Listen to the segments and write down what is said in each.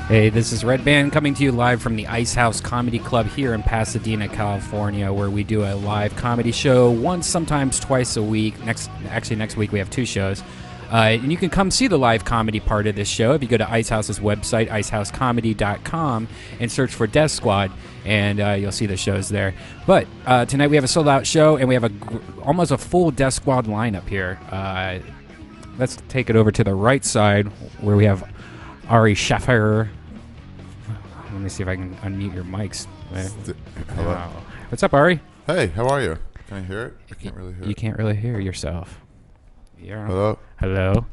Hey, this is Redban coming to you live from the Ice House Comedy Club here in Pasadena, California, where we do a live comedy show once, sometimes twice a week. Next week we have 2 shows. And you can come see the live comedy part of this show if you go to Icehouse's website, icehousecomedy.com, and search for Death Squad, and you'll see the shows there. But tonight we have a sold-out show, and we have almost a full Death Squad lineup here. Let's take it over to the right side, where we have Ari Shaffir. Let me see if I can unmute your mics. Hello. What's up, Ari? Hey, how are you? Can I hear it? I can't really hear it. You can't really hear yourself. Hello? Hello?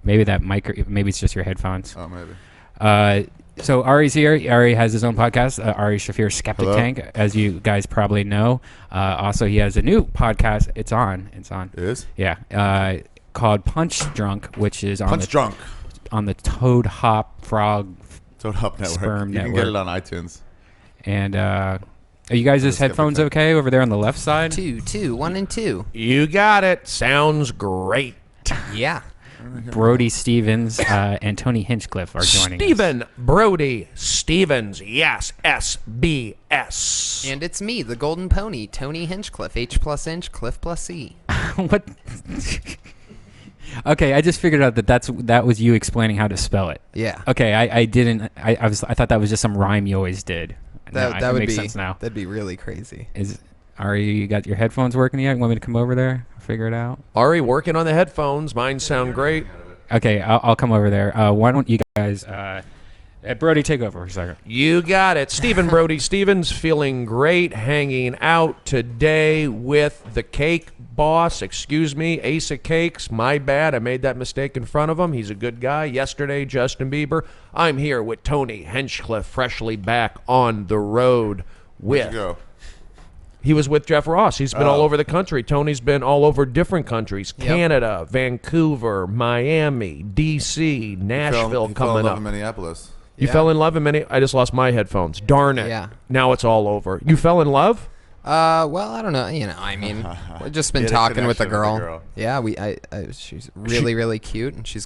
Maybe that mic, maybe it's just your headphones. Oh, maybe. So Ari's here. Ari has his own podcast, Ari Shaffir Skeptic Hello? Tank, as you guys probably know. Also, he has a new podcast. It's on. It is? Yeah. Called Punch Drunk, which is on Drunk. On the Toad Hop Frog Toad Hop Network. Sperm You Network. can get it on iTunes. And are you guys' headphones okay over there on the left side? 1 and 2. You got it. Sounds great. Yeah. Brody Stevens and Tony Hinchcliffe are joining us. Stephen Brody Stevens. Yes. SBS. And it's me, the Golden Pony, Tony Hinchcliffe, H plus Inch, Cliff plus E. What? Okay, I just figured out that was you explaining how to spell it. Yeah. Okay, I didn't. I thought that was just some rhyme you always did. That would makes be sense now. That'd be really crazy. You got your headphones working yet? Want me to come over there? Figure it out. Ari working on the headphones. Mine sound great. Okay, I'll come over there. Why don't you guys? Brody, take over for a second. You got it. Stephen Brody Stevens feeling great, hanging out today with the cake boss. Excuse me, Ace of Cakes. My bad. I made that mistake in front of him. He's a good guy. Yesterday, Justin Bieber. I'm here with Tony Hinchcliffe, freshly back on the road with. Where'd you go? He was with Jeff Ross. He's been all over the country. Tony's been all over different countries. Yep. Canada, Vancouver, Miami, D.C., Nashville He fell in coming love up. in Minneapolis. You fell in love in Minneapolis? I just lost my headphones. Darn it. Yeah. Now it's all over. You fell in love? Well, I don't know. I mean, we've just been You had a talking with the connection with girl. the Yeah, girl. she's really cute, and she's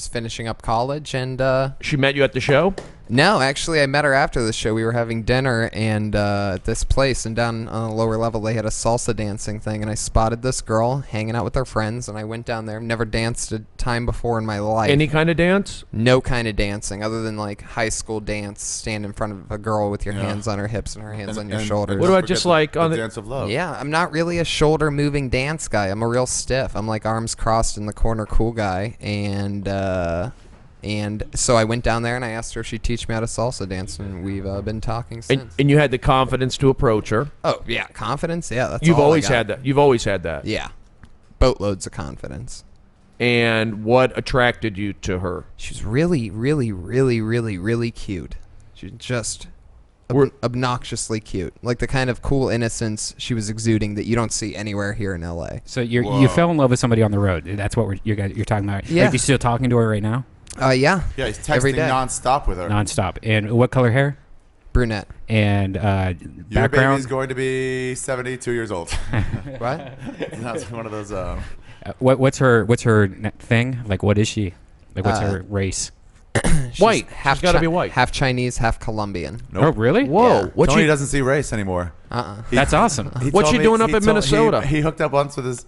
finishing up college, and She met you at the show? no, actually, I met her after the show. We were having dinner and at this place, and down on the lower level, they had a salsa dancing thing, and I spotted this girl hanging out with her friends, and I went down there. I've never danced a time before in my life. Any kind of dance? No kind of dancing other than like high school dance. Stand in front of a girl with your hands on her hips and her hands on your shoulders. What don't about just forget like on the the Dance of Love? Yeah, I'm not really a shoulder moving dance guy. I'm a real stiff. I'm like arms crossed in the corner cool guy, and so I went down there and I asked her if she'd teach me how to salsa dance, and we've been talking since. and you had the confidence to approach her. Oh yeah, confidence. Yeah, that's You've all I always got. had that. You've always had that. Yeah, boatloads of confidence. And what attracted you to her? She's really cute. She's just obnoxiously cute, like the kind of cool innocence she was exuding that you don't see anywhere here in LA. So you fell in love with somebody on the road. That's what you're talking about. Yeah. Are you still talking to her right now? Yeah. Yeah, he's Every texting day. nonstop with her. Nonstop. And what color hair? Brunette. And Your background? baby's going to be 72 years old. What? That's one of those. What's her thing? Like, what is she? Like, what's her race? White. Half She's got to be white. half Chinese, half Colombian. Nope. Oh, really? Whoa. Yeah. What Tony you doesn't see race anymore. That's awesome. He What's told she me- doing up he in told- Minnesota? He hooked up once with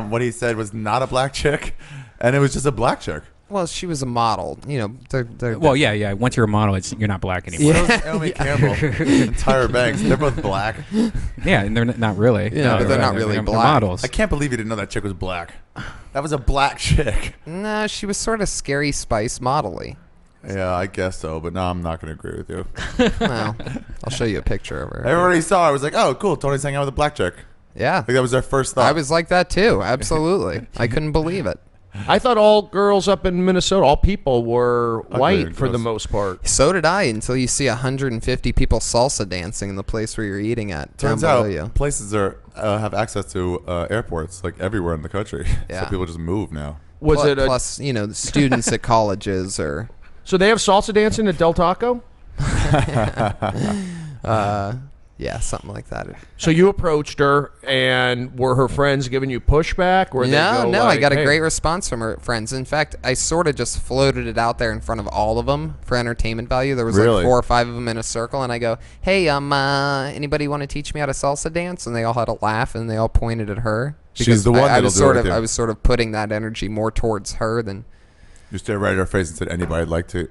what he said was not a black chick, and it was just a black chick. Well, she was a model. You know, they're Well, yeah. Once you're a model, you're not black anymore. Yeah. So was Naomi Campbell and Tyra Banks. They're both black. Yeah, and they're not really. Yeah, but they're not really they're black. models. I can't believe you didn't know that chick was black. That was a black chick. No, she was sort of Scary Spice model-y. Yeah, I guess so, but no, I'm not going to agree with you. Well, I'll show you a picture of her. I already saw her. I was like, oh, cool. Tony's hanging out with a black chick. Yeah. Like that was their first thought. I was like that too. Absolutely. I couldn't believe it. I thought all girls up in Minnesota, all people were Ugly white and for the gross. most part. So did I, until you see 150 people salsa dancing in the place where you're eating at. Turns down out below you. places have access to airports like everywhere in the country. Yeah. So people just move now. Was it plus, you know, the students at colleges or so they have salsa dancing at Del Taco? Yeah, something like that. So you approached her, and were her friends giving you pushback? Or No, I like, got a hey, great response from her friends. In fact, I sort of just floated it out there in front of all of them for entertainment value. There was Really? like 4 or 5 of them in a circle, and I go, "Hey, anybody want to teach me how to salsa dance?" And they all had a laugh, and they all pointed at her. She's the one I that'll was do sort it of, with you. I was sort of putting that energy more towards her than, You stared right at her face and said, "Anybody'd like to?"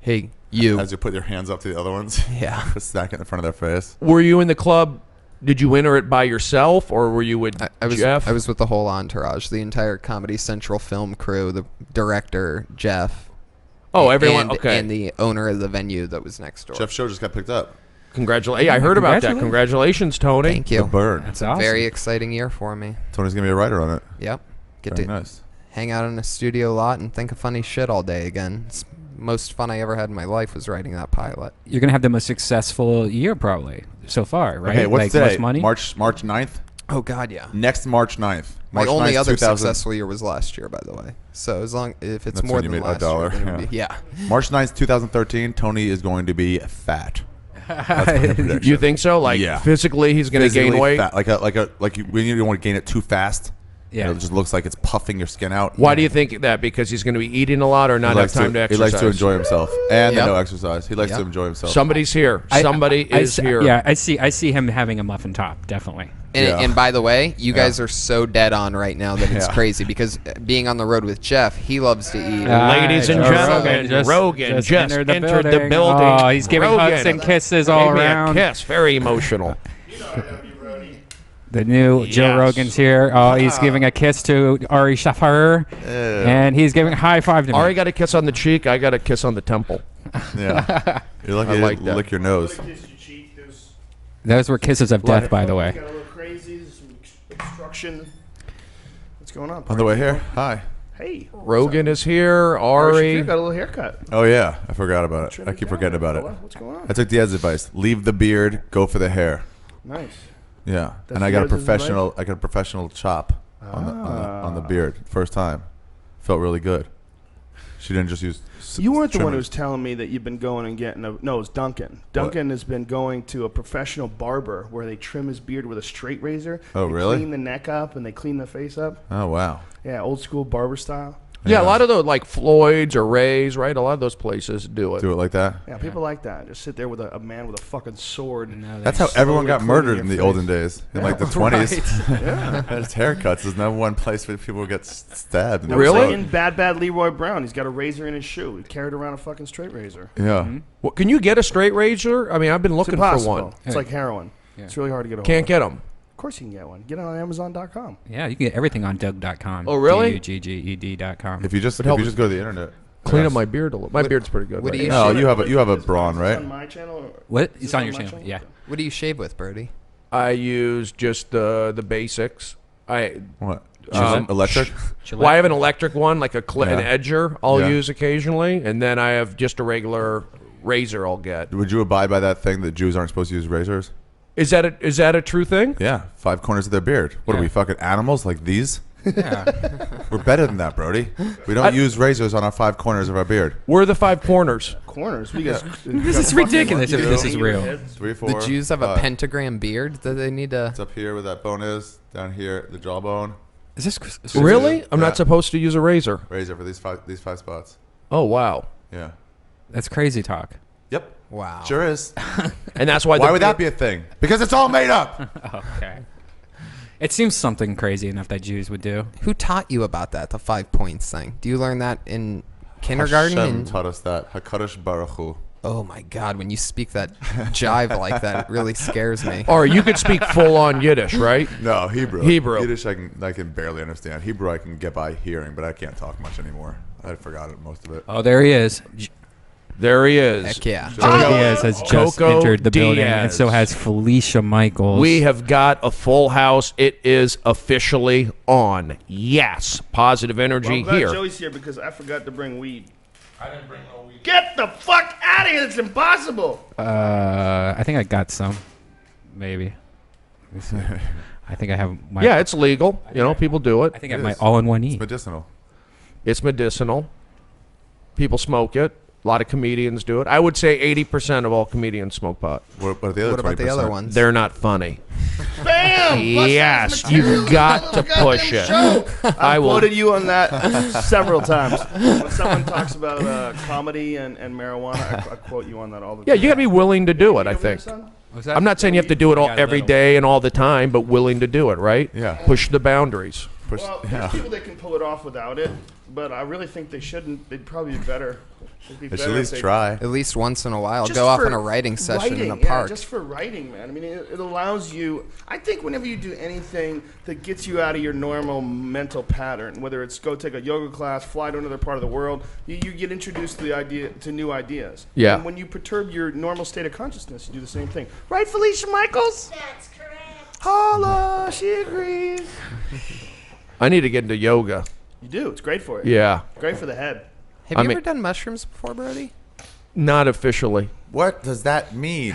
hey, you. As you put your hands up to the other ones, Yeah. just smack it in front of their face. Were you in the club? Did you enter it by yourself, or were you with I was Jeff? I was with the whole entourage, the entire Comedy Central film crew, the director Jeff. Oh, everyone. and, Okay. And the owner of the venue that was next door. Jeff Show just got picked up. Congratulations. Hey, I heard about that. Congratulations, Tony. Thank The you. Burn. That's awesome. Very exciting year for me. Tony's gonna be a writer on it. Yep. Get Very to nice. hang out in a studio lot and think of funny shit all day again. It's most fun I ever had in my life was writing that pilot. You're gonna have the most successful year probably so far, right? Okay, what's like today? most money. March 9th. Oh God, yeah. Next March 9th. My March only 9th, other 2000 successful year was last year, by the way. So as long if it's That's more when you than made last $1, year, then it would be, yeah. March 9th, 2013. Tony is going to be fat. That's my prediction. You think so? Like Yeah. physically, he's going to gain Physically weight. fat. Like when you don't want to gain it too fast. Yeah. It just looks like it's puffing your skin out. Why do you think that? Because he's going to be eating a lot, or He not have likes time to He exercise. likes to enjoy himself, and Yep. no exercise. He likes Yep. to enjoy himself. Somebody's here. Somebody is here. Yeah, I see him having a muffin top, definitely. And, Yeah. and by the way, you guys are so dead on right now that it's Yeah. crazy because being on the road with Jeff, he loves to eat. Ladies and Joe gentlemen, Rogan just entered the building. Oh, he's giving Rogan. hugs and kisses all Gave me around. a kiss. Very emotional. The new Joe Yes. Rogan's here. Oh, he's giving a kiss to Ari Shaffir, and he's giving a high five to me. Ari got a kiss on the cheek. I got a kiss on the temple. Yeah. You're lucky I you like didn't that. lick your nose. Those were kisses of death, by the way. Got a little crazy, some obstruction. What's going on? On the way here. Hi. Hey. Rogan is here. Ari. Ari. Got a little haircut. Oh yeah, I forgot about it. Trim I it keep down, forgetting about it. fella. What's going on? I took Diaz's advice. Leave the beard. Go for the hair. Nice. Yeah, That's and I got a Diaz's advice? professional. I got a professional chop on the beard. First time, felt really good. She didn't just use. You weren't the one who trimmers. was telling me that you've been going and getting a. No, it was Duncan. Duncan has been going to a professional barber where they trim his beard with a straight razor. Oh, they really? Clean the neck up and they clean the face up. Oh wow. Yeah, old school barber style. Yeah, a lot of those, like Floyd's or Ray's, right? A lot of those places do it. Do it like that. Yeah, people like that. Just sit there with a man with a fucking sword. That's how everyone slowly got cleaning murdered your in the face. olden days, in like the Right. 20s. Yeah. It's haircuts. There's no one place where people get stabbed. in the Really? throat. In Bad Leroy Brown, he's got a razor in his shoe. He carried around a fucking straight razor. Yeah. Well, can you get a straight razor? I mean, I've been It's looking impossible. for one. It's like heroin. Yeah. It's really hard to get a hold Can't of. get them. Of course you can get one. Get it on Amazon.com. Yeah, you can get everything on Doug.com. Oh, really? DUGGED.com. If you just help- go to the internet. Clean Yes. up my beard a little. My beard's pretty good. what do right you now. No, you have a brawn, Is right? it on my channel? Or What? is It's it on your my channel. Yeah. What do you shave with, Brody? I use just the basics. What? Um, Electric? Well, I have an electric one, like an Yeah. edger I'll Yeah. use occasionally, and then I have just a regular razor I'll get. Would you abide by that thing that Jews aren't supposed to use razors? Is that a true thing? Yeah, 5 corners of their beard. What are Yeah. we, fucking animals like these? Yeah. We're better than that, Brody. We don't use razors on our 5 corners of our beard. Where are the 5 corners? corners. We got, This is ridiculous if this is real. 3, 4. The Jews have a 5. pentagram beard that they need to. It's up here where that bone is. Down here, the jawbone. Is this Really? I'm Yeah. not supposed to use a razor. Razor for these five spots. Oh wow! Yeah. That's crazy talk. Yep. Wow. Sure is. And that's why. Why would that be a thing? Because it's all made up. Okay. It seems something crazy enough that Jews would do. Who taught you about that? The 5 points thing. Do you learn that in kindergarten? Hashem And- taught us that. Hakadosh Baruch Hu. oh my God! When you speak that jive like that, it really scares me. Or you could speak full on Yiddish, right? No, Hebrew. Hebrew. Yiddish I can barely understand. Hebrew I can get by hearing, but I can't talk much anymore. I forgot most of it. Oh, there he is. There he is. Heck yeah. Joey Diaz has just Coco entered the building, and Diaz. so has Felicia Michaels. We have got a full house. It is officially on. Yes, positive energy I'm glad here. Joey's here because I forgot to bring weed. I didn't bring no weed. Get the fuck out of here! It's impossible. I think I got some. Maybe. Let me see. I think I have my. Yeah, it's legal. You know, people do it. I think I It have my is. all-in-one E. Medicinal. It's medicinal. People smoke it. A lot of comedians do it. I would say 80% of all comedians smoke pot. What about the other 20%? What about the other ones? They're not funny. Bam! Yes, you've got to push it. I quoted you on that several times. When someone talks about comedy and marijuana, I quote you on that all the time. Yeah, you got to be willing to do it, I Over there, think. son? What's that? I'm not saying you have to do it all Got a every little. day and all the time, but willing to do it, right? Yeah. Push the boundaries. Push, Well, yeah. there's people that can pull it off without it, but I really think they shouldn't. They'd probably be better. They'd be They should better at if least they- try. At least once in a while, Just go off for on a writing session in a writing, yeah, park. just for writing, man. I mean, it allows you. I think whenever you do anything that gets you out of your normal mental pattern, whether it's go take a yoga class, fly to another part of the world, you get introduced to new ideas. Yeah. And when you perturb your normal state of consciousness, you do the same thing. Right, Felicia Michaels? That's correct. Holla, she agrees. I need to get into yoga. You do. It's great for you. Yeah. Great for the head. Have I you mean- ever done mushrooms before, Brody? Not officially. What does that mean?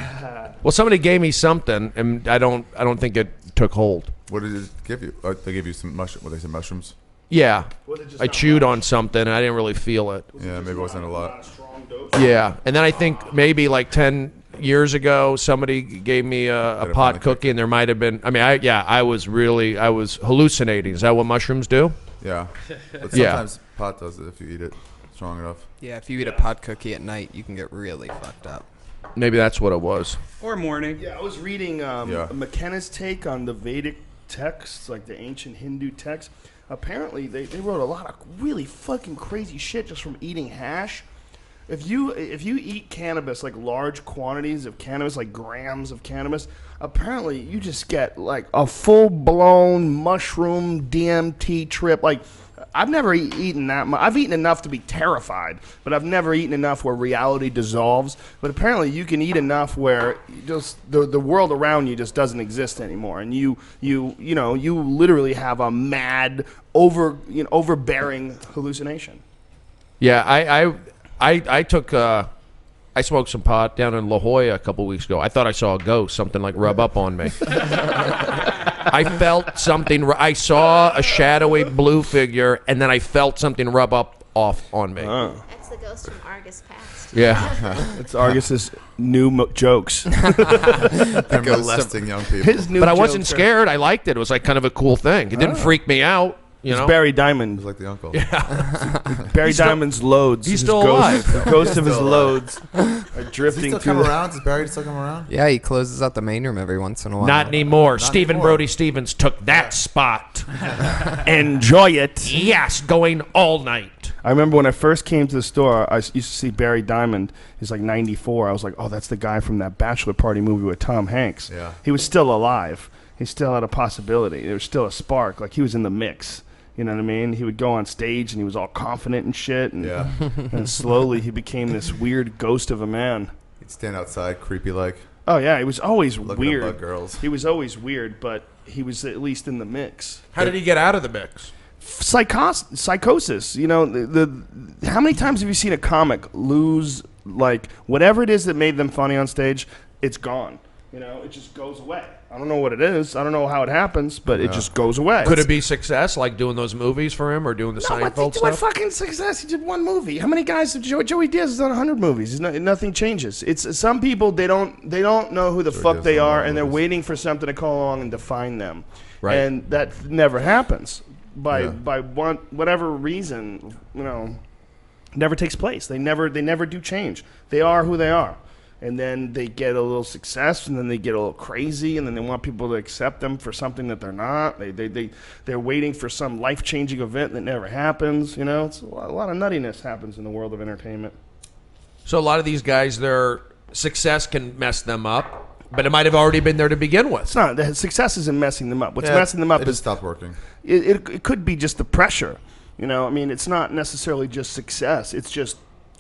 Well, somebody gave me something, and I don't think it took hold. What did it give you? They gave you some mushroom. What they said, mushrooms? Yeah. Was it just I not chewed much? on something, and I didn't really feel it. Yeah, maybe it wasn't a Not lot. a strong dose. Yeah. And then I think maybe like 10 years ago, somebody gave me a have pot finally cookie, and there might have been. I mean, I was hallucinating. Is that what mushrooms do? Yeah. But Yeah. sometimes pot does it if you eat it strong enough. Yeah, if you eat a pot cookie at night, you can get really fucked up. Maybe that's what it was. Or morning. Yeah, I was reading Yeah. McKenna's take on the Vedic texts, like the ancient Hindu texts. Apparently, they wrote a lot of really fucking crazy shit just from eating hash. If you eat cannabis, like large quantities of cannabis, like grams of cannabis, apparently you just get like a full-blown mushroom DMT trip. Like, I've never eaten that much. I've eaten enough to be terrified, but I've never eaten enough where reality dissolves. But apparently you can eat enough where just the world around you just doesn't exist anymore, and you literally have a mad, overbearing hallucination. Yeah, I took I smoked some pot down in La Jolla a couple weeks ago. I thought I saw a ghost, something like rub up on me. I felt something. I saw a shadowy blue figure, and then I felt something rub up off on me. That's the ghost from Argus Past. Yeah, It's Argus's new jokes. They're molesting young people. His new but I wasn't jokes are- scared. I liked it. It was like kind of a cool thing. It didn't freak me out. You know, Barry Diamond. It's like the uncle. Barry Diamond's loads. he's his still ghost, alive. The ghost of his still loads are Does he drifting still through come the... around? Does Barry still come around? Yeah, he closes out the main room every once in a while. not anymore. Stephen anymore. Brody Stevens took that spot. Enjoy it. Yes, going all night. I remember when I first came to the store, I used to see Barry Diamond. He's like 94. I was like, oh, that's the guy from that bachelor party movie with Tom Hanks. Yeah. He was still alive. He still had a possibility. There was still a spark. Like, he was in the mix. You know what I mean? He would go on stage and he was all confident and shit. And, Yeah. and slowly he became this weird ghost of a man. He'd stand outside, creepy like, Oh, yeah. He was always looking weird. at bug girls. He was always weird, but he was at least in the mix. How did he get out of the mix? Psychosis. You know, the how many times have you seen a comic lose, like, whatever it is that made them funny on stage? It's gone. You know, it just goes away. I don't know what it is. I don't know how it happens, but it just goes away. Could it be success, like doing those movies for him or doing the No, Seinfeld what stuff? fucking success? He did one movie. How many guys have Joey Diaz has done 100 movies? Nothing changes. It's some people they don't know who the fuck Diaz they done a lot are, of and they're movies. waiting for something to come along and define them. Right. And that never happens by Yeah. whatever reason. You know, never takes place. They never do change. They are who they are. And then they get a little success, and then they get a little crazy, and then they want people to accept them for something that they're not. They're waiting for some life-changing event that never happens. You know, it's a lot of nuttiness happens in the world of entertainment. So a lot of these guys, their success can mess them up, but it might have already been there to begin with. It's not. The success isn't messing them up. What's Yeah, messing them up it is just stopped working. it could be just the pressure. You know, I mean, it's not necessarily just success. It's just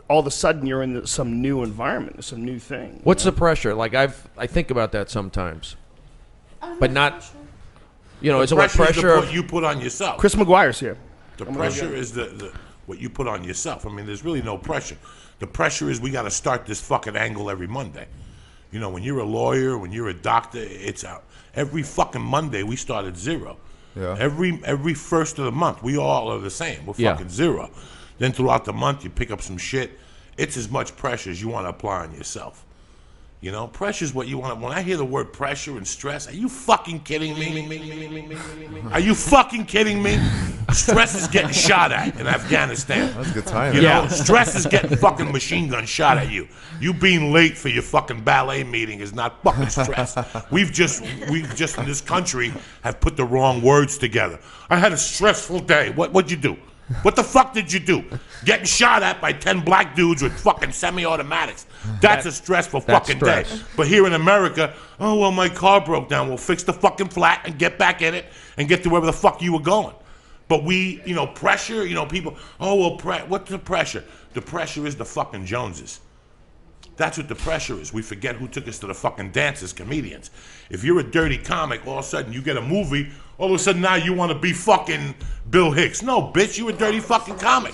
all of a sudden you're in some new environment, some new thing. What's the pressure? Like I think about that sometimes, but not. You know, is it what Is pressure? the put you put on yourself. Chris McGuire's here. The pressure is the what you put on yourself. I mean, there's really no pressure. The pressure is we got to start this fucking angle every Monday. You know, when you're a lawyer, when you're a doctor, it's out. Every fucking Monday we start at zero. Yeah. Every first of the month we all are the same. We're Yeah. fucking zero. Then throughout the month you pick up some shit, it's as much pressure as you want to apply on yourself. You know, pressure is what you want. When I hear the word pressure and stress, are you fucking kidding me? Are you fucking kidding me? Stress is getting shot at in Afghanistan. That's a good time. You know, stress is getting fucking machine gun shot at you. You being late for your fucking ballet meeting is not fucking stress. We've just in this country have put the wrong words together. I had a stressful day. What'd you do? What the fuck did you do? Getting shot at by 10 black dudes with fucking semi-automatics. That's a stressful fucking day. But here in America, oh, well, my car broke down. We'll fix the fucking flat and get back in it and get to wherever the fuck you were going. But we, you know, pressure, you know, people, oh, well, what's the pressure? The pressure is the fucking Joneses. That's what the pressure is. We forget who took us to the fucking dance as comedians. If you're a dirty comic, all of a sudden you get a movie, all of a sudden now you want to be fucking Bill Hicks. No, bitch, you a dirty fucking comic.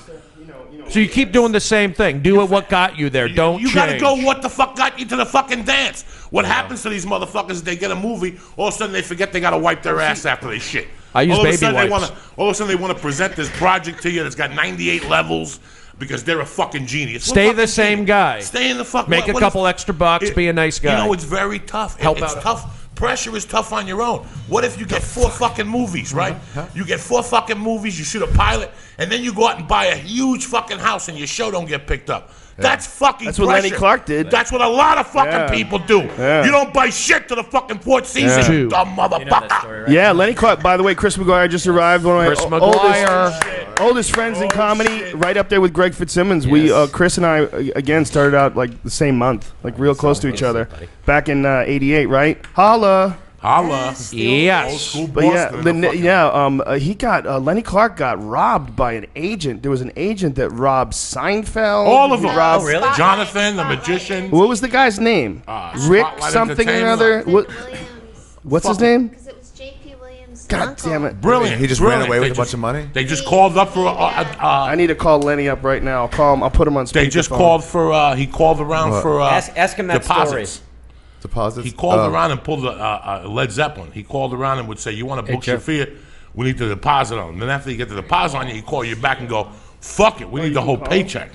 So you keep doing the same thing. Do what got you there. Don't You change. gotta go what the fuck got you to the fucking dance. What happens to these motherfuckers is they get a movie, all of a sudden they forget they gotta wipe their ass after they shit. I use baby wipes. All of a sudden they want to present this project to you that's got 98 levels because they're a fucking genius. Stay the same guy. Stay in the fuck. Make a couple extra bucks. Be a nice guy. You know, it's very tough. It's tough. Pressure is tough on your own. What if you get 4 fucking movies, right? You get 4 fucking movies, you shoot a pilot, and then you go out and buy a huge fucking house and your show don't get picked up. That's fucking That's pressure. what Lenny Clark did. That's what a lot of fucking people do. Yeah. You don't buy shit to the fucking 4th season, you dumb motherfucker. You know that story, right? Yeah, Lenny Clark. By the way, Chris McGuire just arrived. One of my Chris McGuire. oldest friends in comedy, right up there with Greg Fitzsimmons. We, Chris and I, again, started out like the same month, like real close to each other, back in '88, right? Holla. Holla. Yes. Old school But Boston. he got Lenny Clark got robbed by an agent. There was an agent that robbed Seinfeld. All of them. Robbed, Oh, really? Jonathan, the magician. What was the guy's name? Rick Spotlight something or Entertainment. another. Williams. What's his name? Because it was J.P. Williams. God uncle. damn it! Brilliant. He just Brilliant. ran away with They a bunch just- of money. They just called up for I need to call Lenny up right now. I'll call him. I'll put him on speakerphone. they just called for he called around What? for Ask him that deposits. story. Deposits. He called around and pulled Led Zeppelin. He called around and would say, "You want to book Jeff. Shaffir? We need the deposit on him." Then after you get the deposit on you, he call you back and go, "Fuck it, we need the whole paycheck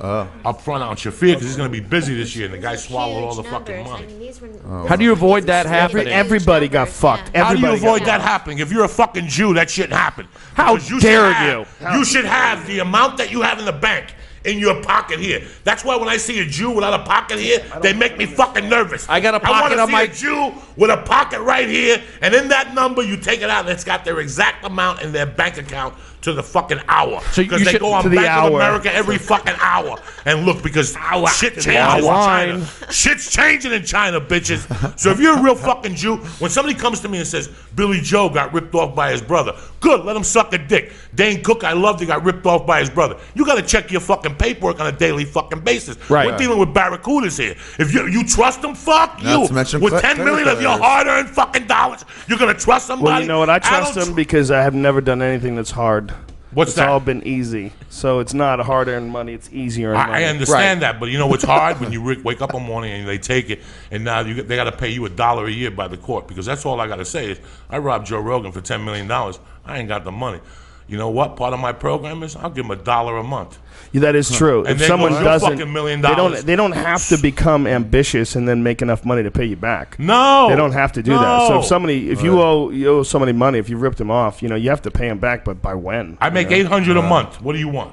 up front on Shaffir because he's going to be busy this year." And the guy swallowed all the Huge fucking numbers. money. I mean, these were How do you avoid that happening? Everybody got fucked. How do you Everybody got avoid fucked. that happening? If you're a fucking Jew, that shouldn't happen. How Because dare you? You should have the amount that you have in the bank in your pocket here. That's why when I see a Jew without a pocket here, they make me fucking nervous. I got a I pocket want on to my- see a Jew with a pocket right here, and in that number, you take it out, and it's got their exact amount in their bank account to the fucking hour. So you Because they should- go on to the Bank of hour. America every fucking hour and look because shit changes in Line. China. Shit's changing in China, bitches. So if you're a real fucking Jew, when somebody comes to me and says, Billy Joe got ripped off by his brother, good, let him suck a dick. Dane Cook, I loved, he got ripped off by his brother. You got to check your fucking paperwork on a daily fucking basis. Right. We're dealing with barracudas here. If you trust them, fuck Not you. to mention With credit 10 million of your cards. hard-earned fucking dollars, you're going to trust somebody? Well, you know what? I trust don't him because I have never done anything that's hard. What's it's that? all been easy. So it's not hard-earned money. It's easier money. I understand that, but you know what's hard when you wake up one morning and they take it, and now they got to pay you $1 a year by the court because that's all I got to say is I robbed Joe Rogan for $10 million. I ain't got the money. You know what? Part of my program is I'll give him $1 a month. Yeah, that is true. And If they someone go, "You're doesn't, fucking $1 million." they don't have to become ambitious and then make enough money to pay you back. No, They don't have to do that. So No. if you owe somebody money, if you ripped them off, you have to pay them back. But by when? I make $800 a month. What do you want?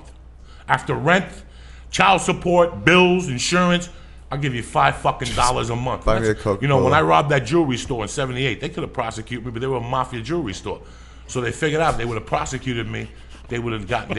After rent, child support, bills, insurance, I'll give you $5 fucking a month. Buy me That's- a Coca-Cola. You know, when I robbed that jewelry store in '78, they could have prosecuted me, but they were a mafia jewelry store. So they figured out they would have prosecuted me. They wouldn't gotten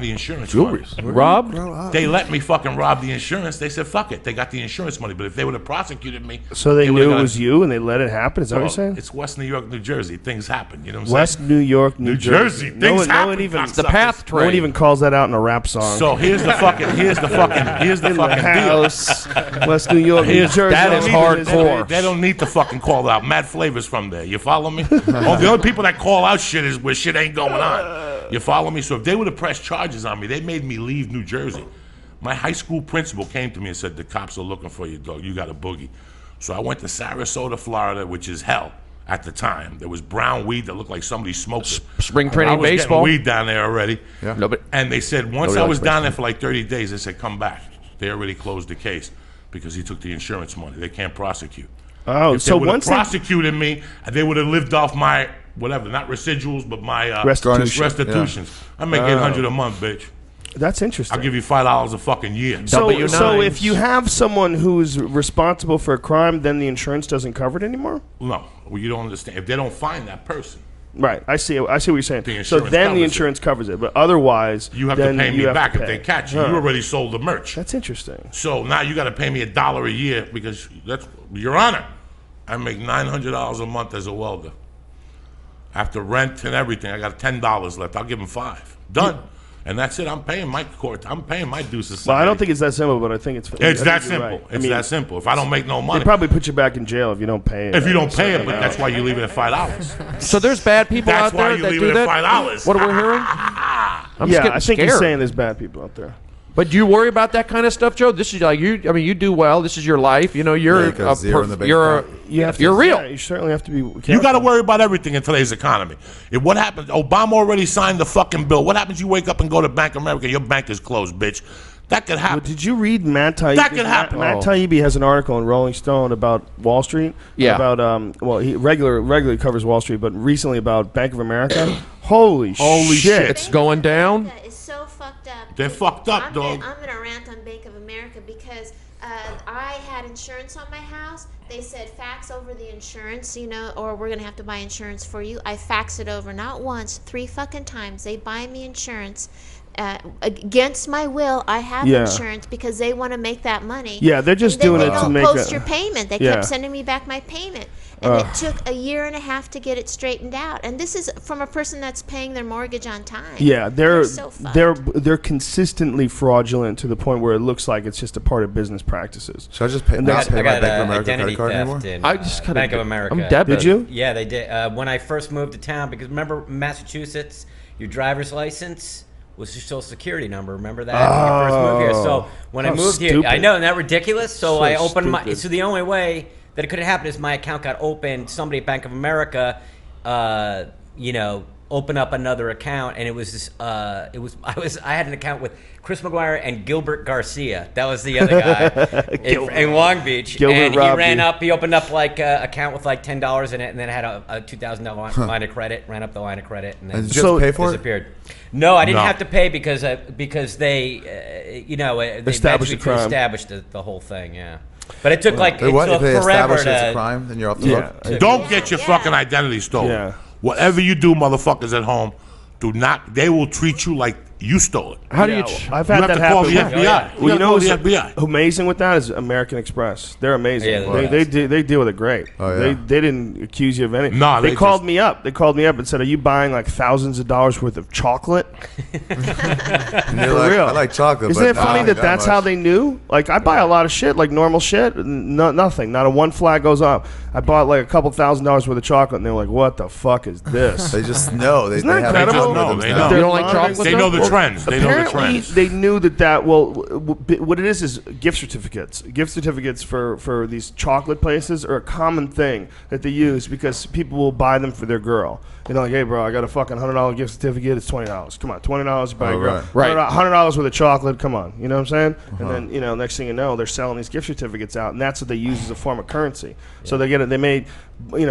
the insurance money. Rob? They let me fucking rob the insurance. They said, fuck it. They got the insurance money. But if they would have prosecuted me. So they would've knew it got was you and they let it happen? Is that what Well, you're saying? it's West New York, New Jersey. Things happen. You know what I'm West saying? New York, New Jersey. Jersey. Things No one happen. even cocksuckers. The path no one train. even calls that out in a rap song. So here's the fucking House, deal. West New York, New Jersey. that is hardcore. They don't need to fucking call out. Mad Flavors from there. You follow me? The only people that call out shit is where shit ain't going on. You follow me? So if they would have pressed charges on me, they made me leave New Jersey. My high school principal came to me and said, the cops are looking for you, dog. You got a boogie. So I went to Sarasota, Florida, which is hell at the time. There was brown weed that looked like somebody smoked it. Spring I training was baseball. getting weed down there already. Yeah. No, but And they said, once Nobody I likes was down baseball. there for like 30 days, they said, come back. they already closed the case because he took the insurance money. They can't prosecute. Oh, If so they would have once prosecuted me, they would have lived off my whatever, not residuals, but my restitutions. I'm making $800 a month, bitch. That's interesting. I'll give you $5 a fucking year. So if you have someone who's responsible for a crime, then the insurance doesn't cover it anymore? No, well, you don't understand. If they don't find that person, right? I see what you're saying. The So then the insurance covers it, but otherwise, you have to pay me back if they catch you. Huh. You already sold the merch. That's interesting. So now you got to pay me $1 a year because that's Your Honor. I make $900 a month as a welder. After rent and everything, I got $10 left. I'll give them $5. Done. And that's it. I'm paying my court. I'm paying my due society. Well, I don't think it's that simple, but I think it's that simple. Right. It's that simple. If I don't make no money, they probably put you back in jail if you don't pay it. If you don't pay it, but that's why you leave it at $5. So there's bad people out there that do that. $5. What are we hearing? I think he's saying there's bad people out there. But do you worry about that kind of stuff, Joe? This is like you. I mean, you do well. This is your life. You know, you're real. Yeah, you certainly have to be careful. You got to worry about everything in today's economy. What happens? Obama already signed the fucking bill. What happens? You wake up and go to Bank of America. Your bank is closed, bitch. That could happen. Well, did you read Matt Taibbi? That could happen. Matt Taibbi has an article in Rolling Stone about Wall Street. Yeah. About he regularly covers Wall Street, but recently about Bank of America. Holy shit! It's going down. It's so fucked up. They're fucked up, dog. I'm gonna rant on Bank of America because I had insurance on my house. They said fax over the insurance, or we're gonna have to buy insurance for you. I fax it over not once, 3 fucking times. They buy me insurance. Against my will, I have insurance because they want to make that money. Yeah, they're just doing it to make post your payment. They kept sending me back my payment, and it took a year and a half to get it straightened out. And this is from a person that's paying their mortgage on time. Yeah, they're so fucked. they're consistently fraudulent to the point where it looks like it's just a part of business practices. Should I just pay, not pay my Bank of America identity credit card theft anymore? in I just got Bank of America. I'm debit. Did you? Yeah, they did. When I first moved to town, because remember Massachusetts, your driver's license was your social security number. Remember that when you first moved here? So when I moved here, I know, isn't that ridiculous? So I opened my. So the only way that it could have happened is my account got opened. Somebody at Bank of America, open up another account, and it was I had an account with Chris McGuire and Gilbert Garcia. That was the other guy in Long Beach. And he opened up like an account with like $10 in it, and then had a $2,000 line of credit. Ran up the line of credit, and then did you have to pay for disappeared. No, I didn't have to pay because they they established the whole thing. Yeah. But it took If they forever establish it's a crime, then you're off the hook. Don't get your fucking identity stolen. Yeah. Whatever you do, motherfuckers at home, they will treat you like you stole it. How do you? I've You had have that to call happen. the FBI. Well, you know what's what's the FBI. amazing with that is American Express. They're amazing. Yeah, they deal with it great. Oh, yeah. They didn't accuse you of anything. No, they they called me up. They called me up and said, "Are you buying like thousands of dollars worth of chocolate?" And you're like, real. I like chocolate. Isn't but it funny not that that's much. how they knew? Like I buy a lot of shit, like normal shit. Nothing. Not a one flag goes up. I bought like a couple $1,000s worth of chocolate, and they're like, "What the fuck is this?" They just know. They Isn't that have incredible? algorithms They now. know. You don't like chocolate? They know the trends. They know the Apparently, trends. they knew that. Well, what it is gift certificates. Gift certificates for these chocolate places are a common thing that they use because people will buy them for their girl. Like, hey, bro, I got a fucking $100 gift certificate. It's $20. Come on, $20 to buy a girl. Right. $100 worth of chocolate. Come on, you know what I'm saying? And then next thing you know, they're selling these gift certificates out, and that's what they use as a form of currency. So they get it. They made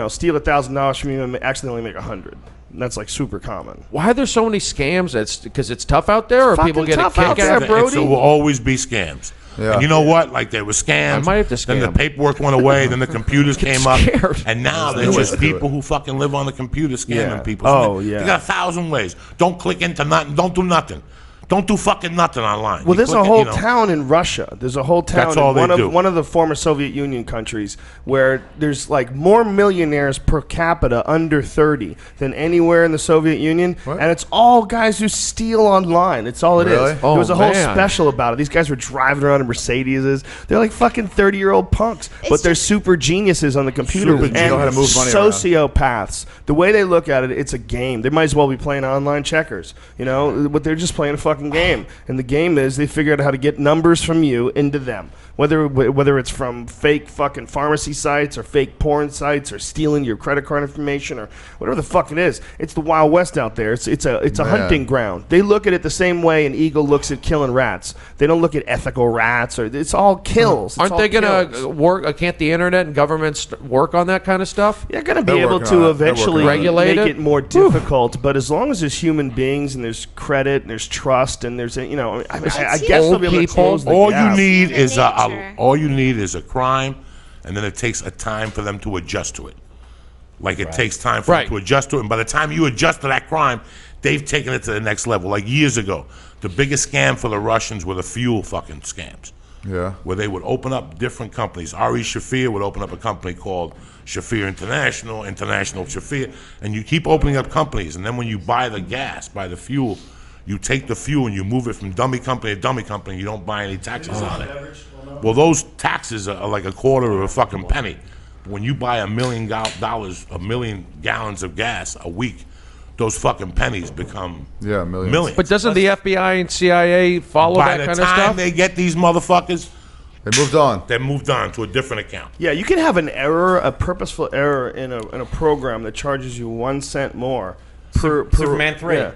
steal $1,000 from you and actually only make $100. And that's like super common. Why are there so many scams? That's because it's tough out there, or people get a tough kick out out there, of it? Brody. It will always be scams. Yeah. And you know what? Like there were scams. I might have to Then the scam. paperwork went away. Then the computers came up. scared. And now There's they're no way just to do people it. who fucking live on the computer scamming Yeah. people. Oh, They yeah. got 1,000 ways. Don't click into nothing. Don't do nothing. Don't do fucking nothing online. Well, You there's a click it, whole you know. town in Russia. There's a whole town That's all in they do. one of the former Soviet Union countries where there's like more millionaires per capita under 30 than anywhere in the Soviet Union, What? and it's all guys who steal online. It's all it is. Really? There Oh, was a whole man. special about it. These guys were driving around in Mercedeses. They're like fucking 30-year-old punks, but It's they're just- super geniuses on the computer Super and genius. Know how to move money around. sociopaths. The way they look at it, it's a game. They might as well be playing online checkers, but they're just playing a fucking fucking game. And the game is they figure out how to get numbers from you into them. Whether it's from fake fucking pharmacy sites or fake porn sites or stealing your credit card information or whatever the fuck it is, it's the Wild West out there. It's a hunting ground. They look at it the same way an eagle looks at killing rats. They don't look at ethical rats or it's all kills. Aren't they gonna work? Can't the internet and governments work on that kind of stuff? They're gonna be able to eventually regulate make it more difficult. But as long as there's human beings and there's credit and there's trust and there's I guess they'll be able to close the gap. All you need is a crime, and then it takes a time for them to adjust to it. Like it takes time for them to adjust to it, and by the time you adjust to that crime, they've taken it to the next level. Like years ago, the biggest scam for the Russians were the fuel fucking scams. Yeah. Where they would open up different companies. Ari Shaffir would open up a company called Shaffir International Shaffir, and you keep opening up companies, and then when you buy the gas, buy the fuel, you take the fuel and you move it from dummy company to dummy company. You don't buy any taxes on it. Well, those taxes are like a quarter of a fucking penny. When you buy $1 million gallons of gas a week, those fucking pennies become millions. But doesn't the FBI and CIA follow that kind of stuff? By the time they get these motherfuckers, they moved on. They moved on to a different account. Yeah, you can have an error, a purposeful error in a program that charges you 1 cent more per Superman 3. Yeah.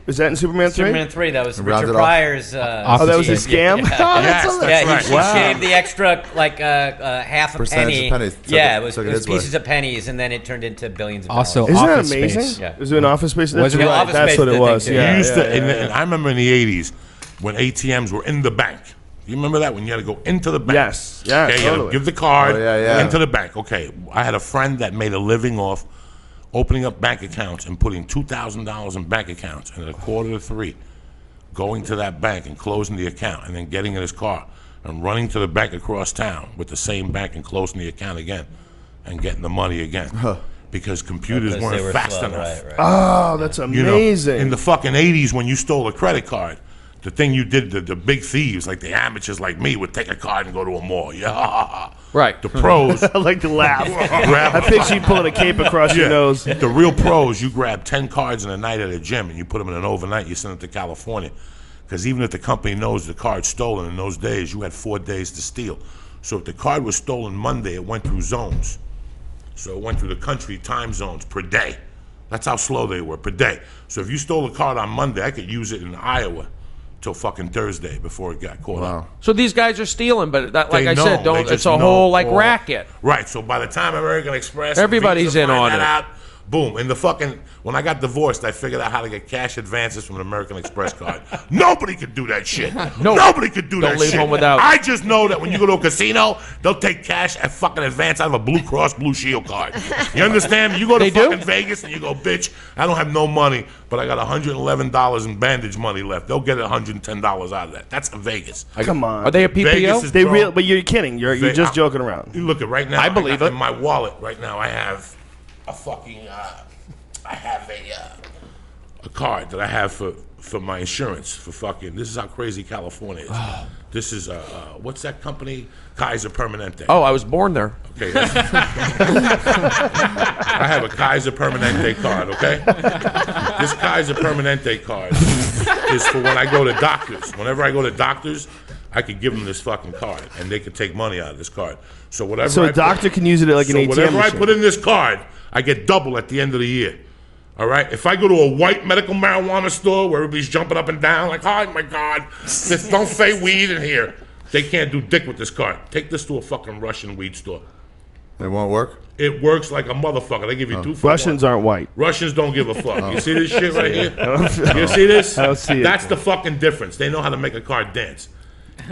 Is that in Superman 3? Superman 3, that was Richard Pryor's. That was a scam? He shaved the extra, like, half a penny. Pennies. Yeah, it was pieces of pennies, and then it turned into billions of dollars. Isn't that Office amazing? Space. Yeah. Is it an Office Space? That's Yeah, right. Office That's Space what it was. thing, too. And I remember in the 80s when ATMs were in the bank. You remember that? When you had to go into the bank. Yes. Yeah, okay, totally. You had to give the card yeah. into the bank. Okay, I had a friend that made a living off opening up bank accounts and putting $2,000 in bank accounts, and at 2:45, going to that bank and closing the account, and then getting in his car and running to the bank across town with the same bank and closing the account again and getting the money again. Because computers weren't fast enough. Right. Oh, that's amazing. In the fucking 80s when you stole a credit card, the thing you did, the big thieves, like the amateurs like me, would take a card and go to a mall. Yeah. Right. The pros. I like to laugh. I picture you pulling a cape across your nose. The real pros, you grab 10 cards in a night at a gym and you put them in an overnight, you send it to California. Because even if the company knows the card's stolen, in those days, you had 4 days to steal. So if the card was stolen Monday, it went through zones. So it went through the country time zones per day. That's how slow they were, per day. So if you stole a card on Monday, I could use it in Iowa till fucking Thursday before it got caught up. So these guys are stealing, but that, like They I know. said, They just it's a know whole like all- racket. Right, so by the time American Express, Everybody's Visa in find on that it. out, boom. In the fucking, when I got divorced, I figured out how to get cash advances from an American Express card. Nobody could do that shit. Nobody could do that Don't leave shit. home without. I just know that when you go to a casino, they'll take cash at fucking advance out of a Blue Cross Blue Shield card. You understand? You go to They do? fucking Vegas and you go, bitch, I don't have no money, but I got $111 in bandage money left. They'll get $110 out of that. That's in Vegas. Come on. Are they a PPO? Vegas is They drawn- real, but you're kidding. You're just joking around. You look at right now. I believe got it. In my wallet right now, I have a fucking. I have a card that I have for my insurance for fucking. This is how crazy California is. This is what's that company? Kaiser Permanente. Oh, I was born there. Okay. I have a Kaiser Permanente card. Okay. This Kaiser Permanente card is for when I go to doctors. Whenever I go to doctors, I could give them this fucking card, and they could take money out of this card. So whatever. So a doctor can use it like an ATM whatever machine. I put in this card, I get double at the end of the year. All right. If I go to a white medical marijuana store where everybody's jumping up and down like, oh my God, don't say weed in here. They can't do dick with this card. Take this to a fucking Russian weed store. It won't work? It works like a motherfucker. They give you 2 for Russians 1. aren't white. Russians don't give a fuck. You see this shit right here? You see this? I don't see it. That's the fucking difference. They know how to make a card dance.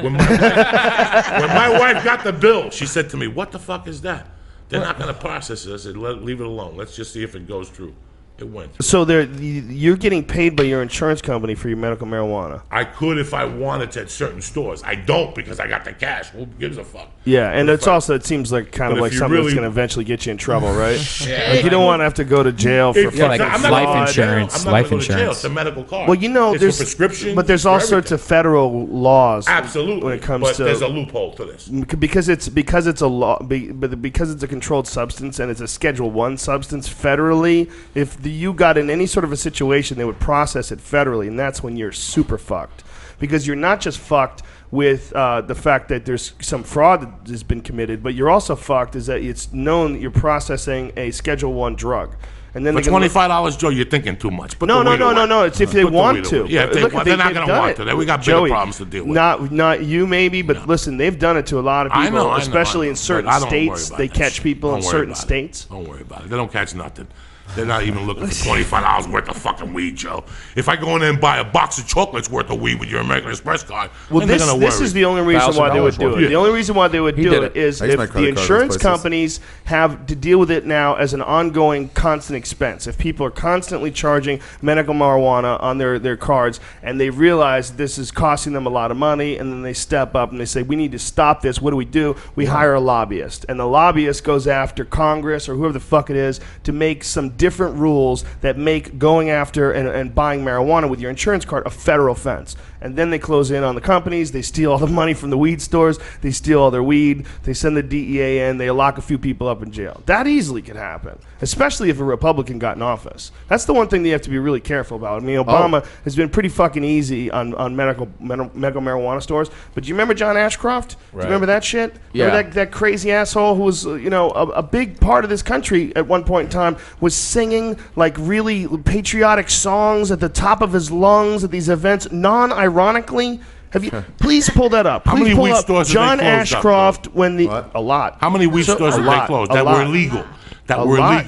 When my wife got the bill, she said to me, what the fuck is that? They're not going to process it. I said, leave it alone. Let's just see if it goes through. It went through. So you're getting paid by your insurance company for your medical marijuana. I could if I wanted to at certain stores. I don't because I got the cash. Who gives a fuck? Yeah, and But it's if I- also, it seems like kind But of if like you something that's really- going to eventually get you in trouble, right? Like you don't want to have to go to jail for It's- like I'm not life gonna go to jail. insurance, I'm not life gonna go to jail. insurance. It's a medical card. Well, you know, it's there's for prescription, but there's for all sorts everything. of federal laws. Absolutely. when it comes but to there's a loophole to this. because it's a law, because it's a controlled substance and it's a Schedule 1 substance federally. If you got in any sort of a situation, they would process it federally, and that's when you're super fucked. Because you're not just fucked with the fact that there's some fraud that has been committed, but you're also fucked is that it's known that you're processing a Schedule I drug. And then for $25, Joe, you're thinking too much. No. It's if they want to. Yeah, they're not going to want to. We got bigger problems to deal with. Not you, maybe, but listen, they've done it to a lot of people, especially in certain states. They catch people in certain states. Don't worry about it. They don't catch nothing. They're not even looking for $25 worth of fucking weed, Joe. If I go in there and buy a box of chocolates worth of weed with your American Express card, well, then they're going to worry. This is the only reason why they would do it. Yeah. The only reason why they would do it is if the insurance companies have to deal with it now as an ongoing, constant expense. If people are constantly charging medical marijuana on their cards and they realize this is costing them a lot of money, and then they step up and they say, we need to stop this. What do? We hire a lobbyist. And the lobbyist goes after Congress or whoever the fuck it is to make some different rules that make going after and buying marijuana with your insurance card a federal offense. And then they close in on the companies. They steal all the money from the weed stores. They steal all their weed. They send the DEA in. They lock a few people up in jail. That easily could happen, especially if a Republican got in office. That's the one thing that you have to be really careful about. I mean, Obama has been pretty fucking easy on medical marijuana stores. But do you remember John Ashcroft? Do you remember that shit? Yeah. Remember that crazy asshole who was, a big part of this country at one point in time was singing like really patriotic songs at the top of his lungs at these events, non-ironically. Have you? Please pull that up. How many weed stores John have they closed Ashcroft up, when a lot. How many weed stores have they closed that were illegal? But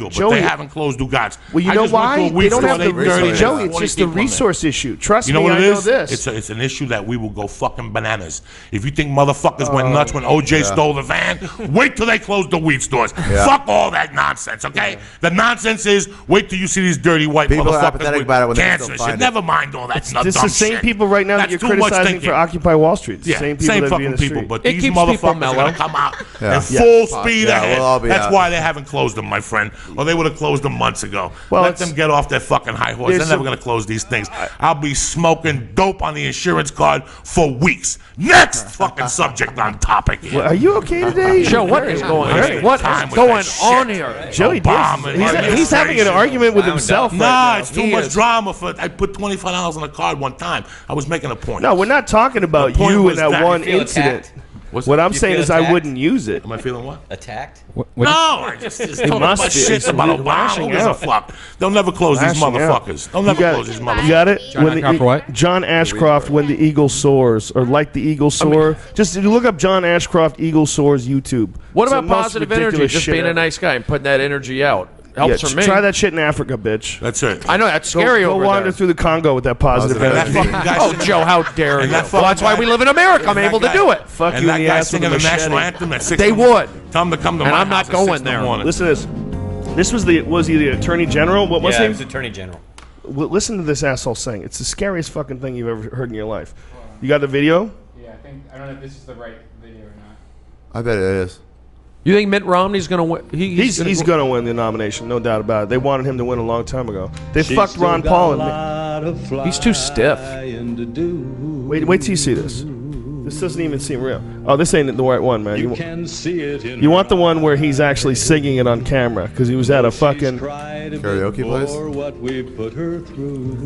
Joey, they haven't closed Dugat's. Well, you know why? They don't have the resources. Joey, it's just a resource issue. Trust me, I know this. It's an issue that we will go fucking bananas. If you think motherfuckers went nuts when OJ stole the van, wait till they close the weed stores. Fuck all that nonsense, okay? The nonsense is wait till you see these dirty white motherfuckers with cancer shit. Never mind all that dumb shit. It's the same people right now that you're criticizing for Occupy Wall Street. The same people that be in the street. But these motherfuckers are going to come out at full speed ahead. That's why they haven't closed them, my friend. Or they would have closed them months ago. Well, let them get off their fucking high horse. They're never going to close these things. I'll be smoking dope on the insurance card for weeks. Next fucking subject on topic here. Well, are you okay today? Joe, what is going on? What is going on here? Joey Diaz, he's having an argument with himself. Nah, it's too much drama. I put $25 on a card one time. I was making a point. No, we're not talking about you and that one incident. What I'm saying is I wouldn't use it. Am I feeling what? Attacked? No, I just talking about shit about Obama. Who gives a fuck? They'll never close these motherfuckers. They'll never close these motherfuckers. You got it? John Ashcroft, when the eagle soars, or like the eagle soar. Just look up John Ashcroft, eagle soars, YouTube. What about positive energy? Just being a nice guy and putting that energy out. Helps for me. Try that shit in Africa, bitch. That's it. I know, that's scary over there. Go wander through the Congo with that positive energy. Oh, Joe, how dare you? Well, that's why we live in America. I'm able to do it. Fuck you in the ass singing the national anthem at 6 They would. Tell them to come to my house. And I'm not going there. Listen to this. This was he the Attorney General? What was he? Yeah, he was Attorney General. Well, listen to this asshole sing. It's the scariest fucking thing you've ever heard in your life. You got the video? Yeah, I don't know if this is the right video or not. I bet it is. You think Mitt Romney's going to win? He's going to win the nomination, no doubt about it. They wanted him to win a long time ago. They fucked Ron Paul. He's too stiff. Wait till you see this. This doesn't even seem real. Oh, this ain't the right one, man. You want the one where he's actually singing it on camera because he was at a fucking karaoke place.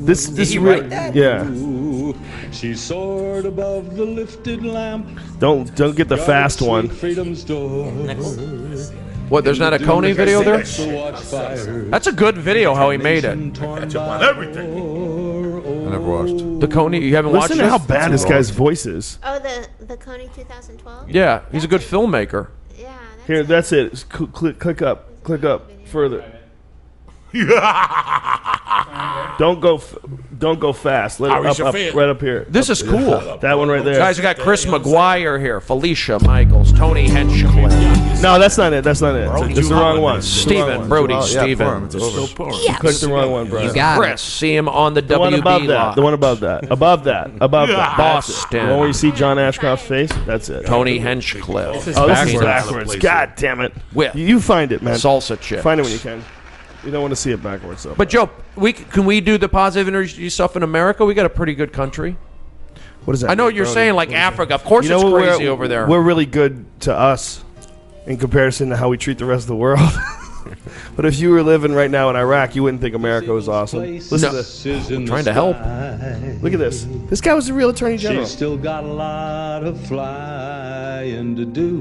This is real. Yeah. She soared above the lifted lamp. Don't get the fast one. What? There's not a Coney video there? That's a good video. How he made it. Catch up on everything. I never watched. The Coney. You haven't watched it? Listen to how bad this guy's voice is. Oh, the Coney 2012? Yeah, he's a good filmmaker. Yeah. Here, that's it. Click up further. Don't go fast. Let it up right up here. This is cool. That one right there. Guys, we got Chris McGuire here, Felicia Michaels, Tony Hinchcliffe. No, that's not it. That's the wrong one. Steven, Brody, Steven. Click the wrong one, bro. You got Chris, see him on the one above WB that. lot. The one above that. Above that. Boston. The one where you see John Ashcroft's face. That's it. Tony Hinchcliffe. This is backwards. God damn it. With you find it, man. salsa chips. Find it when you can. You don't want to see it backwards, though. But Joe, can we do the positive energy stuff in America? We got a pretty good country. What is that? I know what you're saying, like Africa. Of course, it's crazy over there. We're really good to us in comparison to how we treat the rest of the world. But if you were living right now in Iraq, you wouldn't think America was awesome. Listen to this. Trying to help. Look at this. This guy was the real attorney general. She's still got a lot of flying to do.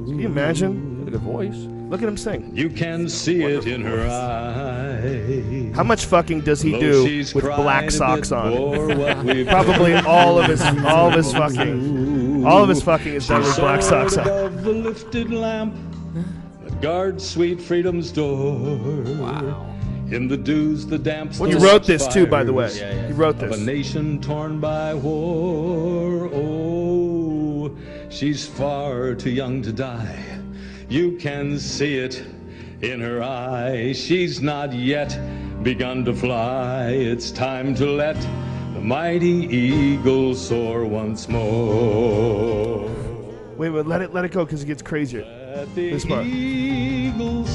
Can you imagine? Good voice. Look at him sing. You can see it in her eyes. How much fucking does he do She's with black cried a socks bit on? for what we've Probably done. all of his fucking. All of his fucking is done with black socks on. Above the lifted lamp that guards sweet freedom's door. Wow. In the dews, the damp. He wrote this too, by the way. He wrote Of this. a nation torn by war. Oh, she's far too young to die. You can see it in her eye. She's not yet begun to fly. It's time to let the mighty eagle soar once more. Wait, let it go because it gets crazier. Let the This part. eagle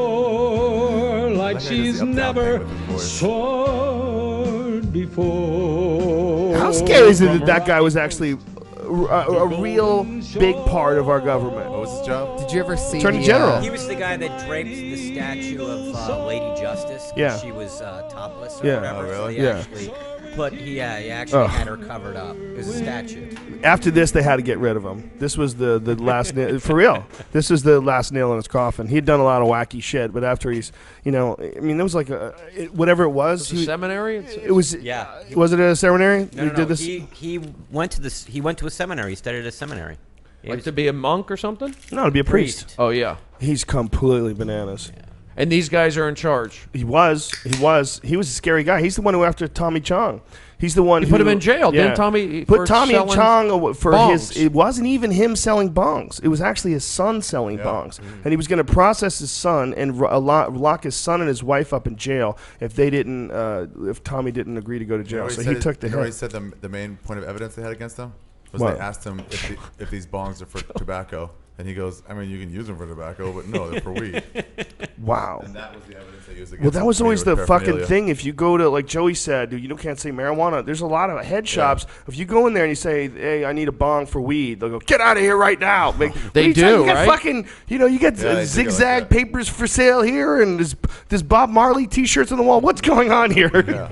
soar like she's never soared before. How scary is it that guy was actually a real big part of our government? What was his job? Did you ever see Attorney General. He was the guy that draped the statue of Lady Justice. 'Cause Yeah. she was topless or Yeah. whatever. Oh, really? So he Yeah. actually he actually had her covered up. It was a statue. After this, they had to get rid of him. This was the last nail, for real. This was the last nail in his coffin. He'd done a lot of wacky shit, but after he's, I mean, there was like whatever it was. The seminary? It was. Yeah. Was it a seminary? No, He no, did no. this? He went to this. He went to a seminary. He studied at a seminary. He Like was to be a monk or something? No, to be a priest. Oh, yeah. He's completely bananas. And these guys are in charge. He was a scary guy. He's the one who after Tommy Chong. He's the one He who put him in jail, didn't Tommy, put for Tommy selling Chong for bongs? his. It wasn't even him selling bongs. It was actually his son selling bongs, and he was going to process his son and lock his son and his wife up in jail if they didn't. If Tommy didn't agree to go to jail, so he took the hit. He hit. said the main point of evidence they had against him was What? they asked him if these bongs are for tobacco. And he goes, I mean, you can use them for tobacco, but no, they're for weed. Wow. And that was the evidence they used against Well, that him. was always the With fucking paraphernalia. thing. If you go to, like Joey said, dude, you can't say marijuana. There's a lot of head shops. If you go in there and you say, hey, I need a bong for weed, they'll go, get out of here right now. Like, They what are you do, talking- you got right? fucking, you get Yeah, they do zigzag like that. papers for sale here and there's Bob Marley t-shirts on the wall. What's going on here?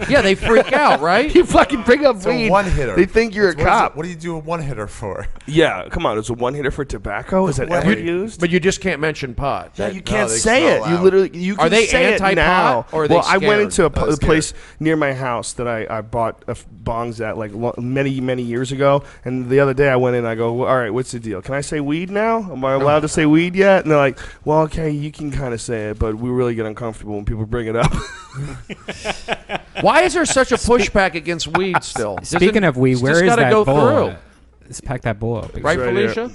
Yeah, they freak out, right? You fucking bring up It's weed. a one-hitter. They think you're a What is cop. it- What do you do a one-hitter for? Yeah, come on. It's a one-hitter for tobacco? Is that ever used? But you just can't mention pot. Yeah, you can't they say smell it. You loud. literally you can Are they say it anti-pot, now. or are they well, I went into Oh, a scared. place near my house that I bought bongs at like many years ago, and the other day I went in. I go, well, all right, what's the deal? Can I say weed now? Am I allowed to say weed yet? And they're like, well, okay, you can kind of say it, but we really get uncomfortable when people bring it up. Why is there such a pushback against weed still? Speaking of weed, it's where just is gotta that go bowl? through. Let's pack that bowl up. Right, right here. Felicia?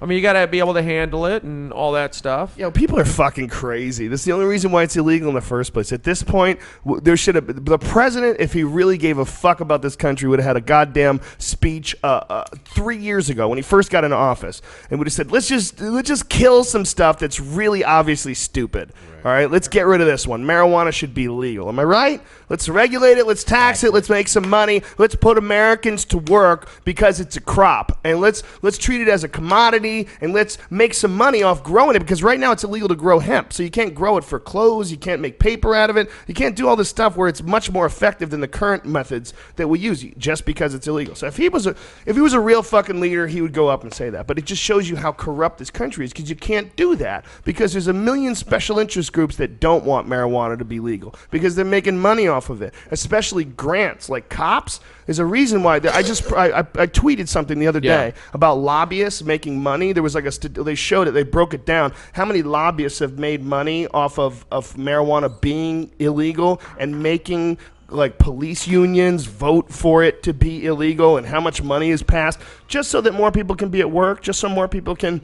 I mean, you got to be able to handle it and all that stuff. People are fucking crazy. That's the only reason why it's illegal in the first place. At this point, there should have the president, if he really gave a fuck about this country, would have had a goddamn speech 3 years ago when he first got into office, and would have said, let's just kill some stuff that's really obviously stupid. All right, let's get rid of this one. Marijuana should be legal. Am I right? Let's regulate it. Let's tax it. Let's make some money. Let's put Americans to work because it's a crop, and let's treat it as a commodity, and let's make some money off growing it, because right now it's illegal to grow hemp, so you can't grow it for clothes. You can't make paper out of it. You can't do all this stuff where it's much more effective than the current methods that we use just because it's illegal. So if he was a real fucking leader, he would go up and say that. But it just shows you how corrupt this country is, because you can't do that, because there's a million special interest groups that don't want marijuana to be legal because they're making money off of it, especially grants like cops. There's a reason why. I tweeted something the other day about lobbyists making money. There was like they showed it. They broke it down. How many lobbyists have made money off of marijuana being illegal and making like police unions vote for it to be illegal, and how much money is passed just so that more people can be at work, just so more people can,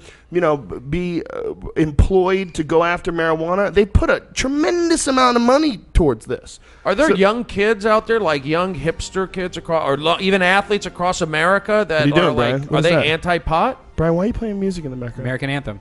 be employed to go after marijuana. They put a tremendous amount of money towards this. Are there young kids out there, like young hipster kids across, or even athletes across America that What are you doing, Brian? like, What are is they that? anti-pot? Brian, why are you playing music in the background? American anthem.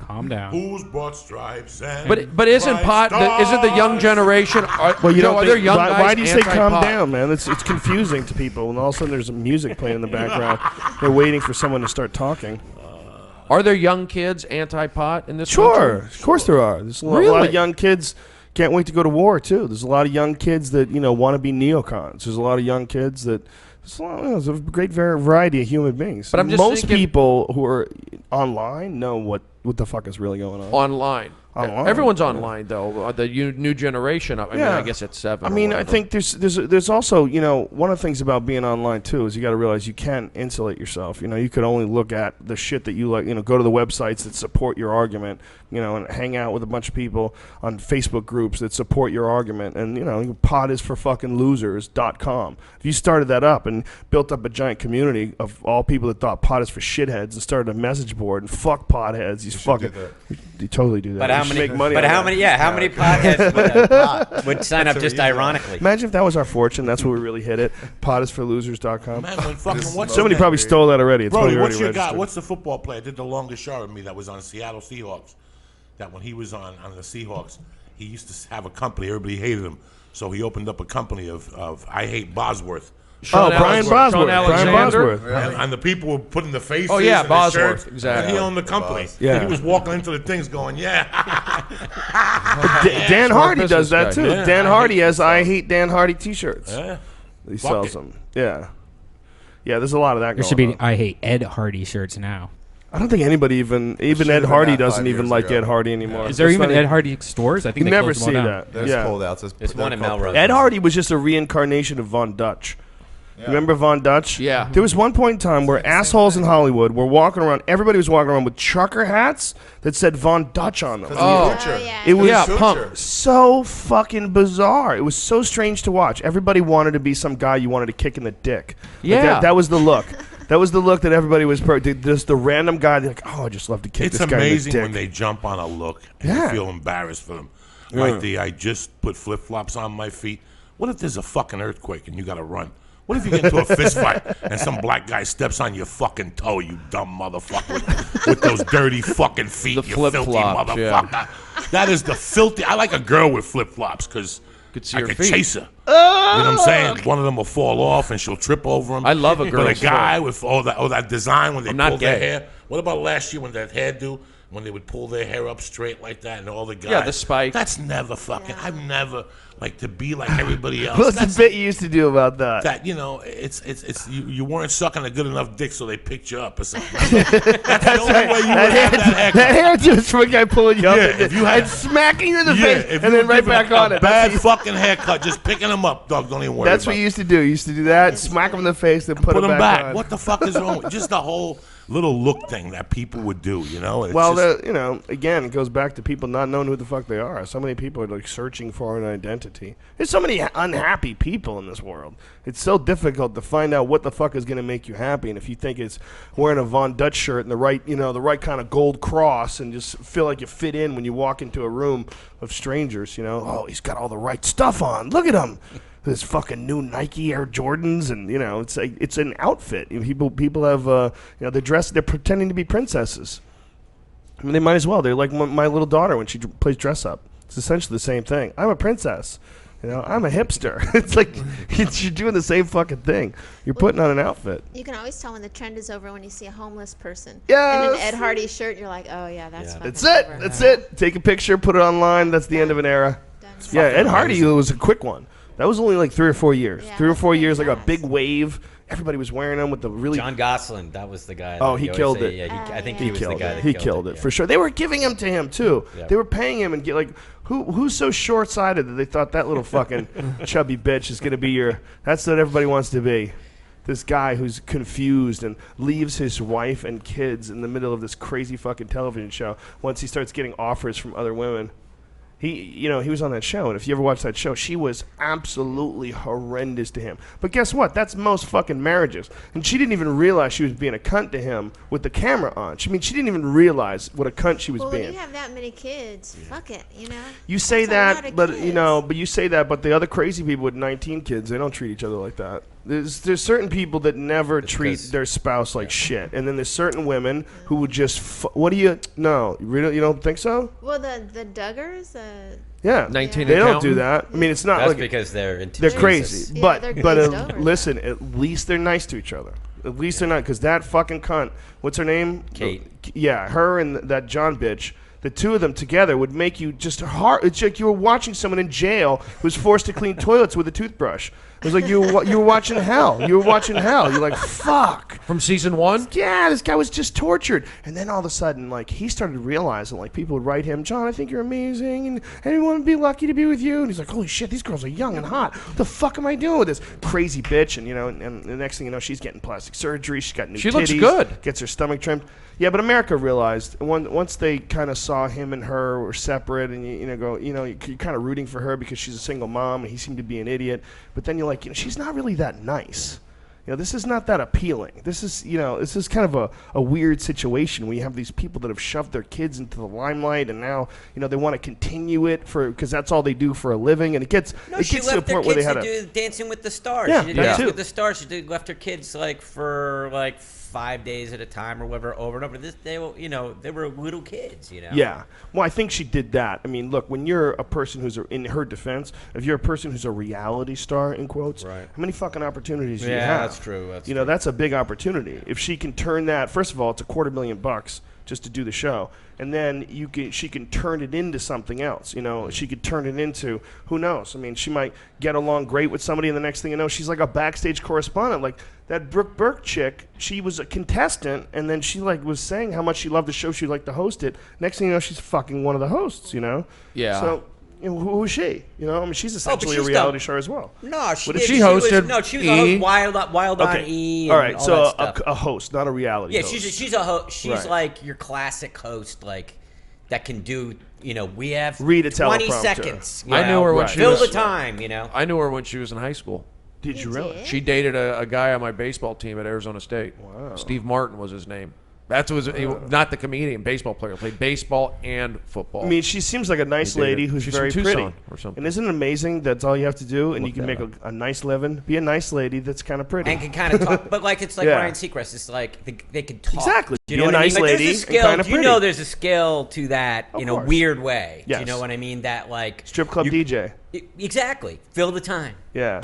Calm down. Who's brought stripes and But isn't pot? Isn't the young generation? Well, you Joe, don't are there think, young why, guys why do you say calm anti-pot? down, man? It's confusing to people, and all of a sudden there's music playing in the background. They're waiting for someone to start talking. Are there young kids anti-pot in this Sure, country? of course there are. There's a lot Really? of young kids can't wait to go to war too. There's a lot of young kids that want to be neocons. There's a lot of young kids that. There's a great variety of human beings. But I'm just most thinking- people who are online know what the fuck is really going on. Online. Online, Everyone's yeah. online though. The new generation. I mean, I guess it's 7. I or mean, I whatever. think there's also one of the things about being online too is you got to realize you can't insulate yourself. You could only look at the shit that you like. Go to the websites that support your argument. And hang out with a bunch of people on Facebook groups that support your argument. And pot is for fucking losers.com. If you started that up and built up a giant community of all people that thought pot is for shitheads and started a message board and fuck potheads, you totally do that. But how You should many? make money But on how that. many? Yeah, how many potheads would sign up just ironically? Imagine if that was our fortune. That's where we really hit it. Potisforlosers.com. Man, when fucking what's Somebody his probably name? stole that already. It's Brody, probably what's already your guy? registered. What's the football player that did the longest show with me that was on Seattle Seahawks? That when he was on the Seahawks, he used to have a company. Everybody hated him, so he opened up a company of I Hate Bosworth. Brian Bosworth. Sean Brian Alexander. Bosworth. And the people were putting the faces. Oh, yeah, and Bosworth, the shirts, exactly. And he owned the company. Yeah. He was walking into the things going, yeah. Dan Hardy business does that guy. too. Yeah, Dan I Hardy hate has I Hate Dan Hardy t-shirts. Yeah. He Fuck sells it. them. Yeah. Yeah, there's a lot of that There going should be on. I Hate Ed Hardy shirts now. I don't think anybody even should've Ed been Hardy that doesn't 5 even years like ago. Ed Hardy anymore. Is there That's even not Ed Hardy stores? I think You they never closed them see all down. that. There's Yeah. holdouts. There's one in Melrose. Ed Hardy was just a reincarnation of Von Dutch. You remember Von Dutch? Yeah. There was one point in time where assholes in Hollywood were walking around. Everybody was walking around with trucker hats that said Von Dutch on them. Oh, Future. yeah. It was Yeah, Future. punk. so fucking bizarre. It was so strange to watch. Everybody wanted to be some guy you wanted to kick in the dick. Like Yeah. that was the look. That was the look that everybody was. Just the random guy. They're like, oh, I just love to kick It's this guy in the amazing dick. when they jump on a look and Yeah. you feel embarrassed for them. Like I just put flip-flops on my feet. What if there's a fucking earthquake and you got to run? What if you get into a fist fight and some black guy steps on your fucking toe, you dumb motherfucker, with those dirty fucking feet, The you filthy flip-flops, yeah. motherfucker. That is the filthy. I like a girl with flip-flops because Could see I her could feet. chase her. You know what I'm saying? One of them will fall off and she'll trip over him. I love a But girl's a guy with all that design when they I'm not pull their gay. hair. What about last year when that hairdo, when they would pull their hair up straight like that and all the guys? Yeah, the spike. That's never fucking. I've never like to be like everybody else. What's the That's- bit you used to do about that? that it's you weren't sucking a good enough dick, so they picked you up or something. That's the only way you would have that haircut. That hairdo is from a guy pulling you up Yeah, and, if you had- and smacking you in the Yeah, face if and you then were right giving back a on it. bad fucking haircut, just picking them up, dog. Don't even worry. That's what about you used to do. You used to do that, smack him in the face, then put Put him them back back. on. What the fuck is wrong with just the whole little look thing that people would do? You know. It's Well, just- again, it goes back to people not knowing who the fuck they are. So many people are like searching for an identity. There's so many unhappy people in this world. It's so difficult to find out what the fuck is going to make you happy. And if you think it's wearing a Von Dutch shirt and the right kind of gold cross, and just feel like you fit in when you walk into a room of strangers, oh, he's got all the right stuff on. Look at him. This fucking new Nike Air Jordans, and it's an outfit. People have they're pretending to be princesses. I mean, they might as well. They're like my little daughter when she plays dress up. It's essentially the same thing. I'm a princess. I'm a hipster. It's like you're doing the same fucking thing. You're putting on an outfit. You can always tell when the trend is over when you see a homeless person Yes. in an Ed Hardy shirt. You're like, oh yeah, that's fucking That's it. over. That's it. Take a picture, put it online. That's the end of an era. Done. Yeah, Ed Hardy was a quick one. That was only like 3 or 4 years. Yeah, 3 or that's 4 pretty years, like a fast. big wave. Everybody was wearing them with the really. John Gosselin, that was the guy. Oh, that he you always killed say, it. Yeah, I think He he was the killed guy it. that He killed it yeah. for sure. They were giving him to him too. Yeah. They were paying him and who's so short-sighted that they thought that little fucking chubby bitch is gonna be that's what everybody wants to be. This guy who's confused and leaves his wife and kids in the middle of this crazy fucking television show once he starts getting offers from other women. He was on that show, and if you ever watched that show, she was absolutely horrendous to him. But guess what? That's most fucking marriages. And she didn't even realize she was being a cunt to him with the camera on. She didn't even realize what a cunt she was Well, being. when you have that many kids, fuck it, You say That's a lot that, of but kids. but you say that, but the other crazy people with 19 kids, they don't treat each other like that. There's certain people that never treat their spouse like shit, and then there's certain women who would just. What do you? No, you don't think so? Well, the Duggars. Yeah, 19 they don't accountant? do that. I mean, it's not That's like because they're crazy. Yeah, they're glazed over. Listen, at least they're nice to each other. At least they're not, because that fucking cunt. What's her name? Kate. Yeah, her and that John bitch. The two of them together would make you just hard. It's like you were watching someone in jail who's forced to clean toilets with a toothbrush. It was like you were watching hell. You were watching hell. You're like, fuck. From season 1? Yeah, this guy was just tortured. And then all of a sudden, like, he started realizing, like, people would write him, John, I think you're amazing, and everyone would be lucky to be with you. And he's like, holy shit, these girls are young and hot. What the fuck am I doing with this crazy bitch? And, and the next thing you know, she's getting plastic surgery. She's got new titties. She looks good. Gets her stomach trimmed. Yeah, but America realized once they kind of saw him and her were separate, and you're kind of rooting for her because she's a single mom and he seemed to be an idiot. But then you're like, she's not really that nice. This is not that appealing. This is kind of a weird situation where you have these people that have shoved their kids into the limelight, and now they want to continue it because that's all they do for a living, and it gets to a point where they had to do Dancing with the Stars. Yeah, she did that Dancing too. with the Stars. She left her kids for 5 days at a time or whatever, over and over. They were little kids. Yeah. Well, I think she did that. I mean, look, when you're a person who's in her defense, if you're a person who's a reality star in quotes, right. How many fucking opportunities do you have? Yeah, that's true. That's a big opportunity. If she can turn that, first of all, it's $250,000 just to do the show, and then she can turn it into something else. She could turn it into, who knows? I mean, she might get along great with somebody, and the next thing you know, she's like a backstage correspondent. Like that Brooke Burke chick, she was a contestant, and then she was saying how much she loved the show, she'd like to host it. Next thing you know, she's fucking one of the hosts. Yeah. So. Who is she? I mean, she's essentially a reality star as well. No, she What did. She hosted She was a host, Wild on Okay. E. All right, all so that stuff. a host, not a reality host. She's a host. She's Right. like your classic host, like that can do. We have Read a 20 teleprompter. seconds. I knew her when she fill was- the time. I knew her when she was in high school. Did you really? did? She dated a guy on my baseball team at Arizona State. Wow. Steve Martin was his name. He not the comedian, baseball player. Played baseball and football. I mean, she seems like a nice They dated. lady who's She's very from pretty. Tucson or something. And isn't it amazing that's all you have to do, and Look you can that make a nice living? Be a nice lady that's kind of pretty. And can kind of talk, but it's like Yeah. Ryan Seacrest. It's like they can talk. Exactly. Do you Be know a what I nice mean? Like, lady there's a and skill. kinda pretty. There's a skill to that in a course. weird way. Yes. Do you know what I mean? That Strip club DJ. Exactly. Fill the time. Yeah.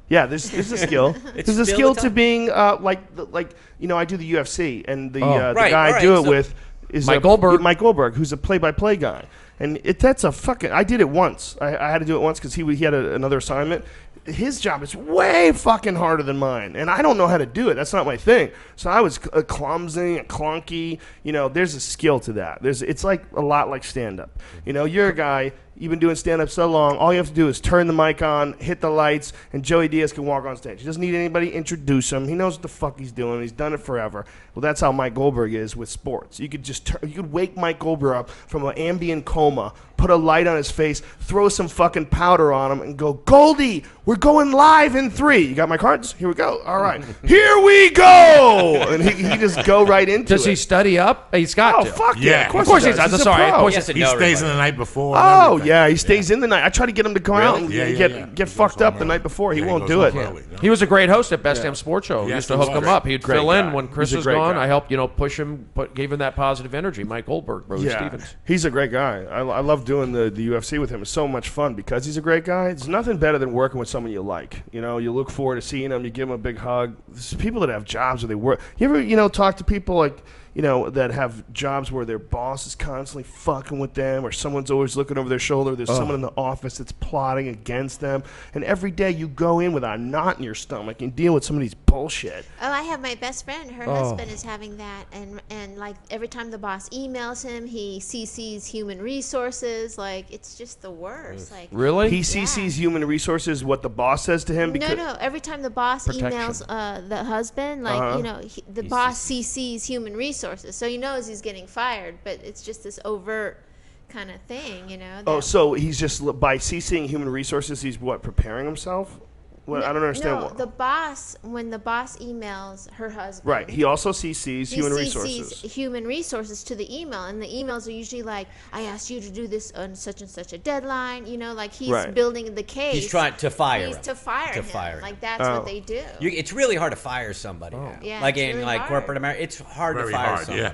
Yeah, there's a skill. It's There's a still skill the to time. being I do the UFC, and the Right, guy I all right, do it so- with is Mike Goldberg. Mike Goldberg, who's a play-by-play guy, and that's a fucking. I did it once. I had to do it once because he had another assignment. His job is way fucking harder than mine, and I don't know how to do it. That's not my thing. So I was clumsy and clunky. There's a skill to that. It's like a lot like stand-up. You're a guy. You've been doing stand-up so long, all you have to do is turn the mic on, hit the lights, and Joey Diaz can walk on stage. He doesn't need anybody to introduce him. He knows what the fuck he's doing. He's done it forever. Well, that's how Mike Goldberg is with sports. You could you could wake Mike Goldberg up from an ambient coma, put a light on his face, throw some fucking powder on him, and go, Goldie, we're going live in 3. You got my cards? Here we go. All right. Here we go! And he just go right into Does it. he study up? He's got Oh, to. fuck yeah. Yeah. Of course, Of course he he does. does. He's a Sorry, of pro. course He has to He know stays in everybody. the night before. and Oh, everything. yeah, he stays in the night. I try to get him to come out and Yeah, get yeah. get He fucked goes up home the night early. before. He Yeah, won't goes do home it. early, no? He was a great host at Best Damn Sports Show. Yes, Used to he hook was. him up. He'd Great fill guy. in when Chris He's a was great gone. guy. I helped, push him, gave him that positive energy. Mike Goldberg, Brody Stevens. He's a great guy. I love doing the UFC with him. It's so much fun because he's a great guy. There's nothing better than working with someone you like. You look forward to seeing him. You give him a big hug. There's people that have jobs where they work. You ever, talk to people like, that have jobs where their boss is constantly fucking with them, or someone's always looking over their shoulder. There's someone in the office that's plotting against them. And every day you go in with a knot in your stomach and deal with some of these bullshit. Oh, I have my best friend. Her husband is having that, and like every time the boss emails him, he CCs human resources. Like it's just the worst. Like Really? He CCs human resources, what the boss says to him. Because no. Every time the boss Protection. emails the husband, like the boss CCs human resources, so he knows he's getting fired. But it's just this overt kind of thing, Oh, so he's just by CCing human resources, he's preparing himself? What, I don't understand. No, the boss, when the boss emails her husband. Right. He also CCs human resources. Human resources to the email. And the emails are usually like, I asked you to do this on such and such a deadline. You know, like he's building the case. He's trying to fire him. To fire him. Like that's what they do. It's really hard to fire somebody. Oh. Yeah, like in really like hard. corporate America, it's hard Very to fire hard, somebody. yeah.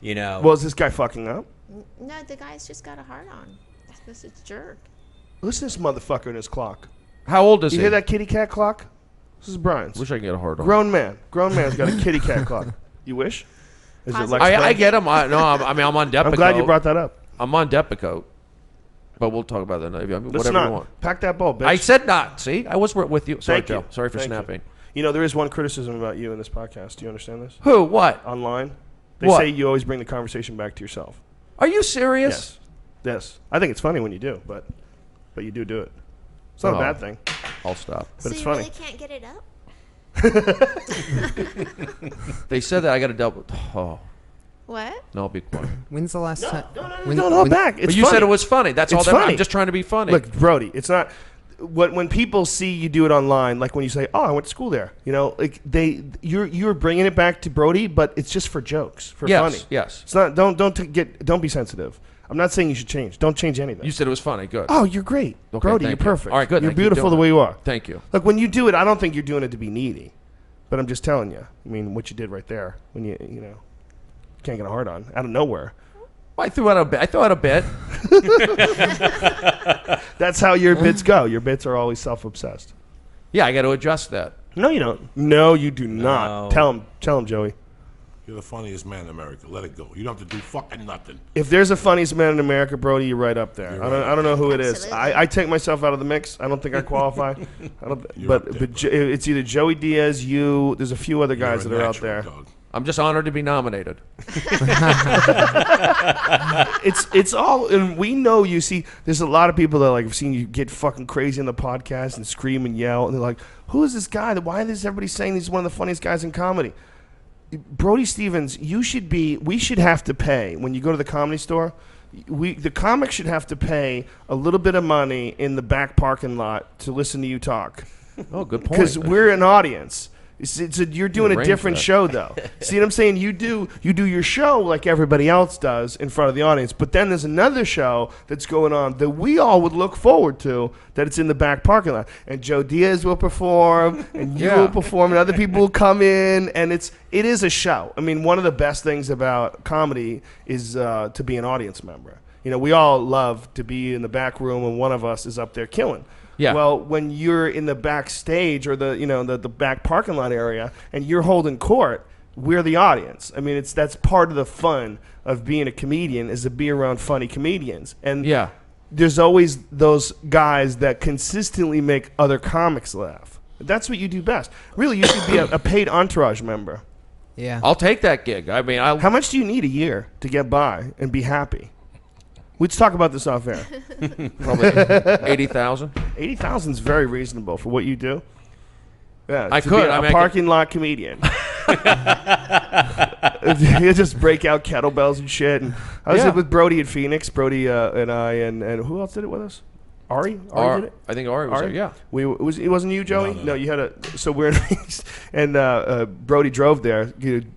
You know. Well, is this guy fucking up? No, the guy's just got a heart on. This is jerk. Listen to this motherfucker in his clock. How old is You he? hear that kitty cat clock? This is Brian's. Wish I could get a hard on. Grown man's got a kitty cat clock. You wish? Is it like I get him. I'm on Depakote. I'm glad you brought that up. I'm on Depakote. But we'll talk about that later. Whatever you want. Pack that ball, bitch. I said not. See? I was with you. Sorry, Thank you. Joe. Sorry for Thank snapping. You know, there is one criticism about you in this podcast. Do you understand this? Who? What? Online. They What? say you always bring the conversation back to yourself. Are you serious? Yes. Yes. I think it's funny when you do, but you do it. It's not a bad thing. I'll stop. But so it's you funny. really can't get it up? They said that I got to double. Oh. What? No, I'll be quiet. When's the last time? No, back. It's But you funny. said it was funny. That's It's all. funny. I'm just trying to be funny. Look, Brody, it's not. When people see you do it online, like when you say, "Oh, I went to school there," you know, like you're bringing it back to Brody, but it's just for jokes, for funny. Yes. It's not. Don't be sensitive. I'm not saying you should change. Don't change anything. You said it was funny. Good. Oh, you're great, Okay, Brody. thank You're you. perfect. All right, good. You're Thank you. beautiful the Doing way you are. Thank you. Look, when you do it, I don't think you're doing it to be needy, but I'm just telling you. I mean, what you did right there, when you can't get a hard on out of nowhere. Well, I threw out a bit. That's how your bits go. Your bits are always self-obsessed. Yeah, I got to adjust that. No, you don't. No, you do not. No. Tell him, Joey. You're the funniest man in America. Let it go. You don't have to do fucking nothing. If there's a funniest man in America, Brody, you're right up there. You're I don't know who it is. Absolutely. I take myself out of the mix. I don't think I qualify. It's either Joey Diaz, you. There's a few other guys that You're a are out natural, there. dog. I'm just honored to be nominated. It's all, and we know you. See, there's a lot of people that have seen you get fucking crazy on the podcast and scream and yell, and they're like, "Who is this guy? Why is everybody saying he's one of the funniest guys in comedy?" Brody Stevens, we should have to pay when you go to the Comedy Store. The comics should have to pay a little bit of money in the back parking lot to listen to you talk. Oh, good point. Because we're an audience. You're doing a arrange different that. show, though. See what I'm saying? You do your show like everybody else does in front of the audience, but then there's another show that's going on that we all would look forward to, that it's in the back parking lot. And Joe Diaz will perform, and you will perform, and other people will come in, and it is a show. I mean, one of the best things about comedy is to be an audience member. You know, we all love to be in the back room, and one of us is up there killing. Yeah. Well, when you're in the backstage or the back parking lot area and you're holding court, we're the audience. I mean, that's part of the fun of being a comedian, is to be around funny comedians. And there's always those guys that consistently make other comics laugh. That's what you do best. Really, you should be a paid Entourage member. Yeah. I'll take that gig. I mean, how much do you need a year to get by and be happy? Let's talk about this off air. Probably 80,000. 80,000 is very reasonable for what you do. Yeah, I to could. be a parking lot comedian. You just break out kettlebells and shit. And I was with Brody at Phoenix. Brody and I and who else did it with us? Ari did it. I think Ari was there. Yeah. It wasn't you, Joey. No. You had a. So we're in, and Brody drove there.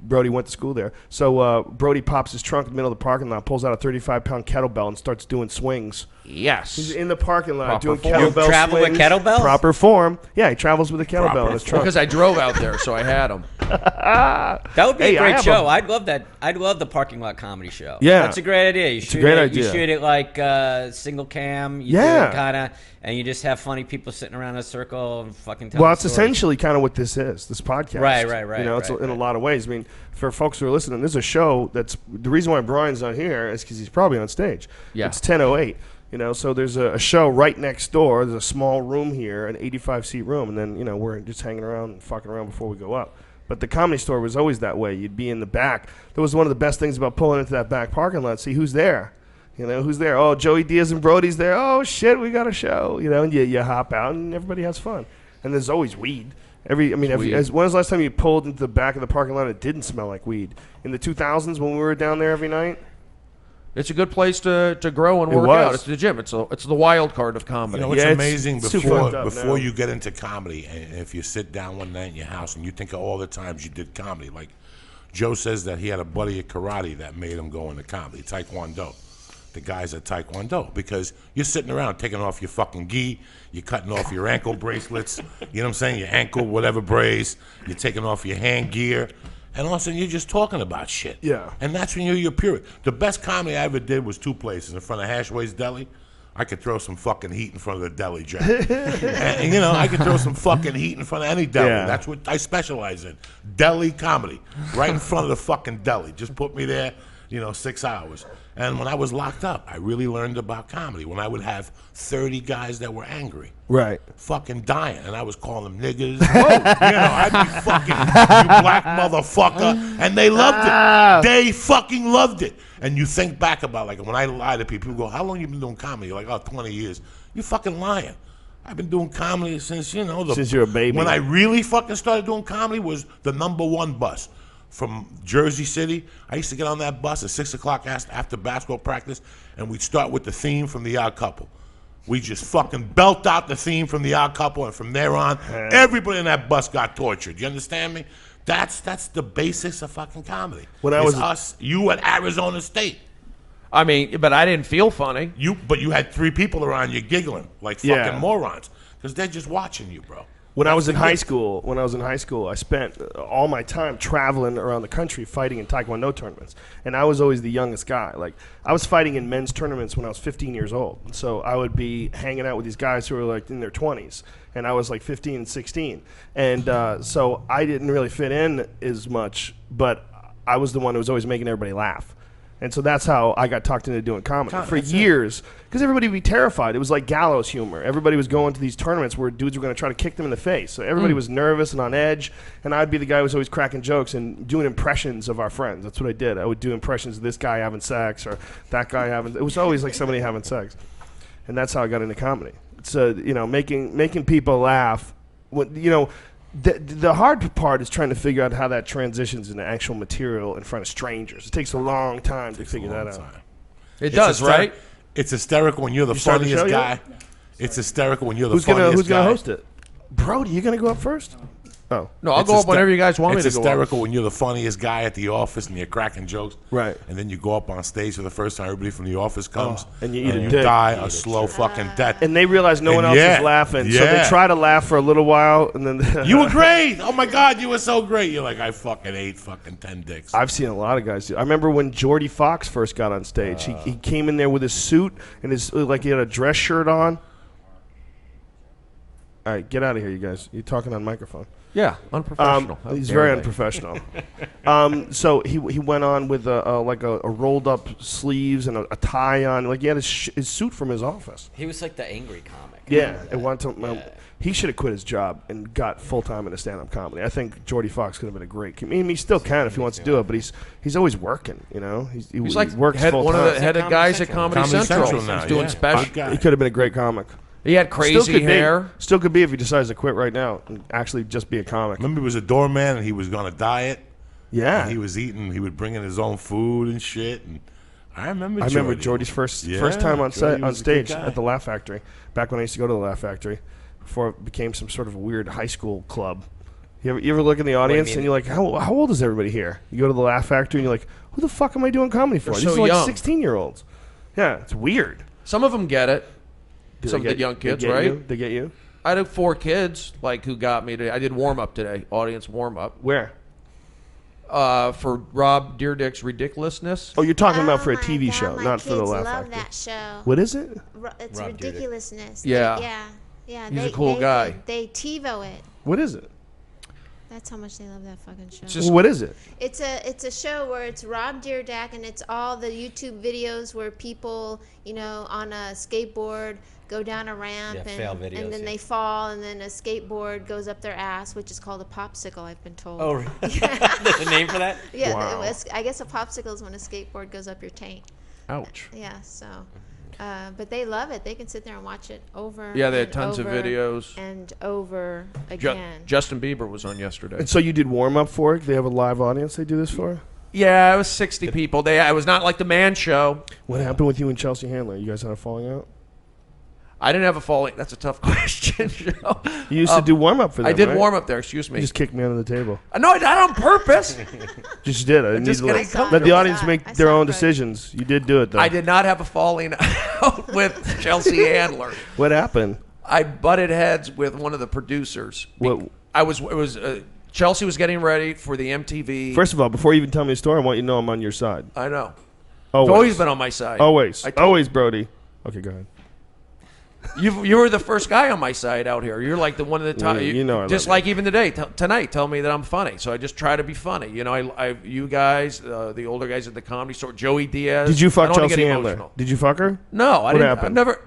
Brody went to school there. So Brody pops his trunk in the middle of the parking lot, pulls out a 35-pound kettlebell, and starts doing swings. Yes. He's in the parking lot Proper doing form. kettlebell You travel with swings. kettlebells? Proper form. Yeah, he travels with a kettlebell in his trunk. Because I drove out there, so I had them. That would be Hey, a I great have show. a- I'd love that. I'd love the parking lot comedy show. Yeah. That's a great idea. You a great idea. You shoot it like single cam. You Yeah. do it kind of, and you just have funny people sitting around in a circle and fucking telling Well, it's stories. essentially kind of what this is, this podcast. Right. You know, it's right, in a right. lot of ways. I mean, for folks who are listening, this is a show that's the reason why Brian's not here is because he's probably on stage. Yeah. It's 10:08. You know, so there's a show right next door. There's a small room here, an 85-seat room, and then we're just hanging around and fucking around before we go up. But the Comedy Store was always that way. You'd be in the back. That was one of the best things about pulling into that back parking lot. See who's there. You know, who's there? Oh, Joey Diaz and Brody's there. Oh, shit, we got a show. You know, and you hop out, and everybody has fun. And there's always weed. When was the last time you pulled into the back of the parking lot and it didn't smell like weed? In the 2000s when we were down there every night? It's a good place to grow and work out. It's the gym. It's the wild card of comedy. You know, it's amazing it's too fucked up before now. you get into comedy, and if you sit down one night in your house and you think of all the times you did comedy, like Joe says that he had a buddy at karate that made him go into comedy, Taekwondo. The guys at Taekwondo, because you're sitting around taking off your fucking gi, you're cutting off your ankle bracelets, you know what I'm saying, your ankle whatever brace, you're taking off your hand gear, and all of a sudden you're just talking about shit. Yeah. And that's when you're your period. The best comedy I ever did was 2 places, in front of Hashway's Deli. I could throw some fucking heat in front of the deli, Jack. and, you know, I could throw some fucking heat in front of any deli. Yeah. That's what I specialize in. Deli comedy. Right in front of the fucking deli. Just put me there, 6 hours. And when I was locked up, I really learned about comedy. When I would have 30 guys that were angry. Right. Fucking dying. And I was calling them niggas. I'd be fucking, you black motherfucker. And they loved it. They fucking loved it. And you think back about, like, when I lie to people go, how long you been doing comedy? You're like, 20 years. You're fucking lying. I've been doing comedy since, since you're a baby. When I really fucking started doing comedy was the #1 bus. From Jersey City, I used to get on that bus at 6 o'clock after basketball practice, and we'd start with the theme from The Odd Couple. We just fucking belt out the theme from The Odd Couple, and from there on, everybody in that bus got tortured. You understand me? That's the basics of fucking comedy. When I It's was us, you at Arizona State. I mean, but I didn't feel funny. But you had 3 people around you giggling like fucking morons because they're just watching you, bro. When I was in high school, I spent all my time traveling around the country fighting in Taekwondo tournaments. And I was always the youngest guy. Like, I was fighting in men's tournaments when I was 15 years old. So I would be hanging out with these guys who were like in their 20s. And I was like 15 and 16. And so I didn't really fit in as much, but I was the one who was always making everybody laugh. And so that's how I got talked into doing comedy for years. Because everybody would be terrified. It was like gallows humor. Everybody was going to these tournaments where dudes were going to try to kick them in the face. So everybody was nervous and on edge. And I'd be the guy who was always cracking jokes and doing impressions of our friends. That's what I did. I would do impressions of this guy having sex or that guy having... It was always like somebody having sex. And that's how I got into comedy. So, making people laugh. The hard part is trying to figure out how that transitions into actual material in front of strangers. It takes a long time to figure that out. It does, right? It's hysterical when you're the funniest guy. It's hysterical when you're the funniest guy. Who's going to host it? Brody, you going to go up first? Oh. No, I'll go up whenever you guys want me to go up. It's hysterical when you're the funniest guy at the office and you're cracking jokes. Right. And then you go up on stage for the first time. Everybody from the office comes. And you eat a you dick. die a slow fucking death. And they realize no one else is laughing. So they try to laugh for a little while. And then you were great. Oh, my God, you were so great. You're like, I fucking ate fucking 10 dicks. I've seen a lot of guys do. I remember when Jordy Fox first got on stage. He came in there with his suit and he had a dress shirt on. All right, get out of here, you guys. You're talking on microphone. Yeah, unprofessional. He's very unprofessional. So he went on with a rolled up sleeves and a tie on. Like, he had his suit from his office. He was like the angry comic. Yeah, and one time he should have quit his job and got full time into stand up comedy. I think Jordy Fox could have been a great. I mean, he still can if he wants to do it, but he's always working. He's like works one full of time. the head of guys at Comedy Central now. He's doing special. He could have been a great comic. He had crazy hair. Still could be if he decides to quit right now and actually just be a comic. Remember, he was a doorman and he was going to diet. Yeah, and he was eating. He would bring in his own food and shit. And I remember Jordy's first time on stage at the Laugh Factory. Back when I used to go to the Laugh Factory, before it became some sort of weird high school club. You ever look in the audience and you're like, how old is everybody here? You go to the Laugh Factory and you're like, who the fuck am I doing comedy for? These are like 16-year-olds. Yeah, it's weird. Some of them get it. Some of the young kids, right? They get you? I had 4 kids who got me today. I did warm-up today, audience warm-up. Where? For Rob Deerdick's Ridiculousness. Oh, you're talking about for a TV show, not for the Laugh Factory. Love that show. What is it? It's Rob Ridiculousness. Yeah. Yeah. He's a cool guy. They TiVo it. What is it? That's how much they love that fucking show. Well, what is it? It's a show where it's Rob Dyrdek and it's all the YouTube videos where people, on a skateboard go down a ramp and then they fall and then a skateboard goes up their ass, which is called a popsicle, I've been told. Oh, really? There's a name for that? Yeah, wow. I guess a popsicle is when a skateboard goes up your taint. Ouch. Yeah, so... but they love it. They can sit there and watch it over. Yeah, they had tons of videos. And over again. Justin Bieber was on yesterday. And so you did warm up for it? They have a live audience they do this for? Yeah, it was 60 people. It was not like the Man Show. What happened with you and Chelsea Handler? You guys had a falling out? I didn't have a falling. That's a tough question. Joe. You used to do warm up for them. I did right? warm up there. Excuse me. You just kicked me under the table. No, not on purpose. Just did. I didn't need Just to getting let the audience I make saw their it, own Brody. decisions. You did do it though. I did not have a falling out with Chelsea Handler. What happened? I butted heads with one of the producers. What? Chelsea was getting ready for the MTV. First of all, before you even tell me the story, I want you to know I'm on your side. I know. Always. You've always been on my side. Always. Always, Brody. Okay, go ahead. You were the first guy on my side out here. You're like the one of the top. You know I love just you. like even today, tonight, tell me that I'm funny. So I just try to be funny. You know, you guys, the older guys at the Comedy Store, Joey Diaz. Did you I fuck don't wanna Chelsea get Handler? emotional. Did you fuck her? No, I What didn't. happened? I've never.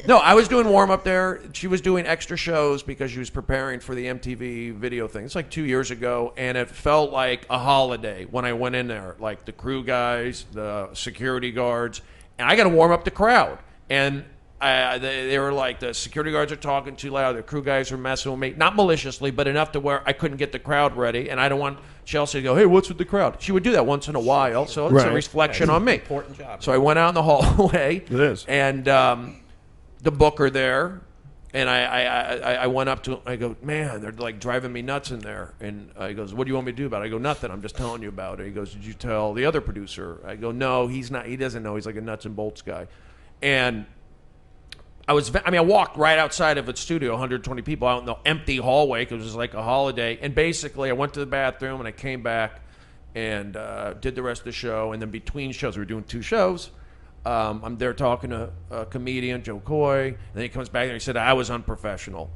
No, I was doing warm up there. She was doing extra shows because she was preparing for the MTV video thing. It's like 2 years ago, and it felt like a holiday when I went in there. Like the crew guys, the security guards, and I got to warm up the crowd. And they were like, the security guards are talking too loud. The crew guys are messing with me, not maliciously, but enough to where I couldn't get the crowd ready. And I don't want Chelsea to go, hey, what's with the crowd? She would do that once in a while, so it's a Right. reflection on me. Important job. So I went out in the hallway. It is. And the booker there, and I went up to him. I go, man, they're like driving me nuts in there. And he goes, what do you want me to do about it? I go, nothing. I'm just telling you about it. He goes, did you tell the other producer? I go, no, he's not. He doesn't know. He's like a nuts and bolts guy. And I walked right outside of a studio, 120 people out in the empty hallway because it was like a holiday. And basically, I went to the bathroom and I came back and did the rest of the show. And then between shows, we were doing 2 shows. I'm there talking to a comedian, Joe Coy, and then he comes back and he said I was unprofessional,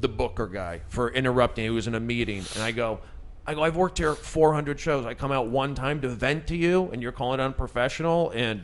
the booker guy, for interrupting. He was in a meeting, and I go, I've worked here 400 shows. I come out one time to vent to you, and you're calling it unprofessional, and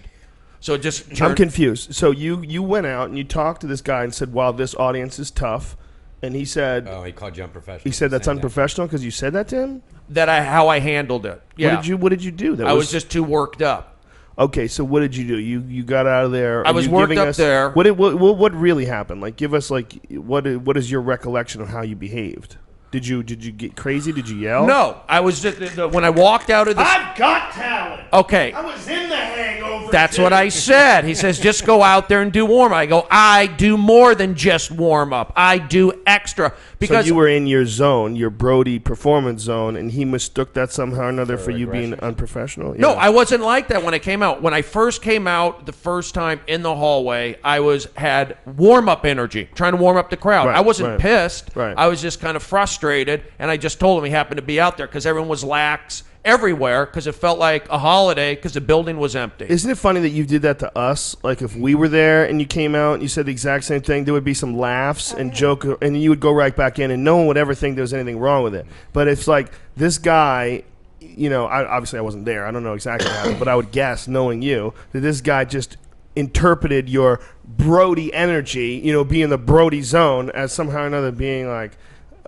so it just turned. I'm confused. So you went out and you talked to this guy and said, "Wow, this audience is tough," and he said, Oh, he called you unprofessional. "He said that's Saying that. unprofessional because you said that to him." how I handled it. Yeah, What did you do? I was just too worked up. Okay, so what did you do? You got out of there. I was worked up there. What really happened? Like, give us like what is your recollection of how you behaved? Did you get crazy? Did you yell? No, I was just when I walked out of the. I've got talent. Okay. I was in the Hangover. That's what I said. He says, just go out there and do warm up. I go, I do more than just warm up. I do extra. Because so you were in your zone, your Brody performance zone, and he mistook that somehow or another for you being unprofessional? No, Yeah. I wasn't like that when I came out. When I first came out the first time in the hallway, I had warm-up energy, trying to warm up the crowd. Right, I wasn't right. pissed. Right. I was just kind of frustrated, and I just told him he happened to be out there because everyone was lax everywhere because it felt like a holiday because the building was empty. Isn't it funny that you did that to us? Like if we were there and you came out and you said the exact same thing, there would be some laughs and joke, and you would go right back in, and no one would ever think there was anything wrong with it. But it's like this guy, you know, obviously I wasn't there. I don't know exactly what happened, but I would guess, knowing you, that this guy just interpreted your Brody energy, you know, being the Brody zone as somehow or another being like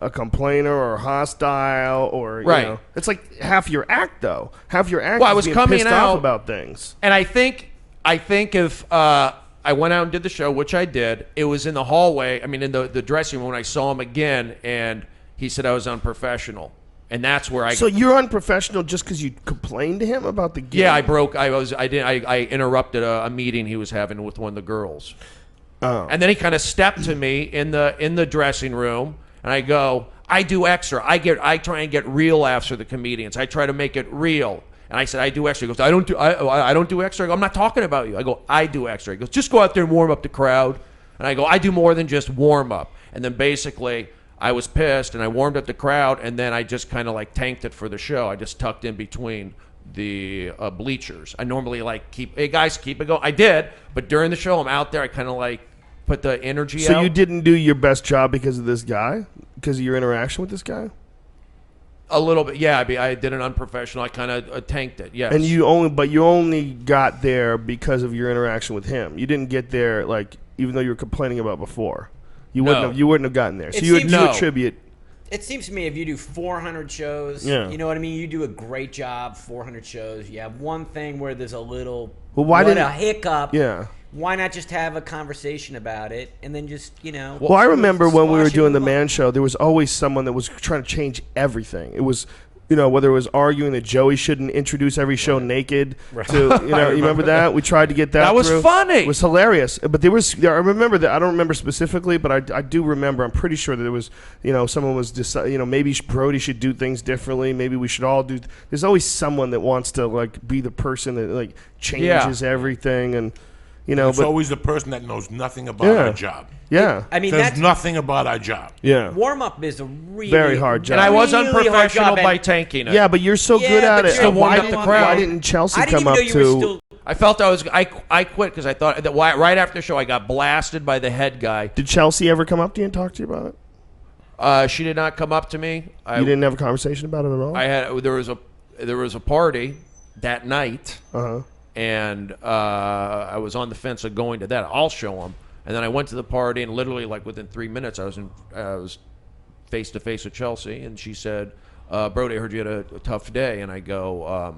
a complainer or hostile or, you Right. know. It's like half your act, though. Half your act Well, I is was being coming pissed out off about things. And I think if I went out and did the show, which I did, it was in the hallway. I mean, in the dressing room when I saw him again, and he said I was unprofessional, and that's where I. So you're unprofessional just because you complained to him about the game? Yeah, I interrupted a meeting he was having with one of the girls, and then he kind of stepped to me in the dressing room, and I go, I do extra. I try and get real laughs for the comedians. I try to make it real. And I said, I do extra. He goes, I don't do extra. I go, I'm not talking about you. I go, I do extra. He goes, just go out there and warm up the crowd. And I go, I do more than just warm up. And then basically I was pissed and I warmed up the crowd, and then I just kind of like tanked it for the show. I just tucked in between the bleachers. I normally like keep it going. I did, but during the show I'm out there. I kind of like put the energy out. So you didn't do your best job because of this guy? Because of your interaction with this guy? A little bit, yeah. I did an unprofessional. I kind of tanked it, yes. And you only got there because of your interaction with him. You didn't get there like even though you were complaining about before. You wouldn't have gotten there. So you attribute. It seems to me if you do 400 shows, you know what I mean? You do a great job, 400 shows. You have one thing where there's a little a hiccup. Yeah. Why not just have a conversation about it and then just, you know. Well, I remember when we were doing the Man Show, there was always someone that was trying to change everything. It was whether it was arguing that Joey shouldn't introduce every show naked to, you remember that? We tried to get that. That was through. funny. It was hilarious. But I remember that. I don't remember specifically, but I do remember. I'm pretty sure that there was, someone was maybe Brody should do things differently. Maybe we should all do. There's always someone that wants to like be the person that like changes everything, and it's but always the person that knows nothing about our job. Yeah, I mean, there's nothing about our job. Yeah, warm up is a really very hard job, and I was really unprofessional by tanking it. Yeah, but you're so good at it. Why didn't Chelsea come up to? I felt I quit because I thought that right after the show I got blasted by the head guy. Did Chelsea ever come up to you and talk to you about it? She did not come up to me. You didn't have a conversation about it at all? There was a party that night, and I was on the fence of going to that. I'll show them. And then I went to the party, and literally, like within 3 minutes, I was face to face with Chelsea, and she said, "Brody, I heard you had a tough day." And I go,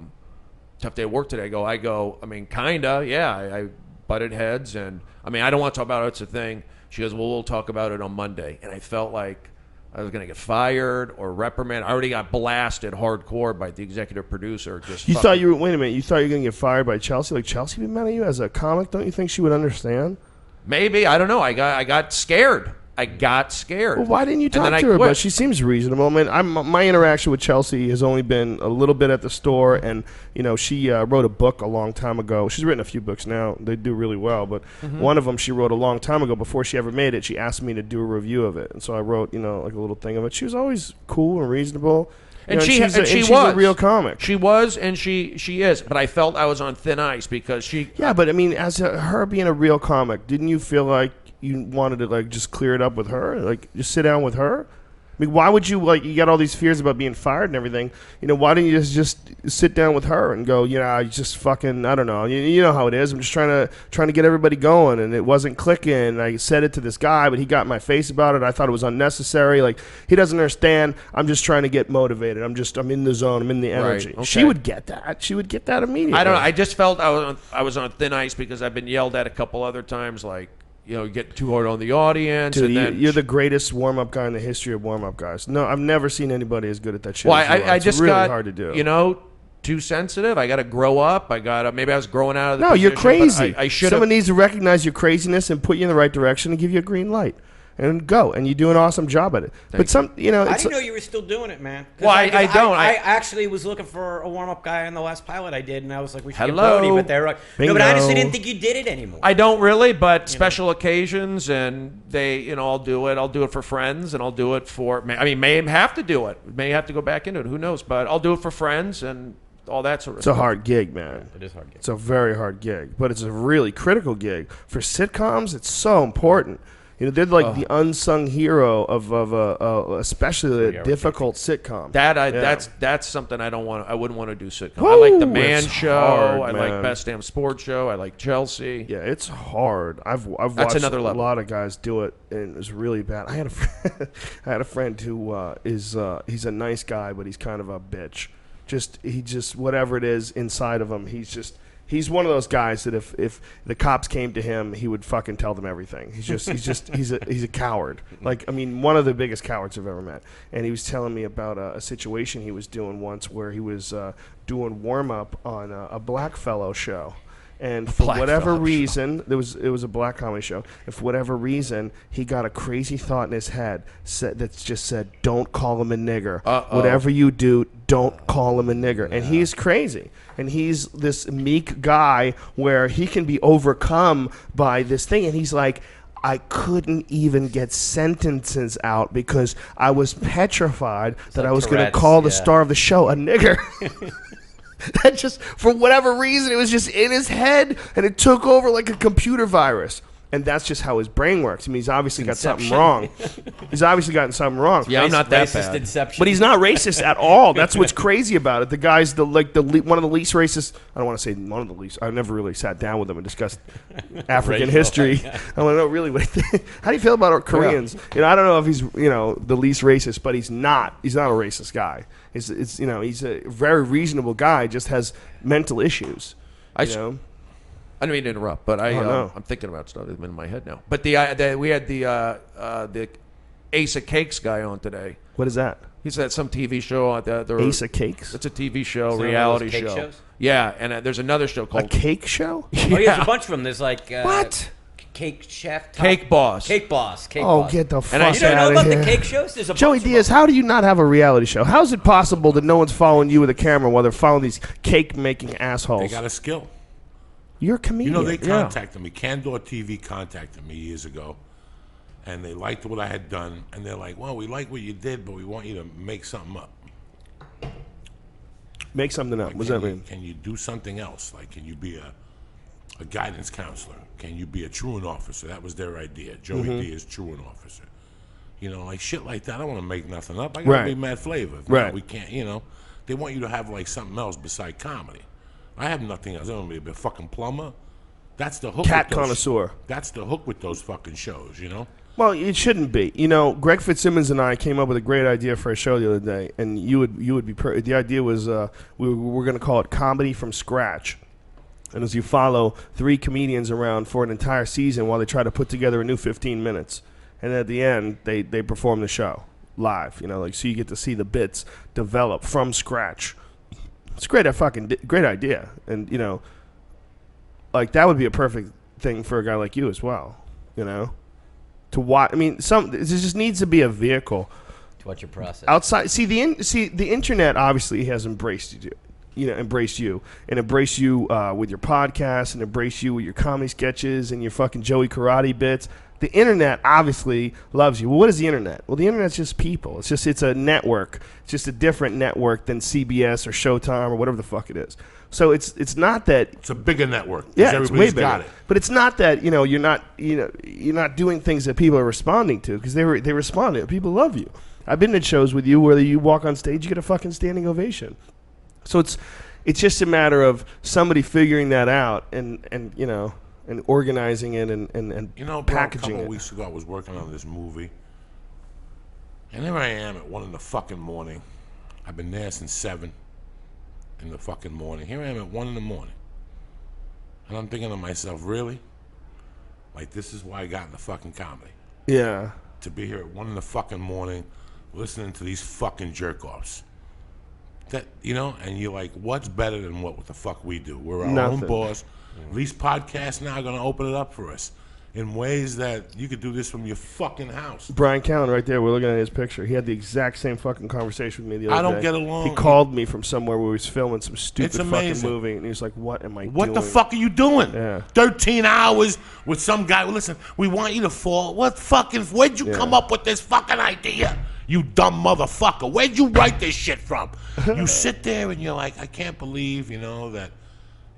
"Tough day at work today." I go. I mean, kinda, yeah. I butted heads, and I mean, I don't want to talk about it. It's a thing. She goes, "Well, we'll talk about it on Monday." And I felt like I was going to get fired or reprimanded. I already got blasted hardcore by the executive producer. Wait a minute. You thought you were going to get fired by Chelsea? Like Chelsea been mad at you as a comic? Don't you think she would understand? Maybe. I don't know. I got scared. Well, why didn't you talk to her? But she seems reasonable. I mean, my interaction with Chelsea has only been a little bit at the store, and she wrote a book a long time ago. She's written a few books now; they do really well. But one of them she wrote a long time ago before she ever made it. She asked me to do a review of it, and so I wrote, like a little thing of it. She was always cool and reasonable. And she's a real comic. She was, and she is. But I felt I was on thin ice because she. Yeah, but I mean, as her being a real comic, didn't you feel like you wanted to like just clear it up with her, like just sit down with her? I mean, why would you you got all these fears about being fired and everything? Why didn't you just sit down with her and go, I just fucking, I don't know. You know how it is. I'm just trying to get everybody going, and it wasn't clicking. I said it to this guy, but he got in my face about it. I thought it was unnecessary. Like, he doesn't understand. I'm just trying to get motivated. I'm in the zone. I'm in the energy. Right. Okay. She would get that. She would get that immediately. I don't know. I just felt I was on thin ice because I've been yelled at a couple other times, like, get too hard on the audience. Dude, and then you're the greatest warm-up guy in the history of warm-up guys. No, I've never seen anybody as good at that shit. Well, as you are. I just really got hard to do. Too sensitive. I got to grow up. Maybe I was growing out of the No, position, you're crazy. I should. Someone needs to recognize your craziness and put you in the right direction and give you a green light. And go, and you do an awesome job at it. Thank but some, I didn't know you were still doing it, man. Well, I don't. I actually was looking for a warm-up guy on the last pilot I did, and I was like, we should Hello. get Brody, but they're like, no, but I honestly didn't think you did it anymore. I don't really, but special occasions, and I'll do it. I'll do it for friends, and I'll do it for. I mean, may have to do it. May have to go back into it. Who knows? But I'll do it for friends and all that sort of stuff. It's a hard gig, man. It is a hard gig. It's a very hard gig, but it's a really critical gig for sitcoms. It's so important. They're like the unsung hero of especially a difficult sitcom. That's something I don't want. I wouldn't want to do sitcom. Woo, I like the Man Show. Hard, I like Best Damn Sports Show. I like Chelsea. Yeah, it's hard. I've watched another level. A lot of guys do it, and it was really bad. I had a friend who he's a nice guy, but he's kind of a bitch. He just whatever it is inside of him, he's one of those guys that if the cops came to him, he would fucking tell them everything. He's a coward. Like, I mean, one of the biggest cowards I've ever met. And he was telling me about a situation he was doing once where he was doing warm up on a Blackfellow show. And for whatever reason, it was a black comedy show. And for whatever reason, he got a crazy thought in his head that just said, "Don't call him a nigger. Whatever you do, don't call him a nigger." And he's crazy. And he's this meek guy where he can be overcome by this thing. And he's like, I couldn't even get sentences out because I was petrified that I was going to call the star of the show a nigger. That just, for whatever reason, it was just in his head, and it took over like a computer virus. And that's just how his brain works. I mean, he's obviously got something wrong. He's obviously gotten something wrong. Yeah, I'm not that racist bad. Inception. But he's not racist at all. That's what's crazy about it. The guy's one of the least racist. I don't want to say one of the least. I never really sat down with him and discussed African history. I want to know really how do you feel about our Koreans? I don't know if he's the least racist, but he's not. He's not a racist guy. He's a very reasonable guy. Just has mental issues. I didn't mean to interrupt, but I'm thinking about stuff that's in my head now. But we had the Ace of Cakes guy on today. What is that? He's at some TV show. Ace of Cakes. It's a TV show, So reality cake show. shows? Yeah, and there's another show A called cake show? Oh, yeah, there's a bunch of them. There's like What? Cake Chef, Cake Boss. Cake Boss, Cake Oh, Boss. get the fuck And I- out You don't know of about here. the cake shows? There's a Joey bunch of Diaz, them. how do you not have a reality show? How is it possible that no one's following you with a camera while they're following these cake-making assholes? They got a skill. You're a comedian. You know, they contacted me. Candor TV contacted me years ago, and they liked what I had done, and they're like, well, we like what you did, but we want you to make something up. Make something up. Like, What does that can you- mean? Can you do something else? Like, can you be a guidance counselor? Can you be a truant officer? That was their idea. Joey Diaz, truant officer. You know, like shit like that. I don't want to make nothing up. I got to Right. be Mad Flavor. Right. We can't, you know. They want you to have like something else beside comedy. I have nothing else. I don't want to be a fucking plumber. That's the hook. Cat with those- connoisseur. That's the hook with those fucking shows, you know? Well, it shouldn't be. You know, Greg Fitzsimmons and I came up with a great idea for a show the other day, and you would be. The idea was we were going to call it Comedy from Scratch, and as you follow 3 comedians around for an entire season while they try to put together a new 15 minutes, and at the end they perform the show live. You know, like so you get to see the bits develop from scratch. It's great, great idea, and you know, like that would be a perfect thing for a guy like you as well. You know. To watch, I mean, there just needs to be a vehicle To watch your process. outside. See the internet obviously has embraced you, embraced you with your podcast and embraced you with your comedy sketches and your fucking Joey Karate bits. The internet obviously loves you. Well, what is the internet? Well, the internet's just people. It's a network. It's just a different network than CBS or Showtime or whatever the fuck it is. So it's not that It's a bigger network. 'cause yeah, it's way everybody's bigger. got it. But it's not that you're not doing things that people are responding to because they respond to it. People love you. I've been at shows with you where you walk on stage, you get a fucking standing ovation. So it's just a matter of somebody figuring that out and organizing it and You know, bro, a packaging couple it. weeks ago I was working on this movie, and here I am at 1 in the fucking morning. I've been there since 7 in the fucking morning. Here I am at 1 in the morning, and I'm thinking to myself, really? Like, this is why I got into fucking comedy. Yeah. To be here at 1 in the fucking morning, listening to these fucking jerk-offs. That, you know, and you're like, what's better than what the fuck we do? We're our Nothing. own boss. These podcasts now are going to open it up for us in ways that you could do this from your fucking house. Brian Callen right there, we're looking at his picture. He had the exact same fucking conversation with me the other day. I don't get along. He called me from somewhere where he was filming some stupid It's fucking amazing. movie, and he was like, what am I doing? What the fuck are you doing? Yeah. 13 hours with some guy. Well, listen, we want you to fall. Where'd you come up with this fucking idea? You dumb motherfucker. Where'd you write this shit from? You sit there and you're like, I can't believe, that.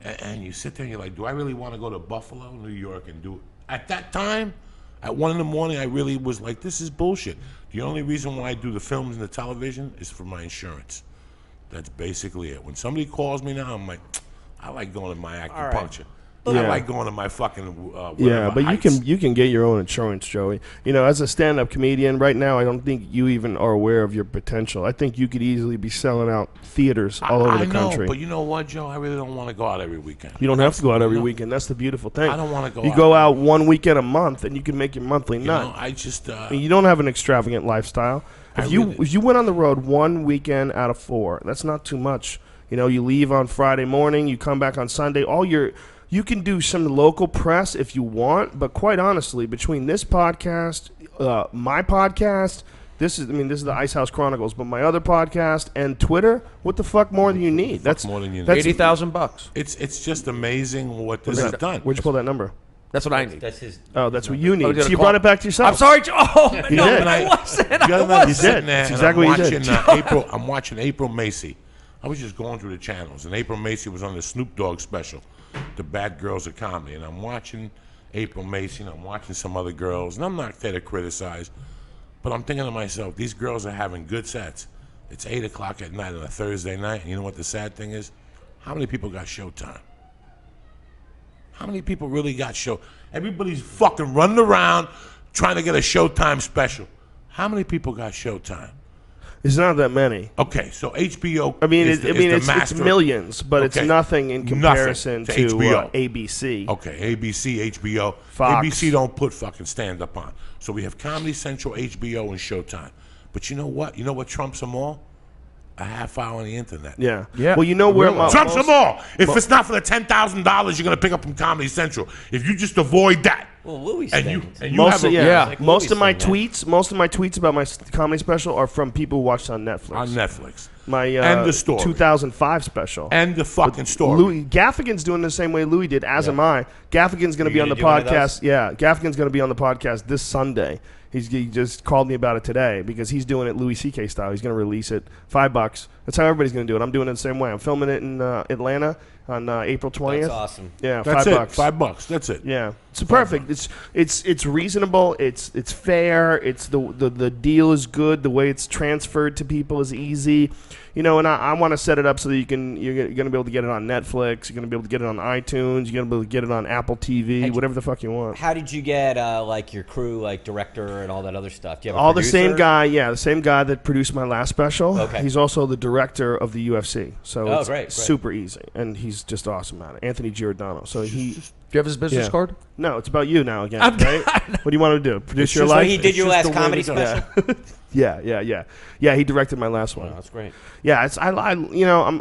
And you sit there and you're like, do I really want to go to Buffalo, New York and do it? At that time, at 1 in the morning, I really was like, this is bullshit. The only reason why I do the films and the television is for my insurance. That's basically it. When somebody calls me now, I'm like, I like going to my acupuncture. I like going to my fucking Yeah, but heights. you can get your own insurance, Joey. As a stand-up comedian right now, I don't think you even are aware of your potential. I think you could easily be selling out theaters all over the country. I know, but you know what, Joe? I really don't want to go out every weekend. You don't have to go out every weekend. That's the beautiful thing. I don't want to go You out. go out one weekend a month, and you can make your monthly nut. I just... You don't have an extravagant lifestyle. If you went on the road one weekend out of 4, that's not too much. You leave on Friday morning, you come back on Sunday. You can do some local press if you want, but quite honestly, between this podcast, my podcast, this is the Ice House Chronicles, but my other podcast and Twitter, what the fuck more than you need? That's more than you need. that's $80,000. It's just amazing what this has done. Where'd you pull that number? That's what I need. That's his. Oh, that's what you need. Oh, you So you call- brought it back to yourself. I'm sorry. Oh, You no, did. but I wasn't. The other I night, I'm wasn't. sitting there That's and exactly I'm what you watching I'm watching April Macy. I was just going through the channels, and April Macy was on the Snoop Dogg special, The Bad Girls of Comedy, and I'm watching April Macy, and I'm watching some other girls, and I'm not there to criticize, but I'm thinking to myself, these girls are having good sets. It's 8 o'clock at night on a Thursday night, and you know what the sad thing is? How many people got Showtime? How many people really got show? Everybody's fucking running around trying to get a Showtime special. How many people got Showtime? It's not that many. Okay, so HBO. I mean, is it's master. millions, but it's Okay. nothing in comparison Nothing to HBO. ABC. Okay, ABC, HBO. Fox. ABC don't put fucking stand up on. So we have Comedy Central, HBO, and Showtime. But you know what? You know what trumps them all? A half hour on the internet. Yeah. Yeah. Well, you know where Trumps them all. If it's not for the $10,000 you're going to pick up from Comedy Central, if you just avoid that, Well, Louis and you most have of, a, yeah. most of my Louis tweets about my comedy special are from people who watched on Netflix. on Netflix. My And the story. 2005 special. And the fucking story. Louis Gaffigan's doing the same way Louis did, as am I. Gaffigan's going to be on the gonna do one of podcast. Yeah, Gaffigan's going to be on the podcast this Sunday. He just called me about it today because he's doing it Louis C.K. style. He's going to release it $5. That's how everybody's going to do it. I'm doing it the same way. I'm filming it in Atlanta on April 20th. That's awesome. Yeah, That's $5. $5. That's it. Yeah, it's perfect. It's reasonable. It's fair. It's the deal is good. The way it's transferred to people is easy. You know, and I want to set it up so that you're going to be able to get it on Netflix. You're going to be able to get it on iTunes. You're going to be able to get it on Apple TV. Whatever the fuck you want. How did you get like your crew, like director and all that other stuff? Do you have a All producer? the same guy. Yeah, the same guy that produced my last special. Okay. He's also the director of the UFC. So it's great. super easy, and he's just awesome at it. Anthony Giordano. So he. Do you have his business Yeah. card? No, it's about you now again, right? What do you want to do? Produce your just So life? he did your It's just last the way comedy we go. special? Yeah, he directed my last one. Oh, that's great. Yeah,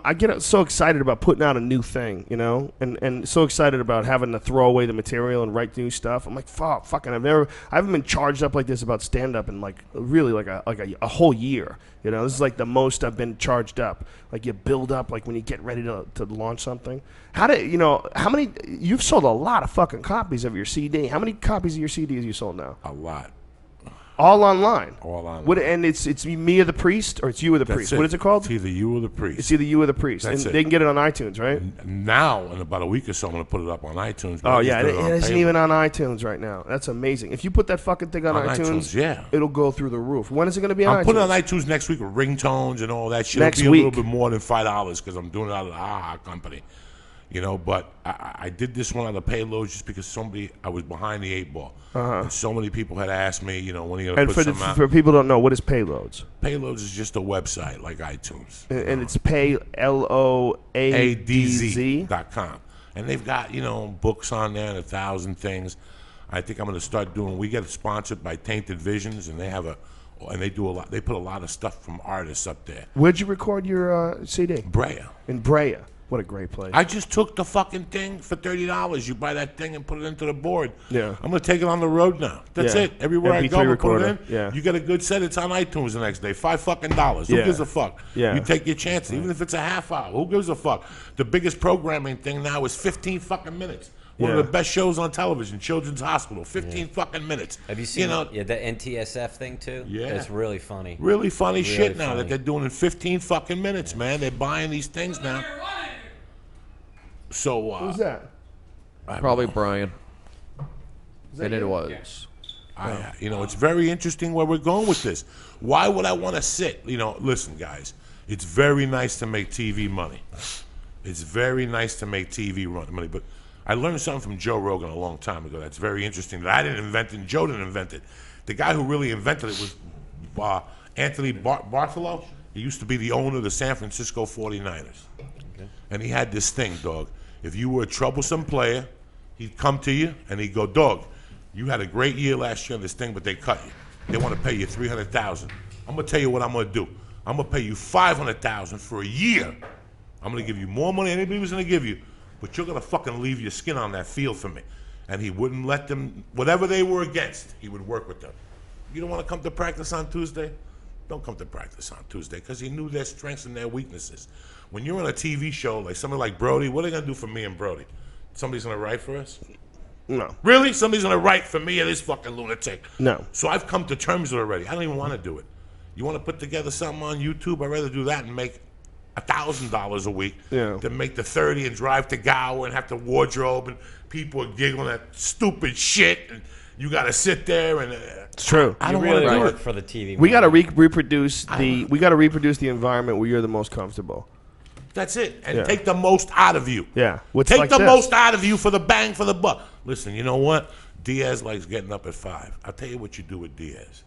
I get so excited about putting out a new thing, you know, and so excited about having to throw away the material and write new stuff. I'm like, fucking, I haven't been charged up like this about stand up in like really like a whole year. You know, this is like the most I've been charged up. Like you build up, like when you get ready to launch something. You've sold a lot of fucking copies of your CD. How many copies of your CD have you sold now? A lot. All online. All online. What, and it's me or the priest, or it's you or the priest. What is it called? It's either you or the priest. It's either you or the priest. That's and it. they can get it on iTunes, right? Now, in about a week or so, I'm going to put it up on iTunes. but Oh, I just yeah. did It on isn't payment. even on iTunes right now. That's amazing. If you put that fucking thing on iTunes, yeah. it'll go through the roof. When is it going to be on I'm iTunes? putting it on iTunes next week with ringtones and all that shit. Next It'll be a week. little bit more than $5 because I'm doing it out of the AHA company. You know, but I did this one on the payload just because I was behind the 8 ball. And so many people had asked me, you know, when are you going to And put something out? for people who don't know, what is Payloads? Payloads is just a website like iTunes. And it's Payloadz. ADZ.com. And they've got, you know, books on there and 1,000 things. I think I'm going to start doing, we get sponsored by Tainted Visions, and they do a lot, they put a lot of stuff from artists up there. Where'd you record your CD? Brea. In Brea. What a great place. I just took the fucking thing for $30. You buy that thing and put it into the board. Yeah. I'm going to take it on the road now. That's Yeah. it. Everywhere I MP3 go, I put recorder. it in. Yeah. You get a good set. It's on iTunes the next day. $5 Who Yeah. gives a fuck? Yeah. You take your chances, even if it's a half hour. Who gives a fuck? The biggest programming thing now is 15 fucking minutes. One Yeah. of the best shows on television, Children's Hospital. 15 fucking minutes. Have you seen know, the NTSF thing too? Yeah. It's really funny. really funny shit now funny. that they're doing in 15 fucking minutes, man. They're buying these things now. So, Who's that? Probably Brian. that And it you? was. You know, it's very interesting where we're going with this. Why would I want to sit? You know, listen, guys, it's very nice to make TV money. It's very nice to make TV money, but I learned something from Joe Rogan a long time ago that's very interesting that I didn't invent it and Joe didn't invent it. The guy who really invented it was Anthony Bartholomew. He used to be the owner of the San Francisco 49ers. Okay. And he had this thing, dog. If you were a troublesome player, he'd come to you and he'd go, dog, you had a great year last year on this thing, but they cut you. They want to pay you $300,000. I'm going to tell you what I'm going to do. I'm going to pay you $500,000 for a year. I'm going to give you more money than anybody was going to give you, but you're going to fucking leave your skin on that field for me. And he wouldn't let them, whatever they were against, he would work with them. You don't want to come to practice on Tuesday? Don't come to practice on Tuesday, because he knew their strengths and their weaknesses. When you're on a TV show, like somebody like Brody, what are they going to do for me and Brody? Somebody's going to write for us? No. Really? Somebody's going to write for me or this fucking lunatic? No. So I've come to terms with it already. I don't even want to do it. You want to put together something on YouTube? I'd rather do that and make $1,000 a week than make the 30 and drive to Gower and have to wardrobe and people are giggling at stupid shit and you got to sit there and It's true. I don't really want to do work it. for the TV. We got to reproduce the environment where you're the most comfortable. That's it. And Yeah. take the most out of you. Yeah. Take like the this. most out of you for the bang for the buck. Listen, you know what? Diaz likes getting up at 5. I'll tell you what you do with Diaz.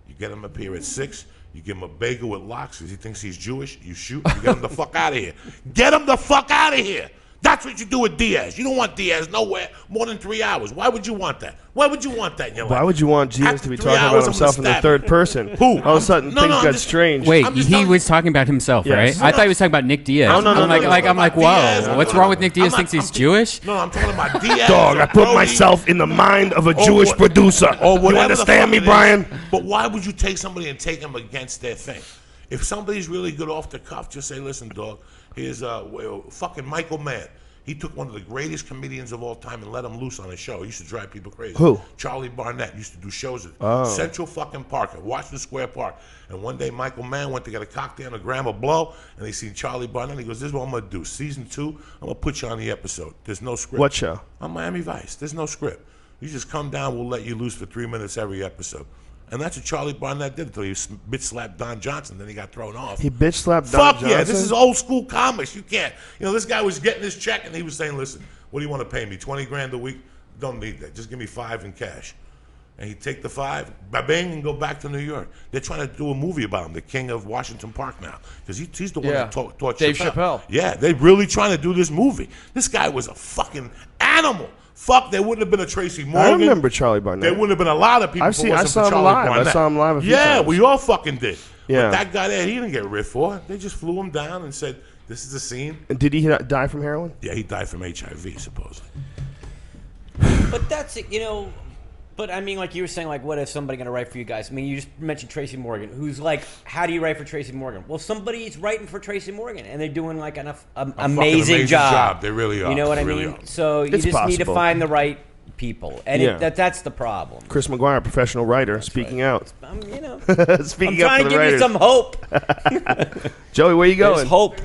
You get him up here at 6. You give him a bagel with lox because he thinks he's Jewish. You shoot. You get him the fuck out of here. Get him the fuck out of here. That's what you do with Diaz. You don't want Diaz nowhere more than 3 hours. Why would you want that? Why would you want that in your life? Why would you want Diaz to be talking about himself in the third person? Who? All of a sudden, things got strange. Wait, he was talking about himself, right? I thought he was talking about Nick Diaz. No, I'm like, whoa, what's wrong with Nick Diaz? Thinks he's Jewish? No, I'm talking about Diaz. Dog, I put myself in the mind of a Jewish producer. You understand me, Brian? But why would you take somebody and take them against their thing? If somebody's really good off the cuff, just say, listen, dog, here's fucking Michael Mann. He took one of the greatest comedians of all time and let him loose on a show. He used to drive people crazy. Who? Charlie Barnett used to do shows at Central fucking Park at Washington Square Park. And one day Michael Mann went to get a cocktail and a gram of blow, and he seen Charlie Barnett. He goes, this is what I'm going to do. Season 2, I'm going to put you on the episode. There's no script. What show? On Miami Vice. There's no script. You just come down, we'll let you loose for 3 minutes every episode. And that's what Charlie Barnett did until he bitch slapped Don Johnson. Then he got thrown off. He bitch slapped Don Johnson? Fuck yeah, this is old school comics. You can't. This guy was getting his check and he was saying, listen, what do you want to pay me? 20 grand a week? Don't need that. Just give me 5 in cash. And he'd take the 5, bang, and go back to New York. They're trying to do a movie about him, the king of Washington Park now. Because he's the one that taught Dave Chappelle. Yeah, they're really trying to do this movie. This guy was a fucking animal. Fuck, there wouldn't have been a Tracy Morgan. I remember Charlie Barnett. There wouldn't have been a lot of people. I saw him live. I saw him live a few times. We all fucking did. Yeah. But that guy there, he didn't get ripped for. They just flew him down and said, this is the scene. And did he die from heroin? Yeah, he died from HIV, supposedly. But that's it, But I mean, like you were saying, like, what if somebody going to write for you guys? I mean, you just mentioned Tracy Morgan, who's like, how do you write for Tracy Morgan? Well, somebody's writing for Tracy Morgan, and they're doing like an amazing job. They really are. You know what I mean? So you just need to find the right people, and that's the problem. Chris McGuire, professional writer, speaking out. Speaking I'm trying to give you some hope. Joey, where you going? There's hope.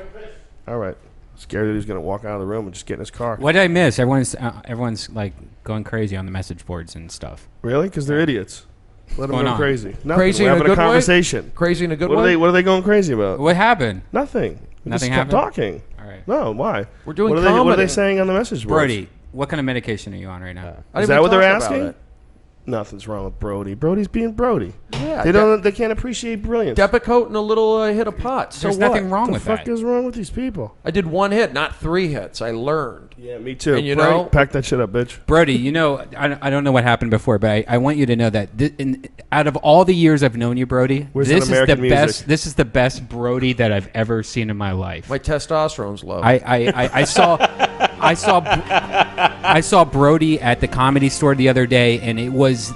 All right. Scared that he's going to walk out of the room and just get in his car. What did I miss? Everyone's like going crazy on the message boards and stuff. Really? Because they're idiots. Let them go crazy. Nothing. Crazy We're in a having good a conversation. way? Crazy in a good way? What are they going crazy about? What happened? Nothing. Nothing just kept happened? talking. All right. No, why? We're doing what comedy. What are they saying on the message boards? Brody, what kind of medication are you on right now? Is that what they're asking? Nothing's wrong with Brody. Brody's being Brody. Yeah, they can't appreciate brilliance. Depakote and a little hit of pot. So There's nothing wrong with that. What the fuck is wrong with these people? I did 1 hit, not 3 hits. I learned. Yeah, me too. And pack that shit up, bitch. Brody, I don't know what happened before, but I want you to know that out of all the years I've known you, Brody, this is the best Brody that I've ever seen in my life. My testosterone's low. I saw Brody at the Comedy Store the other day, and it was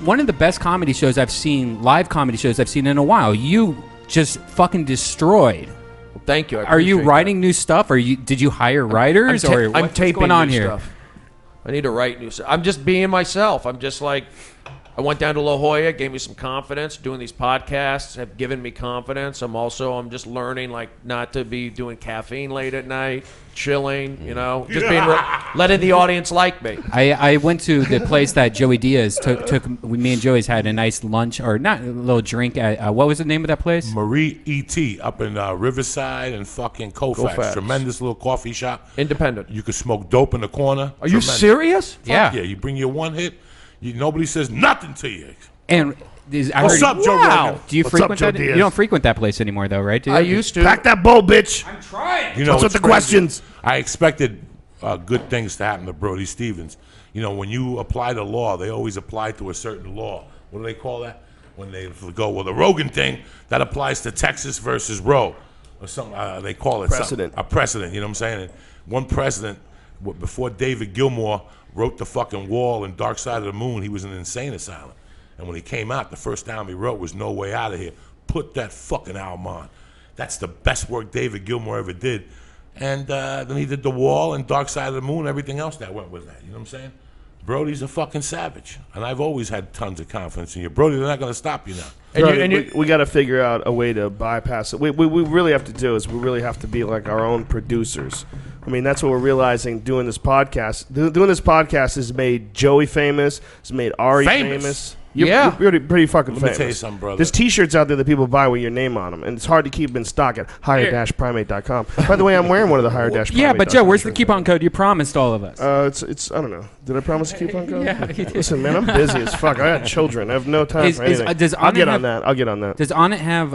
one of the best comedy shows I've seen, live comedy shows I've seen in a while. You just fucking destroyed. Well, thank you. Are you writing new stuff? Did you hire writers? I'm taping going on new here? Stuff. I need to write new stuff. I'm just being myself. I'm just like, I went down to La Jolla, gave me some confidence. Doing these podcasts have given me confidence. I'm just learning, like, not to be doing caffeine late at night, chilling, just being letting the audience like me. I went to the place that Joey Diaz took. Me and Joey's had a nice lunch, or not, a little drink at, what was the name of that place? Marie E.T. up in Riverside and fucking Colfax. Tremendous little coffee shop. Independent. You could smoke dope in the corner. Are you serious? Yeah. Yeah, you bring your 1 hit. Nobody says nothing to you. And what's up, Joe Rogan? Do you frequent that? You don't frequent that place anymore, though, right? I used to. Pack that bowl, bitch. I'm trying. What's with the questions? I expected good things to happen to Brody Stevens. When you apply the law, they always apply to a certain law. What do they call that? When they go, well, the Rogan thing, that applies to Texas versus Roe. Or something, they call it precedent. A precedent, you know what I'm saying? And one precedent, before David Gilmour wrote The fucking Wall and Dark Side of the Moon, he was in an insane asylum. And when he came out, the first album he wrote was No Way Out of Here. Put that fucking album on. That's the best work David Gilmour ever did. And then he did The Wall and Dark Side of the Moon, everything else that went with that. You know what I'm saying? Brody's a fucking savage. And I've always had tons of confidence in you. Brody, they're not going to stop you now. We got to figure out a way to bypass it. What we really have to do is we really have to be like our own producers. I mean, that's what we're realizing doing this podcast. Doing this podcast has made Joey famous. It's made Ari famous. You're pretty fucking Let me famous. tell you something, brother. There's T-shirts out there that people buy with your name on them, and it's hard to keep them in stock at higher-primate.com. By the way, I'm wearing one of the higher-primate. Yeah, but Joe, where's the coupon code you promised all of us? It's I don't know. Did I promise a coupon code? Yeah, you did. Listen, man, I'm busy as fuck. I got children. I have no time for anything. I'll get on that. Does Onnit have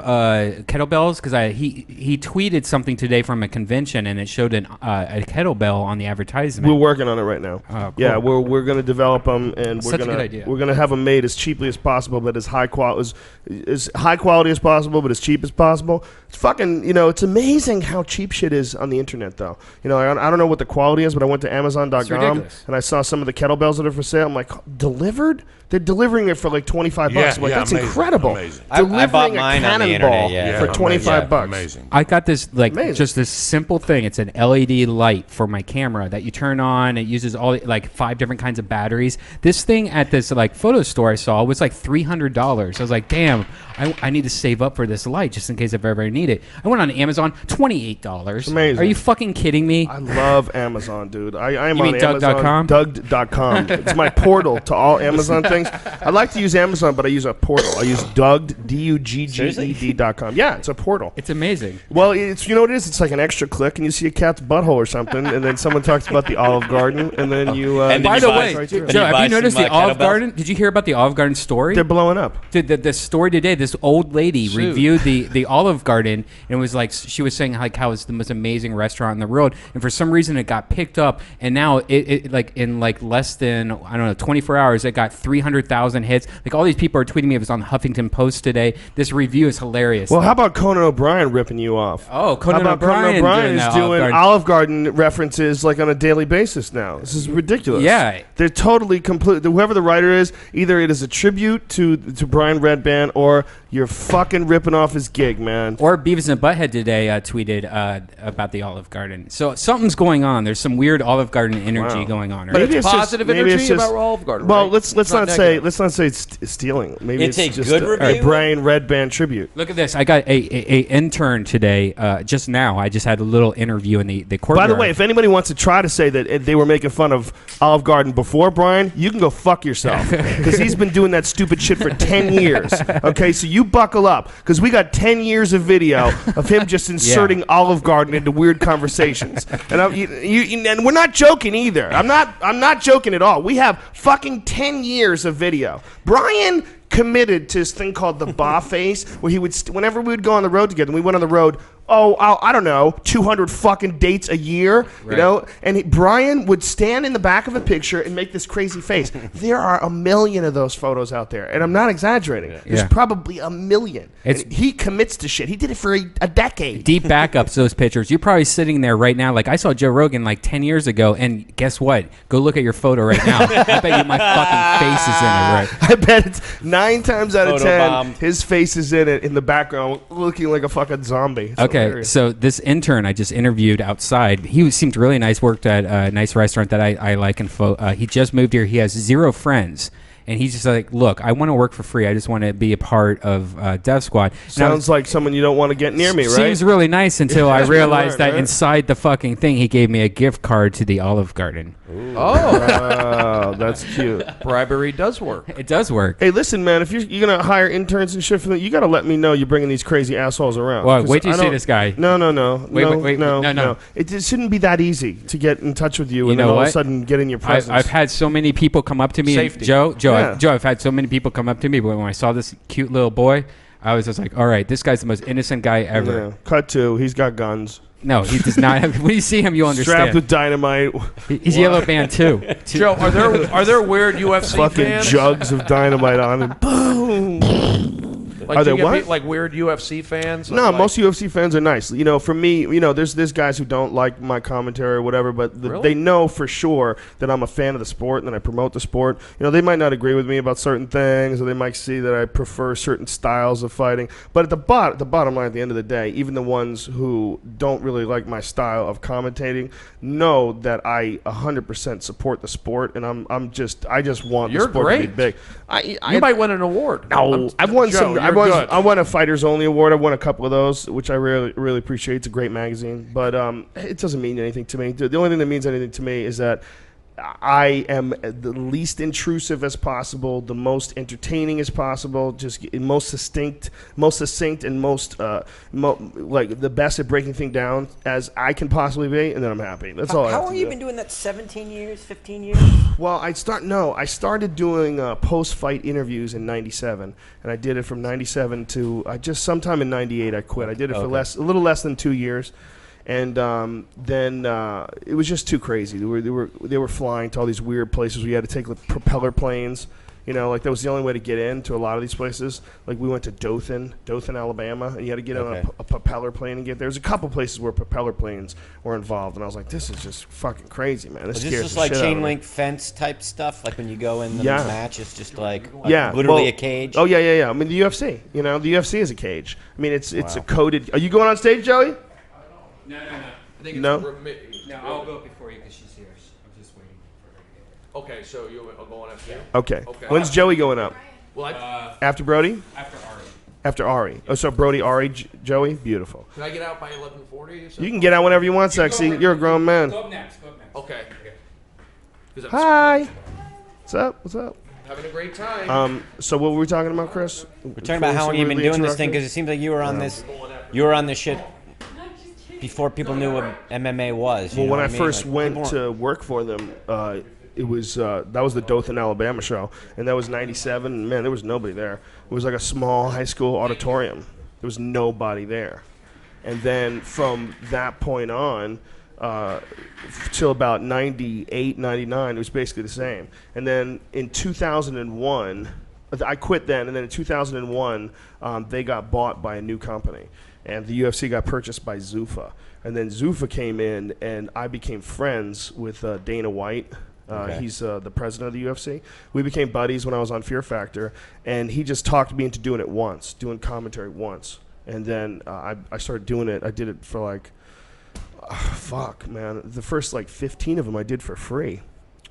kettlebells? Because he tweeted something today from a convention, and it showed a kettlebell on the advertisement. We're working on it right now. Oh, cool. Yeah, we're going to develop them, and Such a good idea. we're going to have them made as cheaply as possible, but as high quality as possible, but as cheap as possible. It's fucking, it's amazing how cheap shit is on the internet, though. I don't know what the quality is, but I went to Amazon.com and I saw some of the kettlebells that are for sale. I'm like, delivered? They're delivering it for like $25. I'm like, that's amazing, incredible. amazing. I bought mine on the internet, for $25. Amazing. I got this just this simple thing. It's an LED light for my camera that you turn on. It uses all 5 different kinds of batteries. This thing at this photo store I saw was like $300. I was like, damn, I need to save up for this light just in case I ever need it. I went on Amazon, $28. Amazing. Are you fucking kidding me? I love Amazon, dude. I am You on mean Amazon. Dugged.com. It's my portal to all Amazon things. I like to use Amazon, but I use a portal. I use Dugged, DUGGED.com. Yeah, it's a portal. It's amazing. Well, it's what it is? It's like an extra click, and you see a cat's butthole or something, and then someone talks about the Olive Garden, and then you... By the way, right Joe, have you noticed the Olive Garden? Did you hear about the Olive Garden story? They're blowing up. The story today, this old lady reviewed the Olive Garden, and it was like, she was saying how it's the most amazing restaurant in the world, and for some reason it got picked up, and now it in less than, I don't know, 24 hours, it got 300,000 hits. Like, all these people are tweeting me. It was on the Huffington Post today. This review is hilarious. Well, how about Conan O'Brien ripping you off? Oh, Conan O'Brien is doing Olive Garden references on a daily basis now. This is ridiculous. Yeah. They're totally complete. Whoever the writer is, either it is a tribute to Brian Redban, or you're fucking ripping off his gig, man. Or Beavis and Butthead today tweeted about the Olive Garden. So something's going on. There's some weird Olive Garden energy going on. Right? But Maybe it's positive energy about Olive Garden. Well, right? let's not say it's stealing. Maybe It's a just good a review? Brian Redban tribute. Look at this. I got a intern today. Just now, I just had a little interview in the courtyard. By the way, if anybody wants to try to say that they were making fun of Olive Garden before Brian, you can go fuck yourself, because he's been doing that stupid shit for 10 years. Okay, so you buckle up, because we got 10 years of video of him just inserting Olive Garden into weird conversations, and and we're not joking either. I'm not joking at all. We have fucking 10 years of video. Brian committed to this thing called the Ba Face, where he would, whenever we would go on the road together, we went on the road, I don't know, 200 fucking dates a year, right. And Brian would stand in the back of a picture and make this crazy face. There are a million of those photos out there, and I'm not exaggerating. There's probably a million. He commits to shit. He did it for a decade. Deep backups, those pictures. You're probably sitting there right now. Like, I saw Joe Rogan 10 years ago, and guess what? Go look at your photo right now. I bet you my fucking face is in it, right? I bet it's 9 times out of 10, Photobombed. his face is in it in the background, looking like a fucking zombie. It's Okay, hilarious. so this intern I just interviewed outside, he seemed really nice, worked at a nice restaurant that I like, and he just moved here. He has 0 friends. And he's just like, look, I want to work for free. I just want to be a part of Death Squad. Sounds like someone you don't want to get near me, right? Seems really nice until I realized that right? inside the fucking thing, he gave me a gift card to the Olive Garden. Oh, that's cute. Bribery does work. It does work. Hey, listen, man, if you're going to hire interns and shit for them, you got to let me know you're bringing these crazy assholes around. Well, 'Cause wait till you I see don't- this guy. No. Wait, no. It shouldn't be that easy to get in touch with you, You and then know all of a what? sudden get in your presence. I've had so many people come up to me. And Safety. Joe, Yeah. I've had so many people come up to me, but when I saw this cute little boy, I was just like, all right, this guy's the most innocent guy ever. Yeah. Cut to, he's got guns. No, he does not have. When you see him, you'll understand. Strapped with dynamite. He's Yellow Band too. Joe, are there weird UFC Fucking fans? jugs of dynamite on him. Boom. Like, Are do there you get what? like weird UFC fans? No, Like- most UFC fans are nice. For me, there's guys who don't like my commentary or whatever, but Really? they know for sure that I'm a fan of the sport and that I promote the sport. They might not agree with me about certain things, or they might see that I prefer certain styles of fighting. But at the bottom line, at the end of the day, even the ones who don't really like my style of commentating know that I 100% support the sport, and I just want You're the sport to be great. big. You might win an award. No, I've won Joe, some. you're good. I won a Fighters Only award. I won a couple of those, which I really appreciate. It's a great magazine, but it doesn't mean anything to me. The only thing that means anything to me is that I am the least intrusive as possible, the most entertaining as possible, just most succinct, and most like the best at breaking things down as I can possibly be, and then I'm happy. That's all. How long have you been doing that? 17 years, 15 years? Well, I started doing post-fight interviews in '97, and I did it from '97 to just sometime in '98. I quit. I did it for a little less than 2 years. And then it was just too crazy. They were flying to all these weird places. We had to take like, propeller planes. You know, like that was the only way to get into a lot of these places. Like we went to Dothan, Alabama, and you had to get on a propeller plane and get there. There's a couple places where propeller planes were involved, and I was like, this is just fucking crazy, man. This is this like chain link fence type stuff? Like when you go in the match, it's just like literally a cage? Oh, yeah. I mean, the UFC. You know, the UFC is a cage. I mean, it's a coded. Are you going on stage, Joey? No. I think no? No, I'll go before you because she's here. I'm just waiting for her to get there. Okay, so you'll go on after you? Okay. When's Joey going up? Well, after Brody? After Ari. After Ari. Oh, so Brody, Ari, Joey? Beautiful. Can I get out by 11:40? You can get out whenever you want, Sexy. You're a grown man. Go up next. Okay. Hi. What's up? Having a great time. So what were we talking about, Chris? We're talking about how long you've been doing this thing, because it seems like you were on this shit before people knew what MMA was. Well, when I first went to work for them, it was that was the Dothan, Alabama show, and that was '97. Man, there was nobody there. It was like a small high school auditorium. There was nobody there, and then from that point on, till about 98, 99, it was basically the same. And then in 2001, I quit then, and then in 2001, they got bought by a new company. And the UFC got purchased by Zuffa. And then Zuffa came in, and I became friends with Dana White. He's the president of the UFC. We became buddies when I was on Fear Factor, and he just talked me into doing it once, doing commentary once. And then I started doing it. I did it for like, fuck, man. The first like 15 of them I did for free.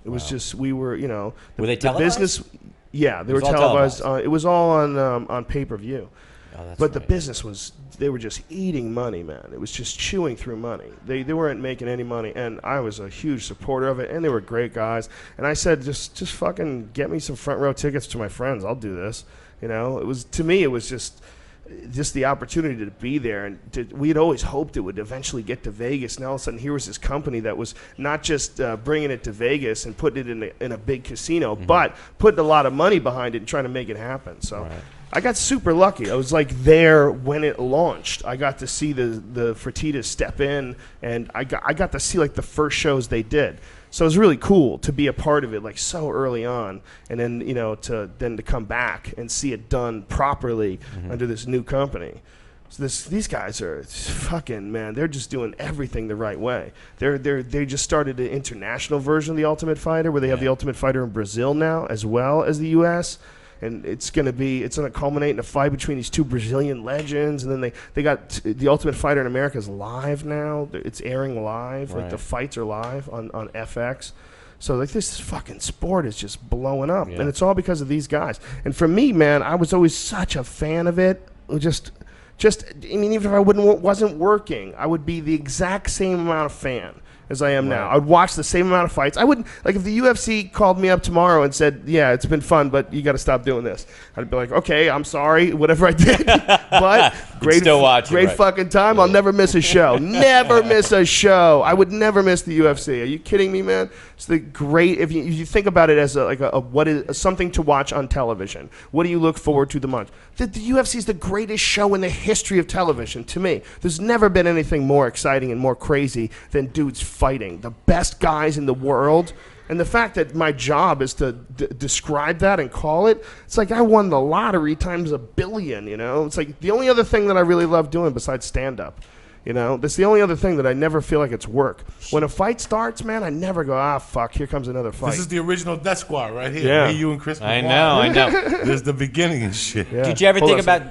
It was just, we were, you know. Were they televised? The business, yeah, they were televised. It was all on pay-per-view. Oh, but the business was, they were just eating money, man. It was just chewing through money. They weren't making any money, and I was a huge supporter of it, and they were great guys. And I said, just fucking get me some front row tickets to my friends. I'll do this. You know, it was, to me, it was just the opportunity to be there. And we had always hoped it would eventually get to Vegas. And all of a sudden, here was this company that was not just bringing it to Vegas and putting it in a big casino, but putting a lot of money behind it and trying to make it happen. So I got super lucky. I was like there when it launched. I got to see the Fertittas step in, and I got to see like the first shows they did. So it was really cool to be a part of it, like so early on, and then to come back and see it done properly under this new company. So these guys are fucking, man. They're just doing everything the right way. They just started an international version of the Ultimate Fighter, where they have the Ultimate Fighter in Brazil now as well as the U.S. And it's gonna culminate in a fight between these two Brazilian legends, and then they got the Ultimate Fighter in America is live now. It's airing live, like the fights are live on FX. So like this fucking sport is just blowing up, and it's all because of these guys. And for me, man, I was always such a fan of it. Just I mean, even if I wasn't working, I would be the exact same amount of fan as I am now. I would watch the same amount of fights. I wouldn't, like, if the UFC called me up tomorrow and said, yeah, it's been fun, but you got to stop doing this, I'd be like, okay, I'm sorry, whatever I did. But great fucking time. I'll never miss a show. Never miss a show. I would never miss the UFC. Are you kidding me, man? It's the great, if you think about it as what is something to watch on television. What do you look forward to the most? The UFC is the greatest show in the history of television to me. There's never been anything more exciting and more crazy than dudes fighting. The best guys in the world. And the fact that my job is to describe that and call it, it's like I won the lottery times a billion, you know? It's like the only other thing that I really love doing besides stand-up. You know, that's the only other thing that I never feel like it's work. When a fight starts, man, I never go, fuck, here comes another fight. This is the original Death Squad right here. Yeah. Me, you, and Chris McGuire. I know. This is the beginning and shit. Yeah. Did you ever think about...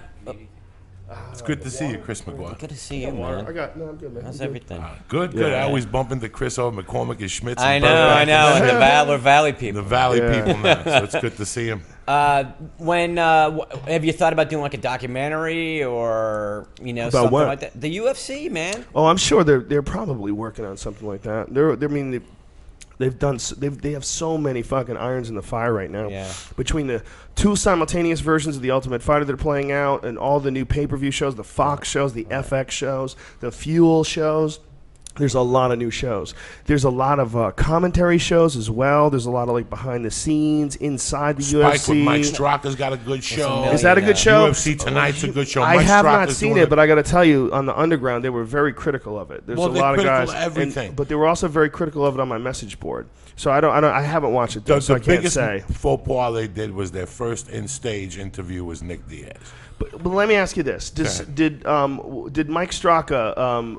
It's good to see you, Chris McGuire. Good to see you, man. I'm good, man. How's everything? Good. I always bump into Chris over McCormick and Schmitz. I know. And the Valor Valley people. The Valley people, man. So it's good to see him. Have you thought about doing like a documentary or about something what? like that? The UFC, man. Oh, I'm sure they're probably working on something like that. They have so many fucking irons in the fire right now. Yeah. Between the 2 simultaneous versions of the Ultimate Fighter they're playing out, and all the new pay-per-view shows, the Fox shows, the FX shows, the Fuel shows. There's a lot of new shows. There's a lot of commentary shows as well. There's a lot of like behind the scenes inside the Spike UFC. with Mike Straka's got a good show. Is that a good show? UFC Tonight's a good show. I Mike have not Straka's seen doing it, but I got to tell you, on the Underground, they were very critical of it. There's Well, a they're lot of critical guys, of everything. but they were also very critical of it on my message board. So I haven't watched it, though, so I The can't biggest say. faux pas they did was their first in-stage interview was Nick Diaz. But let me ask you this: did Mike Straka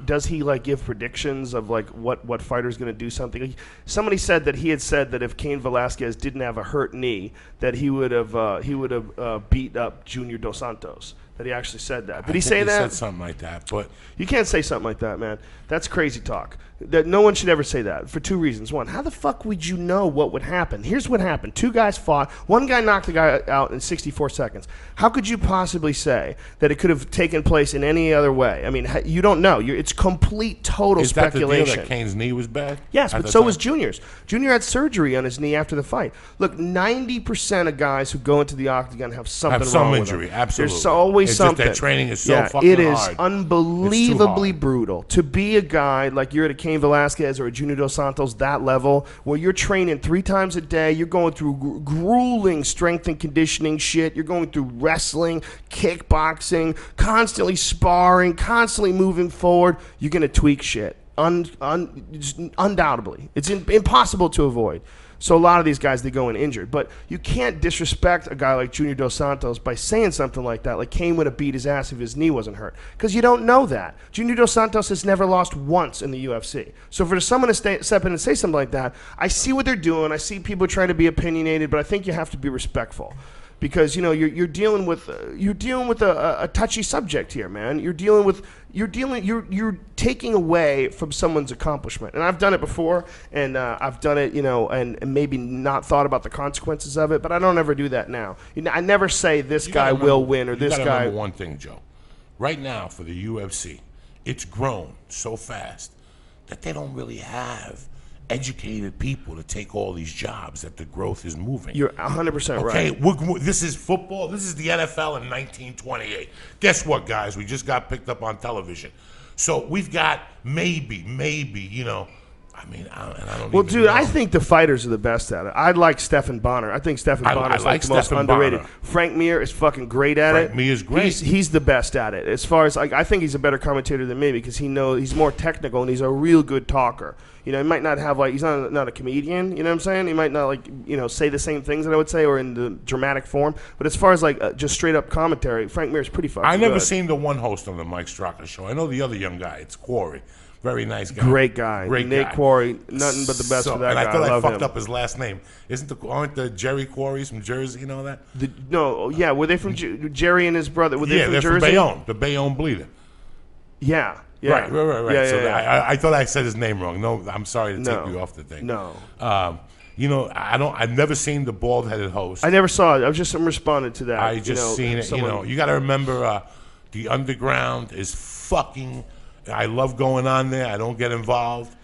does he like give predictions of like what fighter's going to do something? Like, somebody said that he had said that if Cain Velasquez didn't have a hurt knee, that he would have beat up Junior Dos Santos. That he actually said that. Did he say that? He said something like that, but you can't say something like that, man. That's crazy talk. That no one should ever say that for 2 reasons. One, how the fuck would you know what would happen? Here's what happened. 2 guys fought. One guy knocked the guy out in 64 seconds. How could you possibly say that it could have taken place in any other way? I mean, you don't know. It's complete, total speculation. Is that the deal that Cain's knee was bad? Yes, but so was Junior's. Junior had surgery on his knee after the fight. Look, 90% of guys who go into the octagon have something wrong with them. Injury, absolutely. There's always something. Just their training is so fucking hard. It is unbelievably brutal to be a guy like you're at a Cain Velasquez or a Junior Dos Santos, that level, where you're training 3 times a day, you're going through grueling strength and conditioning shit, you're going through wrestling, kickboxing, constantly sparring, constantly moving forward, you're going to tweak shit. Undoubtedly. It's impossible to avoid. So a lot of these guys, they go in injured. But you can't disrespect a guy like Junior Dos Santos by saying something like that, like Cain would have beat his ass if his knee wasn't hurt. Because you don't know that. Junior Dos Santos has never lost once in the UFC. So for someone to step in and say something like that, I see what they're doing. I see people trying to be opinionated, but I think you have to be respectful. Because you're dealing with a touchy subject here, man. You're taking away from someone's accomplishment, and I've done it before, and I've done it, and maybe not thought about the consequences of it, but I don't ever do that now. I never say this guy will win or this guy. You gotta remember one thing, Joe. Right now for the UFC, it's grown so fast that they don't really have educated people to take all these jobs, that the growth is moving. You're 100% right. Okay, this is football. This is the NFL in 1928. Guess what, guys? We just got picked up on television. So we've got maybe, I mean, I don't Well, even dude, know. I think the fighters are the best at it. I like Stephen Bonner. I think Stephen Bonner is like the most underrated. Bonner. Frank Mir is fucking great at it. Frank Mir is great. He's the best at it. As far as I think he's a better commentator than me because he's more technical and he's a real good talker. He might not have he's not a comedian. You know what I'm saying? He might not say the same things that I would say or in the dramatic form. But as far as just straight up commentary, Frank Mir is pretty fucking good. I never seen the one host on the Mike Straka show. I know the other young guy. It's Quarry. Very nice guy. Great guy. Nick guy. Quarry, nothing but the best for that guy. And I thought I love fucked him. up his last name. Aren't the Jerry Quarries from Jersey? You know that? Were they from Jerry and his brother? Were they from they're Jersey? from Bayonne. The Bayonne Bleeder. Yeah. Right. Yeah, I thought I said his name wrong. No, I'm sorry to take you off the thing. No. I've never seen the bald-headed host. I never saw it. I'm responding to that. I just seen it. You got to remember, the underground is fucking. I love going on there. I don't get involved,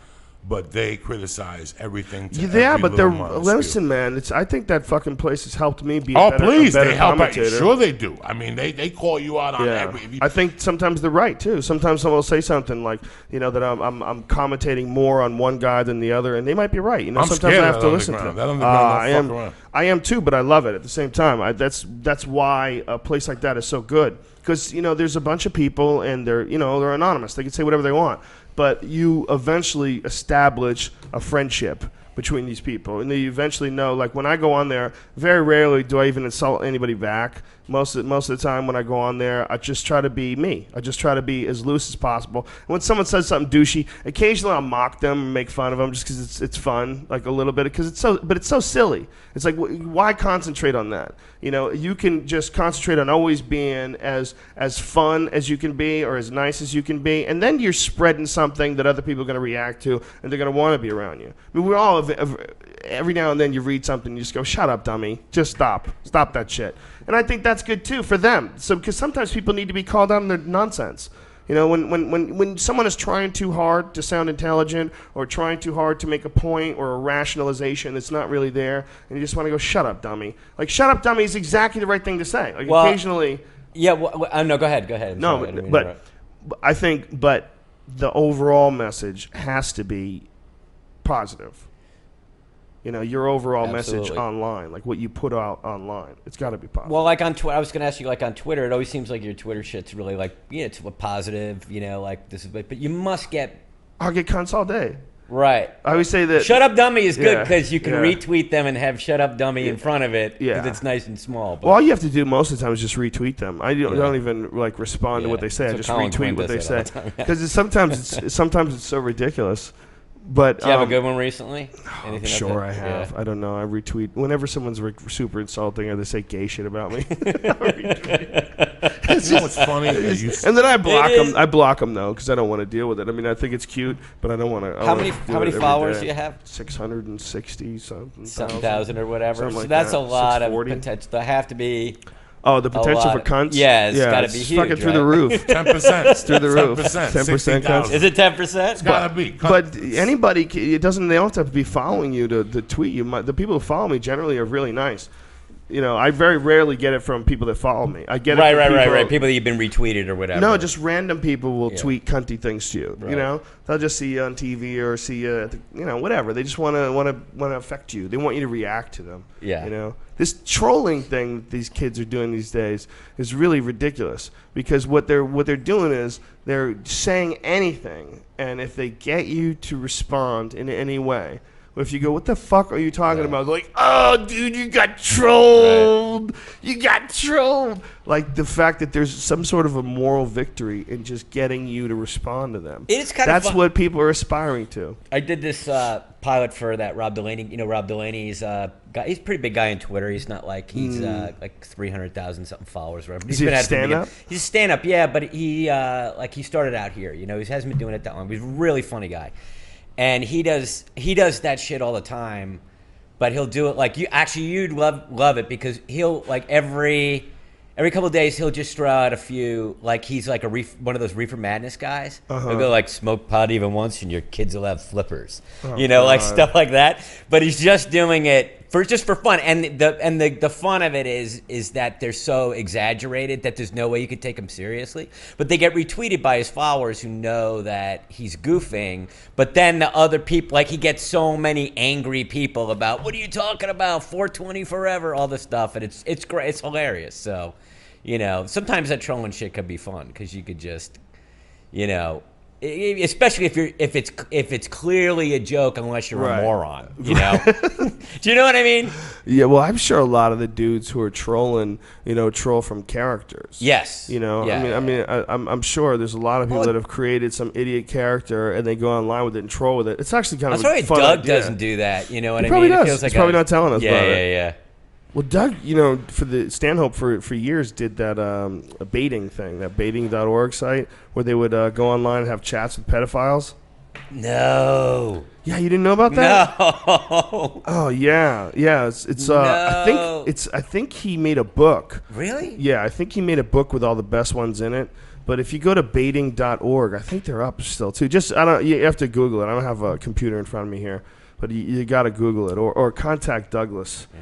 but they criticize everything. Listen, man. I think that fucking place has helped me be a better they help commentator. Sure, they do. I mean, they call you out on every. I think sometimes they're right too. Sometimes someone will say something like, that I'm commentating more on one guy than the other, and they might be right. Sometimes I have to listen to them. I am too, but I love it at the same time. That's why a place like that is so good. Because there's a bunch of people, and they're anonymous. They can say whatever they want, but you eventually establish a friendship between these people, and you eventually know. Like when I go on there, very rarely do I even insult anybody back. Most of the time when I go on there, I just try to be me. I just try to be as loose as possible. And when someone says something douchey, occasionally I'll mock them and make fun of them just because it's fun, like a little bit, because it's so silly. It's like, why concentrate on that? You can just concentrate on always being as fun as you can be or as nice as you can be, and then you're spreading something that other people are going to react to, and they're going to want to be around you. I mean, we're all every now and then you read something, and you just go, "Shut up, dummy! Just stop that shit." And I think that's good too for them. So because sometimes people need to be called out on their nonsense. You know, when someone is trying too hard to sound intelligent or trying too hard to make a point or a rationalization that's not really there, and you just want to go, shut up, dummy. Like, shut up, dummy is exactly the right thing to say. Like, occasionally... Yeah, no, go ahead. No, but I think the overall message has to be positive. You know, your overall message online, like what you put out online, it's got to be positive. Well, like on Twitter, I was going to ask you, like on Twitter, it always seems like your Twitter shit's really like, it's positive, you know, like this is, but you must get. I'll get cunts all day. Right. I always say that. Shut up, dummy is good because you can retweet them and have shut up, dummy in front of it because it's nice and small. But. Well, all you have to do most of the time is just retweet them. I don't even like respond to what they say. I just retweet what they say because sometimes it's so ridiculous. But did you have a good one recently? I'm sure I have. Yeah. I don't know. I retweet whenever someone's super insulting or they say gay shit about me. You know what's funny? And then I block them. I block them though because I don't want to deal with it. I mean, I think it's cute, but I don't want to. How many followers do you have? 660 something thousand or whatever. So that's a lot of potential. There have to be. Oh, the potential for cunts? Yeah, it's got to be huge. Fucking through the roof. 10%. It's through the roof. 10% cunts. Is it 10%? It's got to be. But anybody, it doesn't. They don't have to be following you to tweet you. The people who follow me generally are really nice. You know, I very rarely get it from people that follow me. I get it from right. People that you've been retweeted or whatever. No, just random people will tweet cunty things to you. Right. You know, they'll just see you on TV or see you, at whatever. They just want to affect you. They want you to react to them. Yeah. You know, this trolling thing that these kids are doing these days is really ridiculous because what they're doing is they're saying anything, and if they get you to respond in any way. But if you go, what the fuck are you talking about? They're like, oh, dude, you got trolled. Right. You got trolled. Like the fact that there's some sort of a moral victory in just getting you to respond to them. It is kind That's of fun. what people are aspiring to. I did this pilot for that Rob Delaney. You know, Rob Delaney's guy. He's a pretty big guy on Twitter. He's not like like 300,000 something followers. Or whatever. Is he a stand-up? He's a stand-up, yeah. But he he started out here. You know, he hasn't been doing it that long. But he's a really funny guy. And he does that shit all the time, but he'll do it like you'd love it because he'll like every couple of days he'll just throw out a few, like he's like one of those reefer madness guys. He'll go like, smoke pot even once and your kids will have flippers, like stuff like that. But he's just doing it for fun, and the fun of it is that they're so exaggerated that there's no way you could take them seriously. But they get retweeted by his followers who know that he's goofing. But then the other people, like he gets so many angry people about, what are you talking about? 420 forever, all this stuff, and it's great, it's hilarious. So, sometimes that trolling shit could be fun because you could just, especially if it's clearly a joke, unless you're a moron, Do you know what I mean? Yeah, well, I'm sure a lot of the dudes who are trolling, troll from characters. Yes. I'm sure there's a lot of people that have created some idiot character and they go online with it and troll with it. It's actually kind of a fun idea. That's why Doug doesn't do that. You know what I mean? Probably does. It feels like He's probably not telling us about it. Yeah. Well, Doug, for the Stanhope for years did that a baiting thing, that baiting.org site where they would go online and have chats with pedophiles. No. Yeah, you didn't know about that? No. Oh yeah. It's no. I think he made a book. Really? Yeah, I think he made a book with all the best ones in it. But if you go to baiting.org, I think they're up still too. You have to Google it. I don't have a computer in front of me here, but you got to Google it or contact Douglas. Yeah.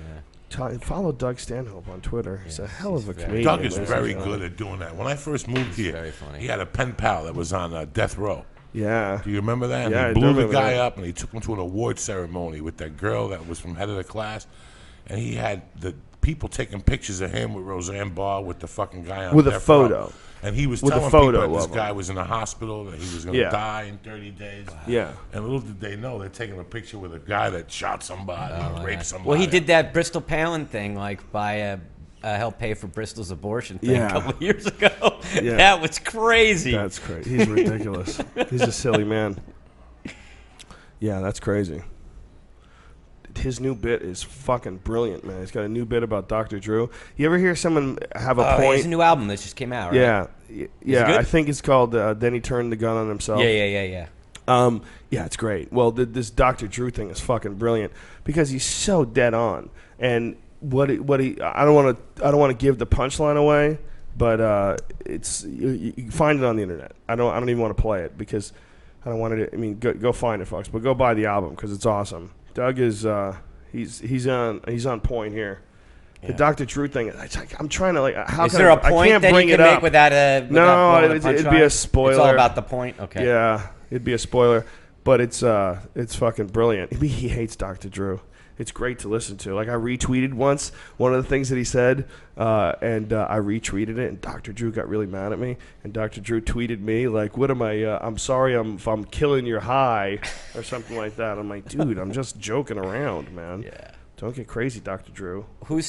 Follow Doug Stanhope on Twitter. He's a hell of a comedian. Doug is very good at doing that. When I first moved here, he had a pen pal that was on death row. Yeah. Do you remember that? Yeah, and he blew the guy up, and he took him to an award ceremony with that girl that was from head of the class, and he had the people taking pictures of him with Roseanne Barr with the fucking guy on with death a photo. Row. And he was with telling a photo people that this of guy him. was in a hospital, that he was going to die in 30 days. Wow. Yeah. And little did they know, they're taking a picture with a guy that shot somebody and raped somebody. Well, he did that Bristol Palin thing, like by help pay for Bristol's abortion thing a couple of years ago. Yeah. That was crazy. That's crazy. He's ridiculous. He's a silly man. Yeah, that's crazy. His new bit is fucking brilliant, man. He's got a new bit about Dr. Drew. You ever hear someone have a point? He has a new album that just came out, right? Yeah. I think it's called Then He Turned the Gun on Himself. Yeah. Yeah, it's great. Well, this Dr. Drew thing is fucking brilliant because he's so dead on. And I don't want to give the punchline away, but it's you can find it on the internet. I don't even want to play it because I don't want it. I mean, go find it, folks. But go buy the album because it's awesome. Doug is he's on point here. The Dr. Drew thing. I'm trying to how is there a point I can't that bring you it can up make without a no? it'd It'd be a spoiler. It's all about the point. Okay. Yeah, it'd be a spoiler, but it's fucking brilliant. He hates Dr. Drew. It's great to listen to. Like I retweeted once one of the things that he said, and I retweeted it, and Dr. Drew got really mad at me, and Dr. Drew tweeted me like, "What am I? I'm sorry, if I'm killing your high," or something like that. I'm like, dude, I'm just joking around, man. Yeah. Don't get crazy, Dr. Drew. Do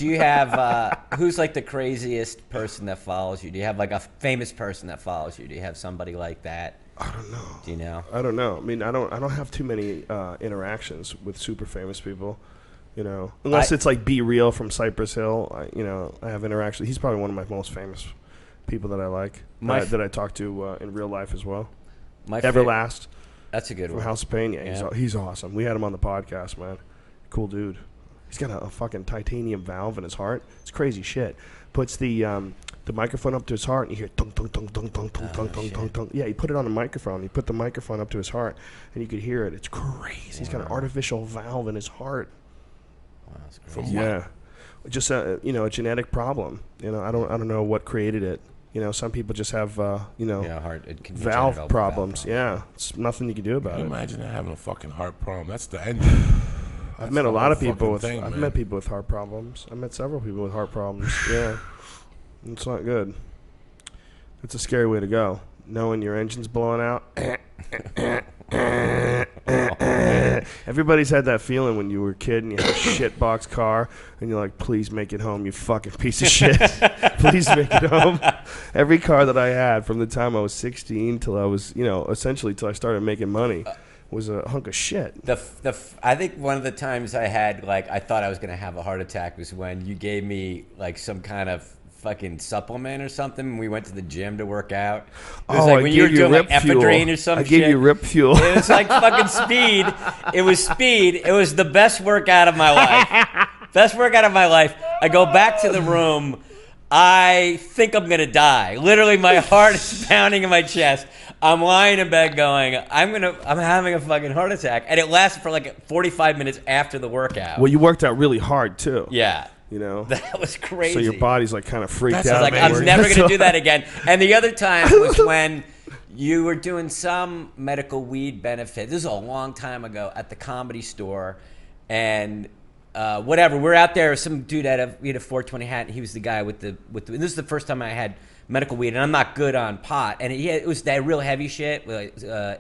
you have who's like the craziest person that follows you? Do you have like a famous person that follows you? Do you have somebody like that? I don't know. Do you know? I don't know. I mean, I don't have too many interactions with super famous people, unless it's like Be Real from Cypress Hill. I have interactions. He's probably one of my most famous people that I like that I talk to in real life as well. Everlast. That's a good from one. House of Pain. Yeah, he's awesome. We had him on the podcast, man. Cool dude. He's got a fucking titanium valve in his heart. It's crazy shit. Puts the microphone up to his heart, and you hear tung tung tung tung tung tung tung tung tung tung. Yeah, he put it on the microphone. He put the microphone up to his heart, and you could hear it. It's crazy. He's got an artificial valve in his heart. Wow, that's crazy. Yeah, just a genetic problem. I don't know what created it. Some people just have valve problems. Yeah, it's nothing you can do about it. Imagine having a fucking heart problem. That's the engine. I've met a lot of people with. I've met people with heart problems. I met several people with heart problems. Yeah, it's not good. It's a scary way to go. Knowing your engine's blowing out. Everybody's had that feeling when you were a kid and you had a shitbox car and you're like, please make it home, you fucking piece of shit. Please make it home. Every car that I had from the time I was 16 till I was, essentially till I started making money was a hunk of shit. I think one of the times I had, I thought I was going to have a heart attack was when you gave me, some kind of fucking supplement or something, and we went to the gym to work out. It was when you were doing ephedrine or some shit. I gave you rip fuel. It was like fucking speed. It was speed. It was the best workout of my life. Best workout of my life. I go back to the room. I think I'm gonna die. Literally, my heart is pounding in my chest. I'm lying in bed going, I'm having a fucking heart attack. And it lasted for 45 minutes after the workout. Well, you worked out really hard too. Yeah. That was crazy. So your body's kind of freaked out. I was like, I'm never going to do that again. And the other time was when you were doing some medical weed benefit. This is a long time ago at the Comedy Store. And whatever, we're out there. Some dude had a 420 hat. And he was the guy with the. This is the first time I had medical weed, and I'm not good on pot. And it was that real heavy shit,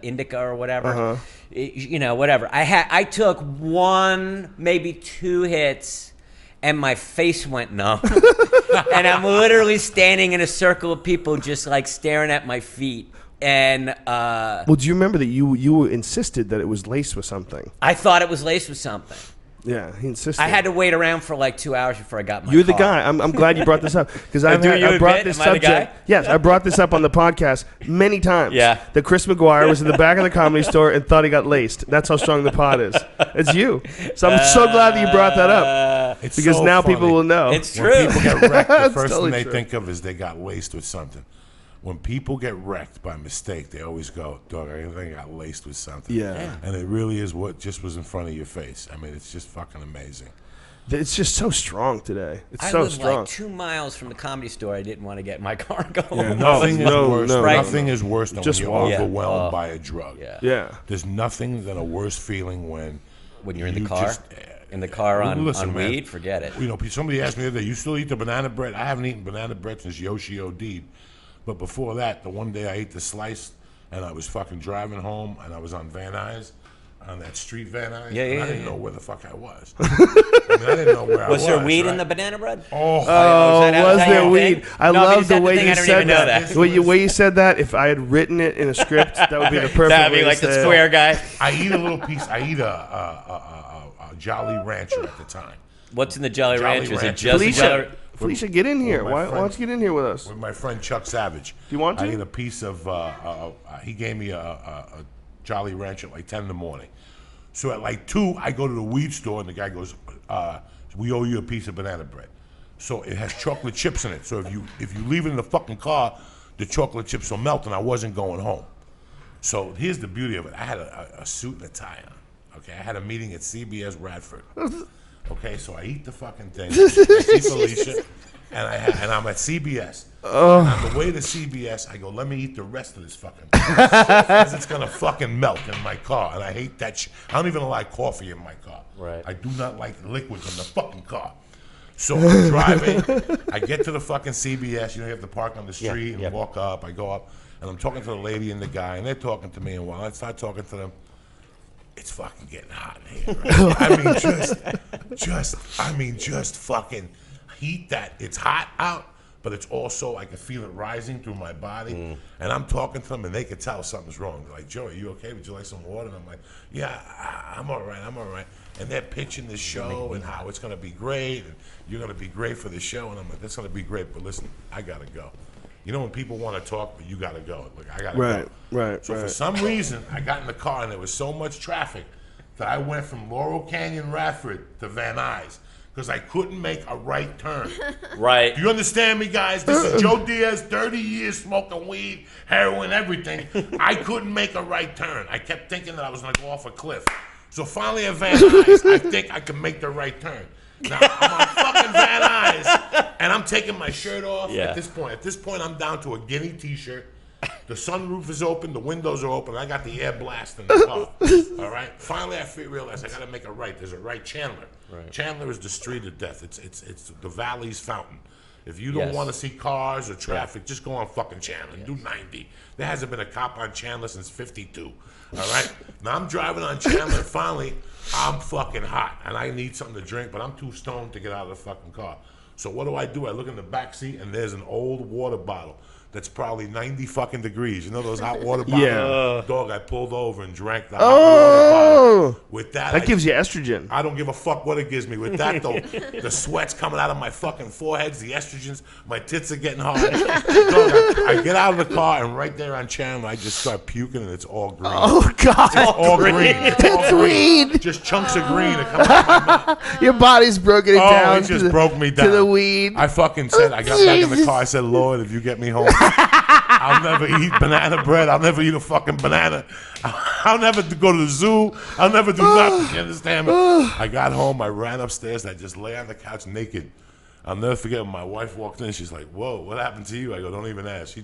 indica or whatever. Whatever. I took one, maybe two hits. And my face went numb. And I'm literally standing in a circle of people just staring at my feet. And well, do you remember that you insisted that it was laced with something? I thought it was laced with something. Yeah, he insisted. I had to wait around for 2 hours before I got my You're car. the guy. I'm glad you brought this up because I brought this subject. Yes, I brought this up on the podcast many times. Yeah. That Chris McGuire was in the back of the Comedy Store and thought he got laced. That's how strong the pot is. It's you. So I'm so glad that you brought that up because so now funny. people will know. It's true. When people get wrecked, the first totally thing they true. think of is they got laced with something. When people get wrecked by mistake, they always go, dog, I think I got laced with something. Yeah. And it really is what just was in front of your face. I mean, it's just fucking amazing. It's just so strong today. It's I so live strong. 2 miles from the Comedy Store. I didn't want to get my car going. Yeah, nothing is worse than Just when walk. you're overwhelmed by a drug. Yeah. There's nothing than a worse feeling when you're in the car? In the car on man, weed? Forget it. Somebody asked me the other day, you still eat the banana bread? I haven't eaten banana bread since Yoshi OD'd. But before that, the one day I ate the slice, and I was fucking driving home, and I was on Van Nuys, on that street Van Nuys. I didn't know where the fuck I was. I didn't know where I was. Was there weed in the banana bread? Was there weed? I love the way you said that. The way you said that, if I had written it in a script, that would be the perfect That would way be to like say the it. square guy. I eat a little piece. I eat a Jolly Rancher at the time. What's in the Jolly Rancher? Is it Rancher. just Felicia, Felicia, get in here. Why don't you get in here with us? With my friend Chuck Savage. Do you want to? I ate a piece of, he gave me a Jolly Rancher at 10 in the morning. So at 2, I go to the weed store, and the guy goes, we owe you a piece of banana bread. So it has chocolate chips in it. So if you leave it in the fucking car, the chocolate chips will melt, and I wasn't going home. So here's the beauty of it. I had a suit and a tie on. Okay, I had a meeting at CBS Radford. Okay, so I eat the fucking thing. I see Felicia, and I'm at CBS. And on the way to CBS, I go, let me eat the rest of this fucking thing. Because it's going to fucking melt in my car. And I hate that shit. I don't even like coffee in my car. Right. I do not like liquids in the fucking car. So I'm driving. I get to the fucking CBS. You know, you have to park on the street and walk up. I go up, and I'm talking to the lady and the guy, and they're talking to me. And while I start talking to them, it's fucking getting hot in here. Right? I mean, just fucking heat that. It's hot out, but it's also, I can feel it rising through my body. And I'm talking to them, and they can tell something's wrong. They're like, Joe, are you okay? Would you like some water? And I'm like, yeah, I'm all right. And they're pitching this show and how it's going to be great, and you're going to be great for the show. And I'm like, that's going to be great, but listen, I got to go. You know when people want to talk, but you got to go. Like, I got to go. Right. So for some reason, I got in the car, and there was so much traffic that I went from Laurel Canyon, Radford to Van Nuys because I couldn't make a right turn. Right. Do you understand me, guys? This is Joe Diaz, 30 years smoking weed, heroin, everything. I couldn't make a right turn. I kept thinking that I was going to go off a cliff. So finally at Van Nuys, I think I can make the right turn. Now, I'm on fucking Van Nuys, and I'm taking my shirt off at this point. At this point, I'm down to a Guinea T-shirt. The sunroof is open, the windows are open, I got the air blast in the car. All right? Finally, I realized I got to make a right. There's a right Chandler. Right. Chandler is the street of death. It's the valley's fountain. If you don't want to see cars or traffic, just go on fucking Chandler. Do 90. There hasn't been a cop on Chandler since 52. All right? Now, I'm driving on Chandler, and finally, I'm fucking hot, and I need something to drink, but I'm too stoned to get out of the fucking car. So what do? I look in the back seat, and there's an old water bottle that's probably 90 fucking degrees. You know those hot water bottles? Yeah. Dog, I pulled over and drank the hot water bottle. With that gives you estrogen. I don't give a fuck what it gives me. With that, though, the sweat's coming out of my fucking foreheads, the estrogens, my tits are getting hard. Dog, I get out of the car, and right there on Chandler, I just start puking, and it's all green. Oh, God. It's all green. It's weed. Just chunks of green are coming out of my mouth. Your body's broken it down. It just broke me down. To the weed. I fucking said, I got back in the car, I said, Lord, if you get me home, I'll never eat banana bread. I'll never eat a fucking banana. I'll never go to the zoo. I'll never do nothing. You understand me? I got home. I ran upstairs. And I just lay on the couch naked. I'll never forget when my wife walked in. She's like, whoa, what happened to you? I go, don't even ask.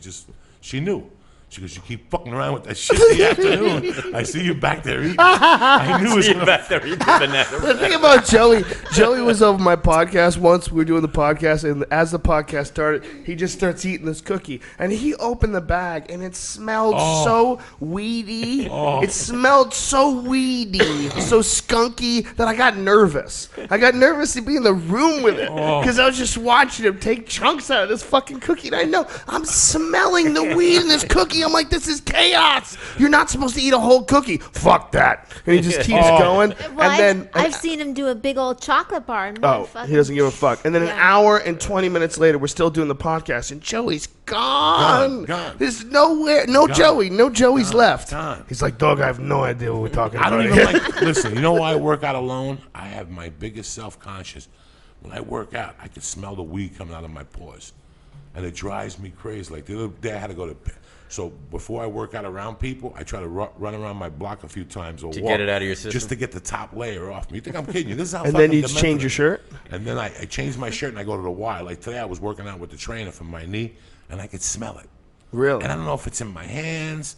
She knew. She goes, you keep fucking around with that shit in the afternoon. I see you back there eating. I knew it was back there eating banana. The thing about Joey was over my podcast once. We were doing the podcast, and as the podcast started, he just starts eating this cookie. And he opened the bag, and it smelled so weedy. It smelled so weedy, so skunky, that I got nervous. I got nervous to be in the room with it because I was just watching him take chunks out of this fucking cookie. And I know I'm smelling the weed in this cookie. I'm like, this is chaos. You're not supposed to eat a whole cookie. Fuck that. And he just keeps going. Well, And then I've seen him do a big old chocolate bar. And he doesn't give a fuck. And then an hour and 20 minutes later, we're still doing the podcast, and Joey's gone. There's nowhere. No Joey. No Joey's left. He's like, dog, I have no idea what we're talking about. I don't even like, listen, you know why I work out alone? I have my biggest self-conscious. When I work out, I can smell the weed coming out of my pores. And it drives me crazy. Like the other day, I had to go to. So before I work out around people, I try to run around my block a few times or to walk, get it out of your system, just to get the top layer off me. You think I'm kidding you? This is how. And then you change your shirt. And then I change my shirt and I go to the Y. Like today, I was working out with the trainer for my knee, and I could smell it. Really? And I don't know if it's in my hands.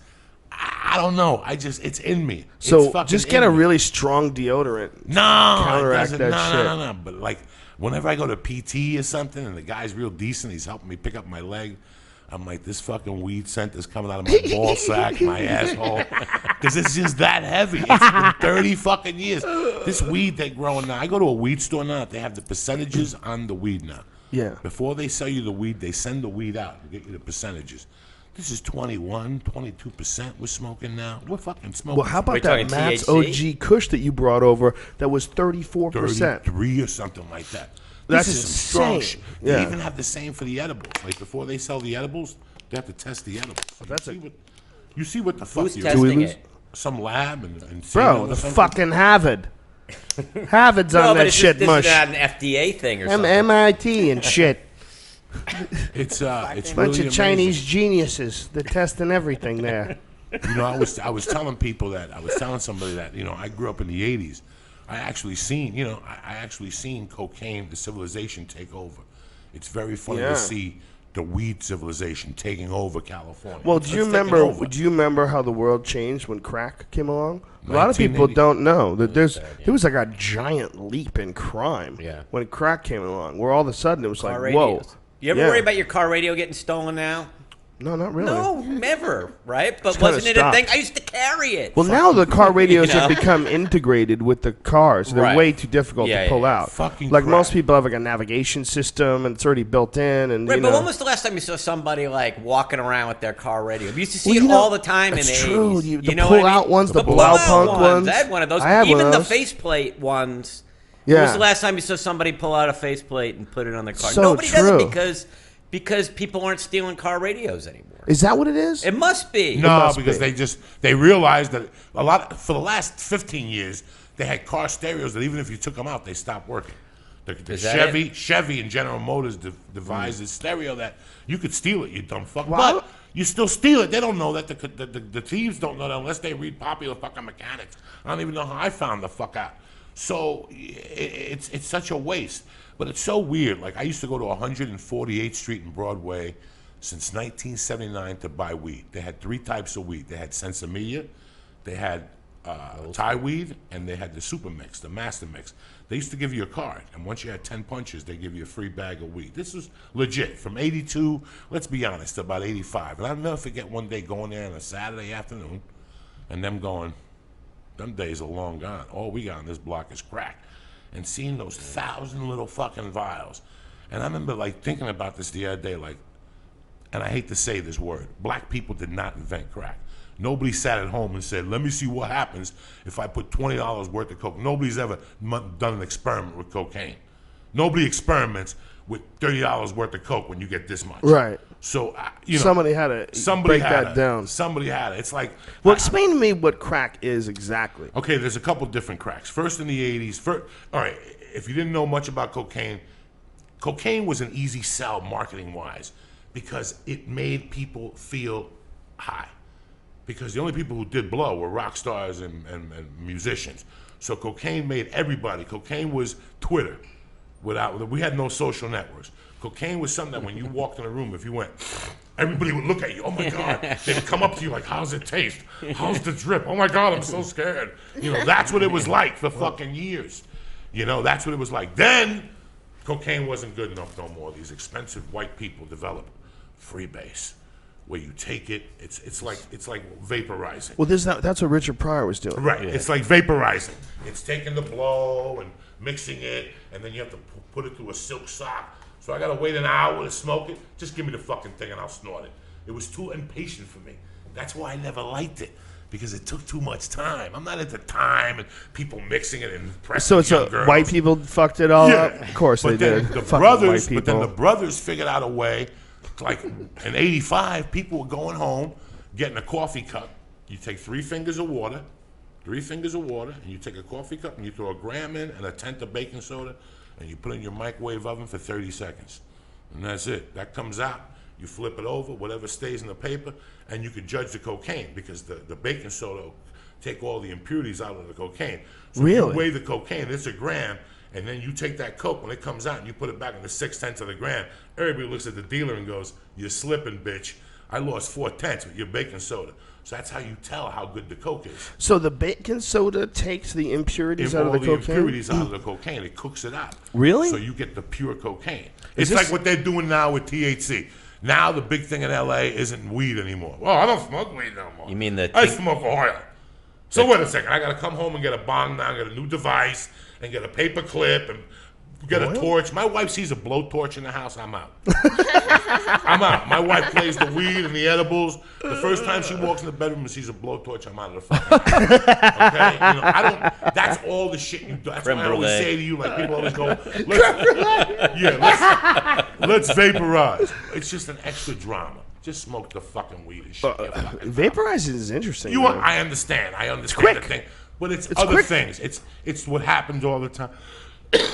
I don't know. It's in me. So just get a really strong deodorant. No, counteract that shit. No. But like whenever I go to PT or something, and the guy's real decent, he's helping me pick up my leg. I'm like, this fucking weed scent is coming out of my ball sack, my asshole. Because it's just that heavy. It's been 30 fucking years. This weed they're growing now. I go to a weed store now. They have the percentages on the weed now. Yeah. Before they sell you the weed, they send the weed out to get you the percentages. This is 21, 22% we're smoking now. We're fucking smoking. Well, how about that Matt's OG Kush that you brought over that was 34%? 33 or something like that. That's this is some strong shit. Yeah. They even have the same for the edibles. Like before they sell the edibles, they have to test the edibles. So you see what the fuck Who's you're testing doing? it? Some lab and Bro, the fucking Harvard. Harvard's on but that it's shit just, mush. This is not an FDA thing or something. MIT and shit. It's Bunch really of Chinese amazing. geniuses. They're testing everything there. You know, I was telling people that I was telling somebody that I grew up in the '80s. I actually seen cocaine, the civilization, take over. It's very funny to see the weed civilization taking over California. Well, do you remember how the world changed when crack came along? A lot of people 1980. don't know that there was like a giant leap in crime when crack came along, where all of a sudden it was Car like, radios. whoa. You ever worry about your car radio getting stolen now? No, not really. No, never, right? But It's kinda wasn't it a stopped. thing? I used to carry it. Well, now the car radios You know? have become integrated with the cars. They're Right. way too difficult Yeah, to pull yeah. out. Fucking like crap. most people have like a navigation system and it's already built in. And Right, you but know. when was the last time you saw somebody like walking around with their car radio? We used to see Well, it you know, all the time in the that's 80s. true. You The know what I pull-out mean? ones, the pull-out blow-punk ones. I had one of those. I had Even one of the those. faceplate ones. Yeah. When was the last time you saw somebody pull out a faceplate and put it on their car? So Nobody does true. it because people aren't stealing car radios anymore. Is that what it is? It must be. No, must because be. they realized that for the last 15 years they had car stereos that even if you took them out, they stopped working. The Is that Chevy and General Motors devised this stereo that you could steal it, you dumb fuck. Well, But you still steal it. They don't know that the thieves don't know that unless they read Popular fucking Mechanics. I don't even know how I found the fuck out. So it's such a waste. But it's so weird. Like I used to go to 148th Street and Broadway since 1979 to buy weed. They had 3 types of weed. They had Sensimilla, they had Thai weed, and they had the super mix, the master mix. They used to give you a card, and once you had 10 punches, they give you a free bag of weed. This was legit. From 82, let's be honest, to about 85. And I'll never forget one day going there on a Saturday afternoon and them going, them days are long gone. All we got on this block is crack. And seeing those 1,000 little fucking vials. And I remember like thinking about this the other day, like, and I hate to say this word, black people did not invent crack. Nobody sat at home and said, let me see what happens if I put $20 worth of coke. Nobody's ever done an experiment with cocaine. Nobody experiments with $30 worth of coke when you get this much. Right. So, somebody had to break that down. Somebody had it. It's like... Well, explain to me what crack is exactly. Okay, there's a couple different cracks. First in the 80s. All right, if you didn't know much about cocaine was an easy sell marketing-wise because it made people feel high. Because the only people who did blow were rock stars and musicians. So cocaine made everybody. Cocaine was Twitter. We had no social networks. Cocaine was something that when you walked in a room, if you went, everybody would look at you. Oh my God! They would come up to you like, "How's it taste? How's the drip? Oh my God, I'm so scared." That's what it was like for fucking years. That's what it was like. Then, cocaine wasn't good enough no more. These expensive white people developed freebase, where you take it. It's like vaporizing. Well, that's what Richard Pryor was doing. Right. Yeah. It's like vaporizing. It's taking the blow and mixing it, and then you have to put it through a silk sock. So I got to wait an hour to smoke it. Just give me the fucking thing and I'll snort it. It was too impatient for me. That's why I never liked it, because it took too much time. I'm not into time and people mixing it and pressing young girls. White people fucked it all up? Of course they did. But Fucking then the brothers figured out a way, like in 85, people were going home, getting a coffee cup. You take 3 fingers of water, and you take a coffee cup and you throw a gram in and a tenth of baking soda, and you put it in your microwave oven for 30 seconds. And that's it. That comes out. You flip it over, whatever stays in the paper, and you can judge the cocaine because the baking soda will take all the impurities out of the cocaine. So really? You weigh the cocaine, it's a gram, and then you take that coke when it comes out and you put it back in the 6/10 of the gram. Everybody looks at the dealer and goes, "You're slipping, bitch. I lost 4/10 with your baking soda." So that's how you tell how good the coke is. So the baking soda takes the impurities out of the cocaine? All the impurities out of the cocaine. It cooks it out. Really? So you get the pure cocaine. It's like what they're doing now with THC. Now the big thing in LA isn't weed anymore. Well, I don't smoke weed no more. You mean I smoke oil. So wait a second. I got to come home and get a bong now, get a new device, and get a paper clip, and get a torch. My wife sees a blowtorch in the house, I'm out. I'm out. My wife plays the weed and the edibles. The first time she walks in the bedroom and sees a blowtorch, I'm out of the fucking house. Okay? I don't. That's all the shit you do. That's why I always say to you, like people always go, let's vaporize. It's just an extra drama. Just smoke the fucking weed and shit. Vaporizing is interesting. I understand. I understand the thing. But it's other quick. things. It's what happens all the time.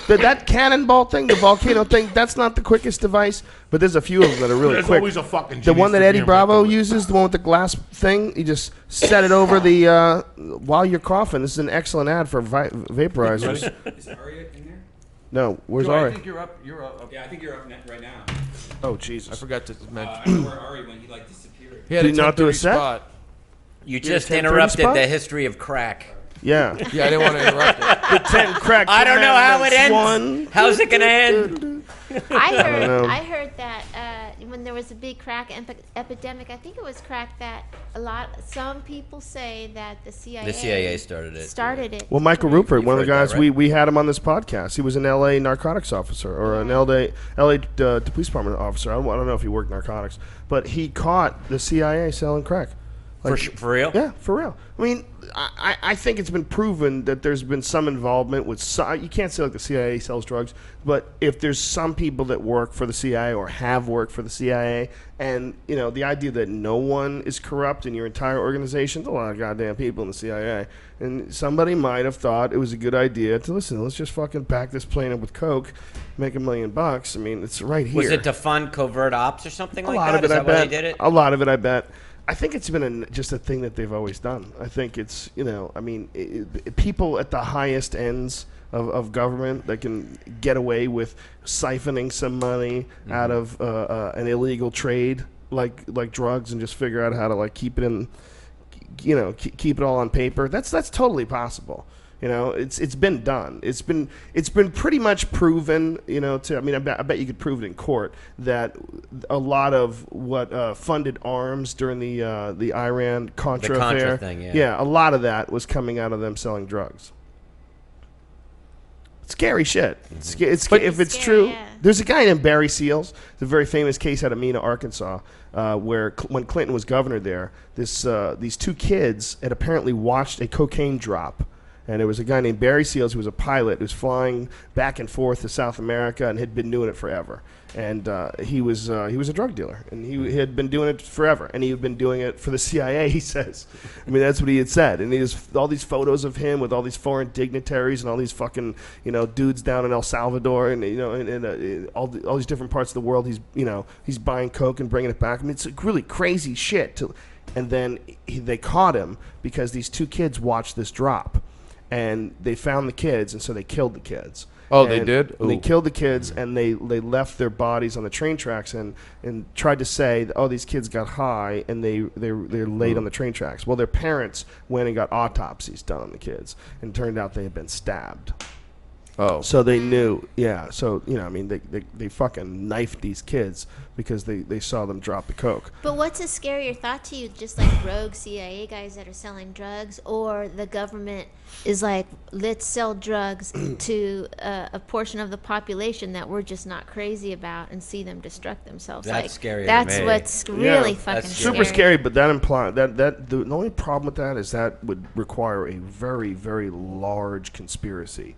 That cannonball thing, the volcano thing, that's not the quickest device, but there's a few of them that are really There's quick. always a fucking The one that genius to Eddie be Bravo invented. uses, the one with the glass thing, you just set it over the while you're coughing. This is an excellent ad for vaporizers. Is Ari in there? No, where's Joe, I Ari? think you're up. You're up. Yeah, I think you're up right now. Oh I Jesus! forgot to mention. I know where Ari went. He like disappeared. He had Did he not do a 10:30 set? spot. You You're just 10:30 interrupted spot? the history of crack. Yeah, Yeah, I didn't want to interrupt it. the 10 crack. I don't know how it ends. One. How's it gonna end? I heard that when there was a big crack epidemic, I think it was crack that some people say that the CIA started it. Well, Michael Rupert, You've one of the heard guys that, right? we had him on this podcast. He was an L.A. narcotics officer or an L.A. Police Department officer. I don't know if he worked narcotics, but he caught the CIA selling crack. For real? Yeah, for real. I mean, I think it's been proven that there's been some involvement with you can't say like the CIA sells drugs, but if there's some people that work for the CIA or have worked for the CIA, and you know the idea that no one is corrupt in your entire organization, there's a lot of goddamn people in the CIA, and somebody might have thought it was a good idea to listen. Let's just fucking pack this plane up with coke, make $1 million. I mean, it's right here. Was it to fund covert ops or something like a lot that? of it, Is I that why bet. they did it? A lot of it, I bet. I think it's been just a thing that they've always done. I think it's, I mean, people at the highest ends of government that can get away with siphoning some money out of an illegal trade like drugs and just figure out how to like keep it in, keep it all on paper. That's totally possible. It's been done. It's been pretty much proven. I bet you could prove it in court that a lot of what funded arms during the Iran Contra affair, thing, yeah. a lot of that was coming out of them selling drugs. Scary shit. If it's scary, true, yeah. there's a guy named Barry Seals. It's a very famous case out of Mena, Arkansas, where when Clinton was governor there, these two kids had apparently watched a cocaine drop. And there was a guy named Barry Seals who was a pilot who was flying back and forth to South America and had been doing it forever. And he was a drug dealer, and he had been doing it forever. And he had been doing it for the CIA, he says. I mean, that's what he had said. And he has all these photos of him with all these foreign dignitaries and all these fucking dudes down in El Salvador and all these different parts of the world. He's buying coke and bringing it back. I mean, it's really crazy shit. And then they caught him because these two kids watched this drop. And they found the kids, and so they killed the kids. Oh, they did? And they Ooh. killed the kids, and they left their bodies on the train tracks and tried to say, oh, these kids got high, and they're laid on the train tracks. Well, their parents went and got autopsies done on the kids, and it turned out they had been stabbed. Oh. So they knew, yeah. So, they fucking knifed these kids because they saw them drop the coke. But what's a scarier thought to you, just like rogue CIA guys that are selling drugs, or the government is like, let's sell drugs to a portion of the population that we're just not crazy about and see them destruct themselves? That's like, scary to That's me. what's really fucking That's scary. Super scary, but that implies that the only problem with that is that would require a very, very large conspiracy.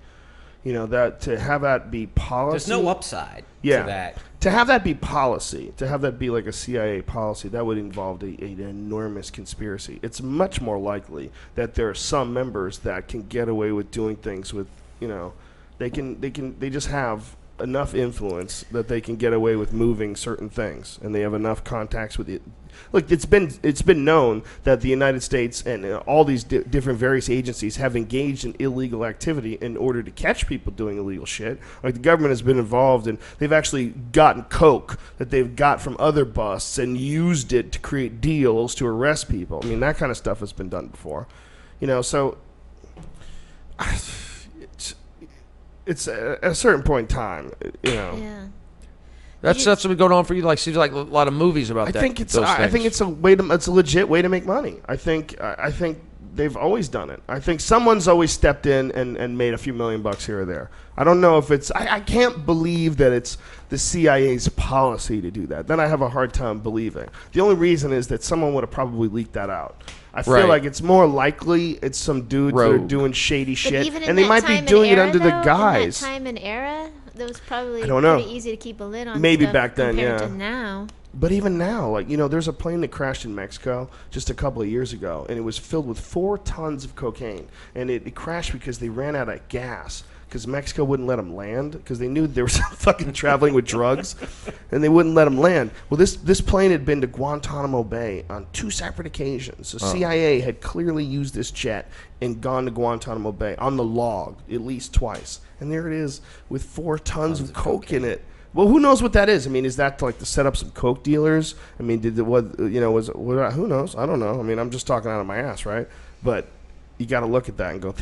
That to have that be policy. There's no upside to that. To have that be policy, to have that be like a CIA policy, that would involve an enormous conspiracy. It's much more likely that there are some members that can get away with doing things with, they just have enough influence that they can get away with moving certain things, and they have enough contacts with it. Look, it's been known that the United States and all these different various agencies have engaged in illegal activity in order to catch people doing illegal shit. Like the government has been involved, and they've actually gotten coke that they've got from other busts and used it to create deals to arrest people. I mean, that kind of stuff has been done before. So it's at a certain point in time, Yeah. That's been going on for you. Like, seems like a lot of movies about that. I think it's a legit way to make money. I think they've always done it. I think someone's always stepped in and made a few $1 million here or there. I don't know if it's. I can't believe that it's the CIA's policy to do that. Then I have a hard time believing. The only reason is that someone would have probably leaked that out. I feel like it's more likely it's some dudes that are doing shady shit, and they might be doing it under the guise. In that time and era, that was probably I don't know. pretty easy to keep a lid on. Maybe stuff back then, compared yeah. to now. But even now, like, there's a plane that crashed in Mexico just a couple of years ago, and it was filled with 4 tons of cocaine. And it crashed because they ran out of gas, because Mexico wouldn't let them land, because they knew they were fucking traveling with drugs, and they wouldn't let them land. Well, this plane had been to Guantanamo Bay on 2 separate occasions. The CIA had clearly used this jet and gone to Guantanamo Bay on the log at least twice. And there it is with 4 tons of coke in it. Well, who knows what that is? I mean, is that like to set up some coke dealers? I mean, who knows? I don't know. I mean, I'm just talking out of my ass, right? But you got to look at that and go,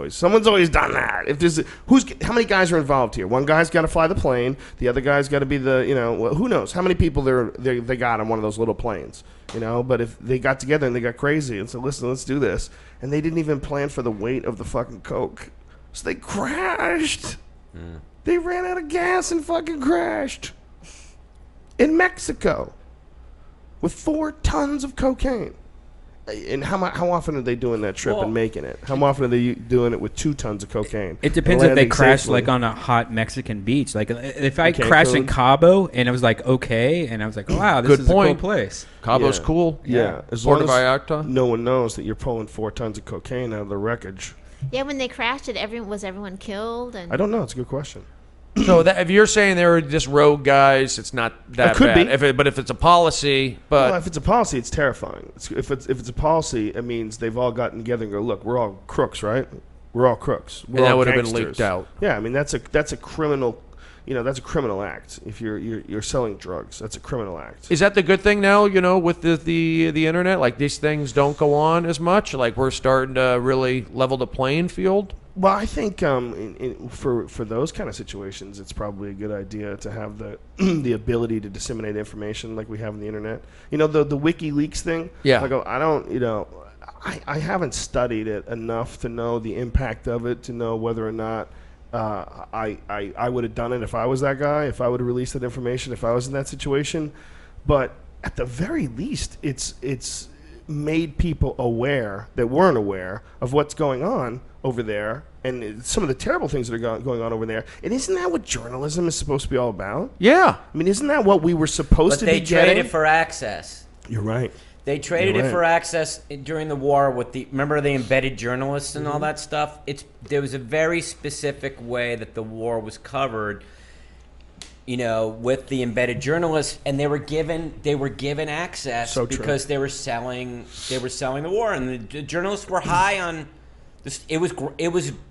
someone's always done that. If there's how many guys are involved here? One guy's got to fly the plane. The other guy's got to be who knows how many people they got on one of those little planes, But if they got together and they got crazy and said, listen, let's do this, and they didn't even plan for the weight of the fucking coke, so they crashed. They ran out of gas and fucking crashed in Mexico with 4 tons of cocaine. And how often are they doing that trip and making it? How often are they doing it with 2 tons of cocaine? It depends if they crash like on a hot Mexican beach. Like if I crashed in Cabo and it was like okay, and I was like, wow, this is a cool place. Cabo's cool. Yeah, as long as no one knows that you're pulling 4 tons of cocaine out of the wreckage. Yeah, when they crashed it, was everyone killed? And I don't know. It's a good question. So if you're saying they were just rogue guys, it's not that bad. But if it's a policy, if it's a policy, it's terrifying. If it's a policy, it means they've all gotten together and go, look, we're all crooks, right? We're all crooks. And that would have been leaked out. Yeah, I mean that's a criminal. That's a criminal act. If you're selling drugs, that's a criminal act. Is that the good thing now? With the internet, like these things don't go on as much. Like we're starting to really level the playing field. Well, I think for those kind of situations, it's probably a good idea to have the ability to disseminate information like we have on the internet. The WikiLeaks thing. Yeah. I haven't studied it enough to know the impact of it, to know whether or not I would have done it if I was that guy, if I would have released that information, if I was in that situation. But at the very least, it's made people aware that weren't aware of what's going on over there and some of the terrible things that are going on over there. And isn't that what journalism is supposed to be all about? Yeah. I mean, isn't that what we were supposed to be getting? But they traded for access. You're right. They traded it for access during the war with remember the embedded journalists and all that stuff? There was a very specific way that the war was covered, with the embedded journalists, and they were given access because they were selling the war, and the journalists were high on this. It was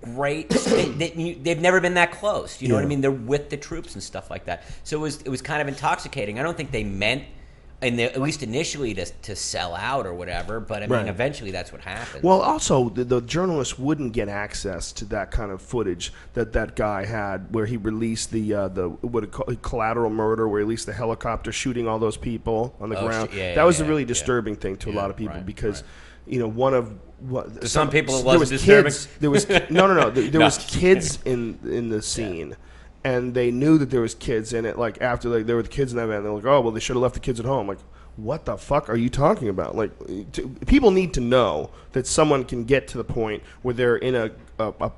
great. They've never been that close. You know what I mean? They're with the troops and stuff like that. So it was kind of intoxicating. I don't think they meant, at least initially, to sell out or whatever, but I mean, eventually that's what happened. Well, also, the journalists wouldn't get access to that kind of footage that guy had, where he released the collateral murder, where he released the helicopter shooting all those people on the ground. That was a really disturbing thing to a lot of people because, one of to some people it wasn't disturbing. There was no. There was kids in the scene. Yeah. And they knew that there was kids in it. Like after there were the kids in that van, they're like, "Oh, well, they should have left the kids at home." Like, what the fuck are you talking about? Like, people need to know that someone can get to the point where they're in a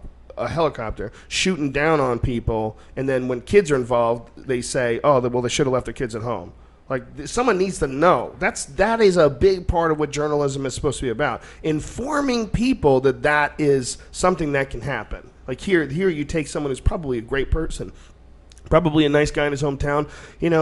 helicopter shooting down on people, and then when kids are involved, they say, "Oh, well, they should have left their kids at home." Like, someone needs to know. That is a big part of what journalism is supposed to be about. Informing people that is something that can happen. Like here you take someone who's probably a great person, probably a nice guy in his hometown,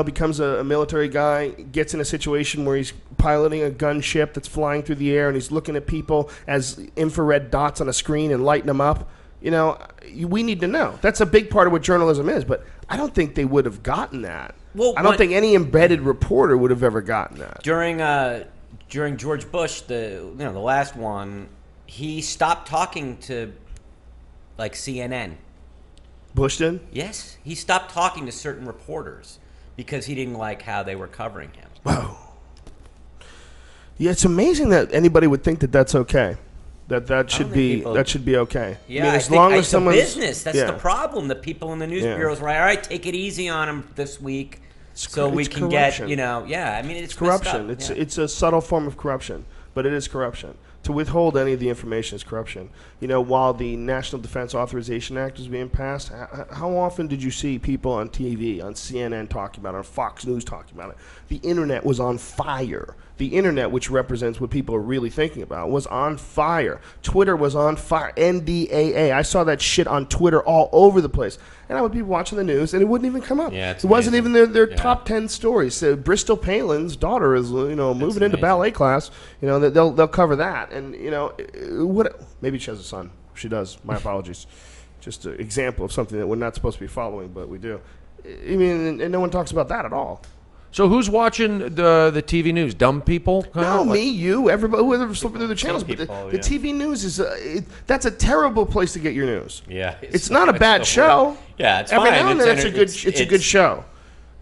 becomes a military guy, gets in a situation where he's piloting a gunship that's flying through the air, and he's looking at people as infrared dots on a screen and lighting them up. We need to know. That's a big part of what journalism is, but I don't think they would have gotten that. Well, I don't think any embedded reporter would have ever gotten that. During George Bush, the last one, he stopped talking to like CNN. Bush did? Yes, he stopped talking to certain reporters because he didn't like how they were covering him. Wow. Yeah, it's amazing that anybody would think that that's okay. That should be okay. Yeah, as long as someone's business. That's the problem. The people in the news bureaus were like, all right, take it easy on him this week, so we can corruption. get I mean, it's corruption. It's a subtle form of corruption, but it is corruption. To withhold any of the information is corruption. You know, while the National Defense Authorization Act was being passed, how often did you see people on TV, on CNN talking about it, on Fox News talking about it? The internet was on fire. The internet, which represents what people are really thinking about, was on fire. Twitter was on fire. NDAA. I saw that shit on Twitter all over the place. And I would be watching the news, and it wouldn't even come up. Yeah, it wasn't even their top 10 stories. So Bristol Palin's daughter is, moving into ballet class. You know, they'll cover that. And, maybe she has a son. She does. My apologies. Just an example of something that we're not supposed to be following, but we do. I mean, and no one talks about that at all. So who's watching the TV news? Dumb people? No, me, you, everybody, whoever's flipping through the channels. But the TV news is that's a terrible place to get your news. Yeah, it's not a bad show. Yeah, it's every fine. now and then it's a good show.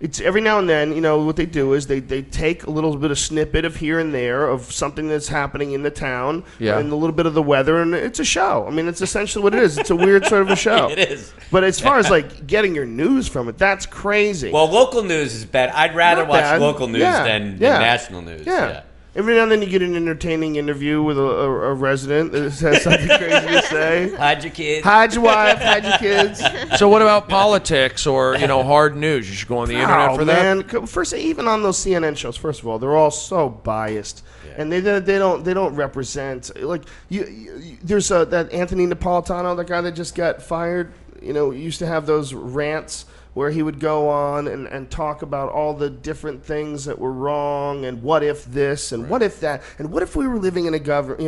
It's every now and then, what they do is they take a little bit of snippet of here and there of something that's happening in the town and a little bit of the weather, and it's a show. I mean, it's essentially what it is. It's a weird sort of a show. It is. But as far as like getting your news from it, that's crazy. Well, local news is bad. I'd rather watch local news than national news. Yeah. Every now and then you get an entertaining interview with a resident that has something crazy to say. Hide your kids. Hide your wife. Hide your kids. So what about politics or hard news? You should go on the internet for that. Man. First, even on those CNN shows, first of all, they're all so biased, and they don't represent like there's that Anthony Napolitano, the guy that just got fired. Used to have those rants where he would go on and talk about all the different things that were wrong, and what if this, and what if that, and what if we were living in a government,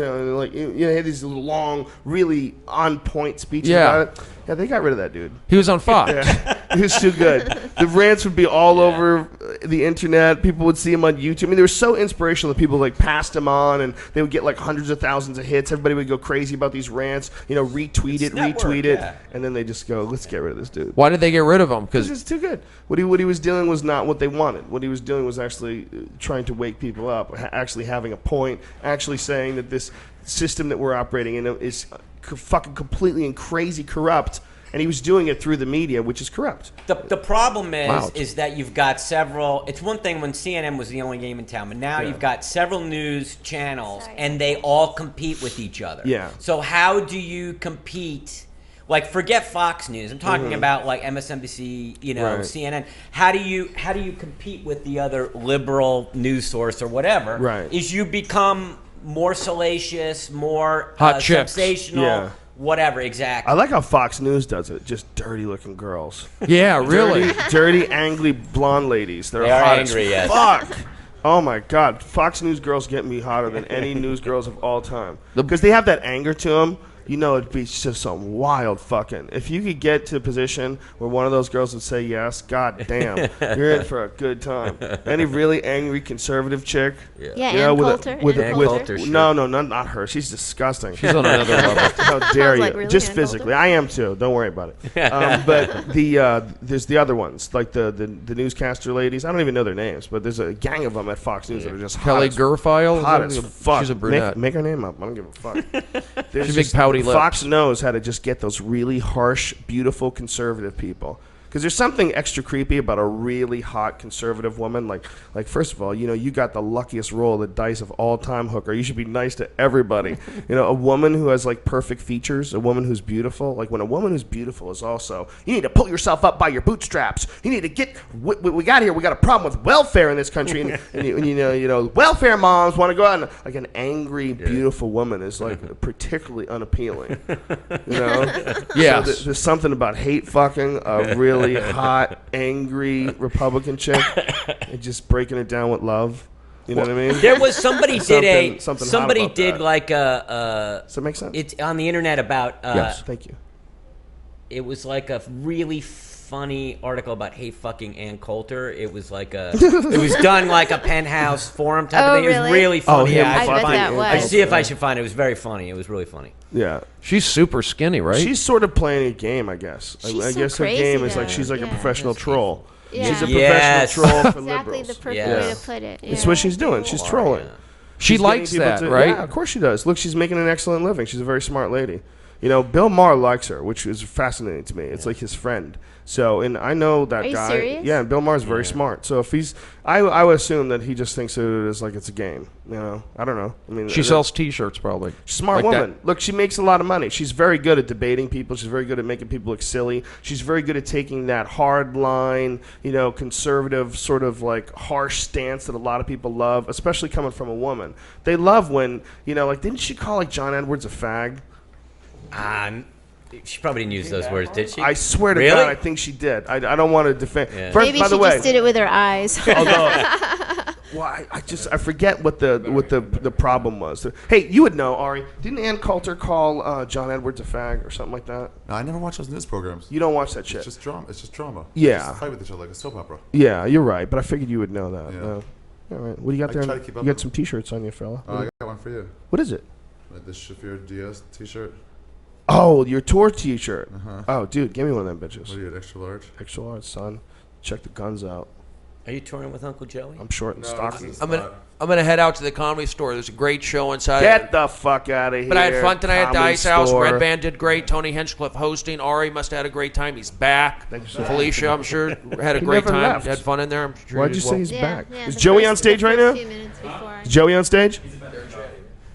he had these long, really on-point speeches about it. Yeah, they got rid of that dude. He was on Fox. Yeah, he was too good. The rants would be all over the internet. People would see him on YouTube. I mean, they were so inspirational that people passed him on, and they would get hundreds of thousands of hits. Everybody would go crazy about these rants, retweet it, and then they just go, let's get rid of this dude. Why did they get rid of him? Because it's too good. What he was doing was not what they wanted. What he was doing was actually trying to wake people up, actually having a point, actually saying that this system that we're operating in is fucking completely and crazy corrupt, and he was doing it through the media, which is corrupt. The problem is that you've got several. It's one thing when CNN was the only game in town, but now you've got several news channels, and they all compete with each other. Yeah. So how do you compete? Like, forget Fox News. I'm talking about MSNBC, CNN. How do you compete with the other liberal news source or whatever? Right. Is you become more salacious, more hot chicks, sensational, whatever. Exactly. I like how Fox News does it. Just dirty-looking girls. Yeah, really. dirty, angry blonde ladies. They are hot angry. As fuck. Oh my God, Fox News girls get me hotter than any news girls of all time because they have that anger to them. It'd be just some wild fucking. If you could get to a position where one of those girls would say yes, god damn, you're in for a good time. Any really angry conservative chick. Yeah, Ann Coulter. No, not her. She's disgusting. She's on another level. How dare you? Really just Ann physically. Coulter? I am too. Don't worry about it. But there's the other ones, like the newscaster ladies. I don't even know their names, but there's a gang of them at Fox News that are just Kelly Gurfile. Hot as fuck. She's a brunette. Make her name up. I don't give a fuck. There's She's big pouty lips. Fox knows how to just get those really harsh, beautiful conservative people. Because there's something extra creepy about a really hot conservative woman. Like first of all, you got the luckiest roll of the dice of all time, hooker. You should be nice to everybody. A woman who has perfect features, a woman who's beautiful. Like when a woman who's beautiful is also, you need to pull yourself up by your bootstraps. You need to get. We got a problem with welfare in this country, and welfare moms want to go out and like an angry, beautiful woman is particularly unappealing. Yes. So there's something about hate fucking a really hot, angry Republican chick and just breaking it down with love. You know what I mean? There was somebody did somebody did like a. Does that make sense? It's on the internet about. Yes, thank you. It was like a really funny article about hate fucking Ann Coulter. It was like it was done like a Penthouse forum type of thing. Really? It was really funny. I bet that was. I should see if I should find it. It was very funny. It was really funny. Yeah. She's super skinny, right? She's sort of playing a game, I guess. I guess her game is she's like a professional troll. Yeah. She's a professional troll for exactly liberals. the perfect way to put it. It's what she's doing. She's trolling. She likes that, right? Yeah, of course she does. Look, she's making an excellent living. She's a very smart lady. Bill Maher likes her, which is fascinating to me. It's like his friend. So, and I know that Are you guy. serious? Yeah, Bill Maher's very smart. So if he's, I would assume that he just thinks of it as like it's a game. You know, I don't know. I mean, She sells T-shirts probably. Smart Like that. woman. Look, she makes a lot of money. She's very good at debating people. She's very good at making people look silly. She's very good at taking that hard line, you know, conservative sort of like harsh stance that a lot of people love, especially coming from a woman. They love when, you know, like, didn't she call like John Edwards a fag? She probably didn't use those words, did she? I swear to Really? God, I think she did. I don't want to defend. Yeah. First, Maybe by she the way, just did it with her eyes. although, well, I forget what the problem was. Hey, you would know, Ari. Didn't Ann Coulter call John Edwards a fag or something like that? No, I never watch those news programs. You don't watch that shit. It's just drama. It's just drama. Yeah. Just fight with each other like a soap opera. Yeah, you're right, but I figured you would know that. Yeah. All right. What do you got I there? try to keep You up got with some T-shirts on you, fella. Oh, I got one for you. What is it? Like this Shaffir Diaz T-shirt. Oh, your tour T-shirt. Uh-huh. Oh, dude, give me one of them What bitches. are you, an extra large? Extra large, son. Check the guns out. Are you touring with Uncle Joey? I'm short and No, stocky. this is I'm gonna not- I'm gonna head out to the Comedy Store. There's a great show inside. Get the fuck out of here. But I had fun tonight at the Comedy Ice House. Store. Redban did great. Tony Hinchcliffe hosting. Ari must have had a great time. He's back. Thank you so much. Felicia, I'm sure, had a He great never time. left. Had fun in there. I'm sure Why'd did you as say well. he's Yeah, back? yeah, Is the Joey first- on stage the right first now? few minutes before Is Joey on stage?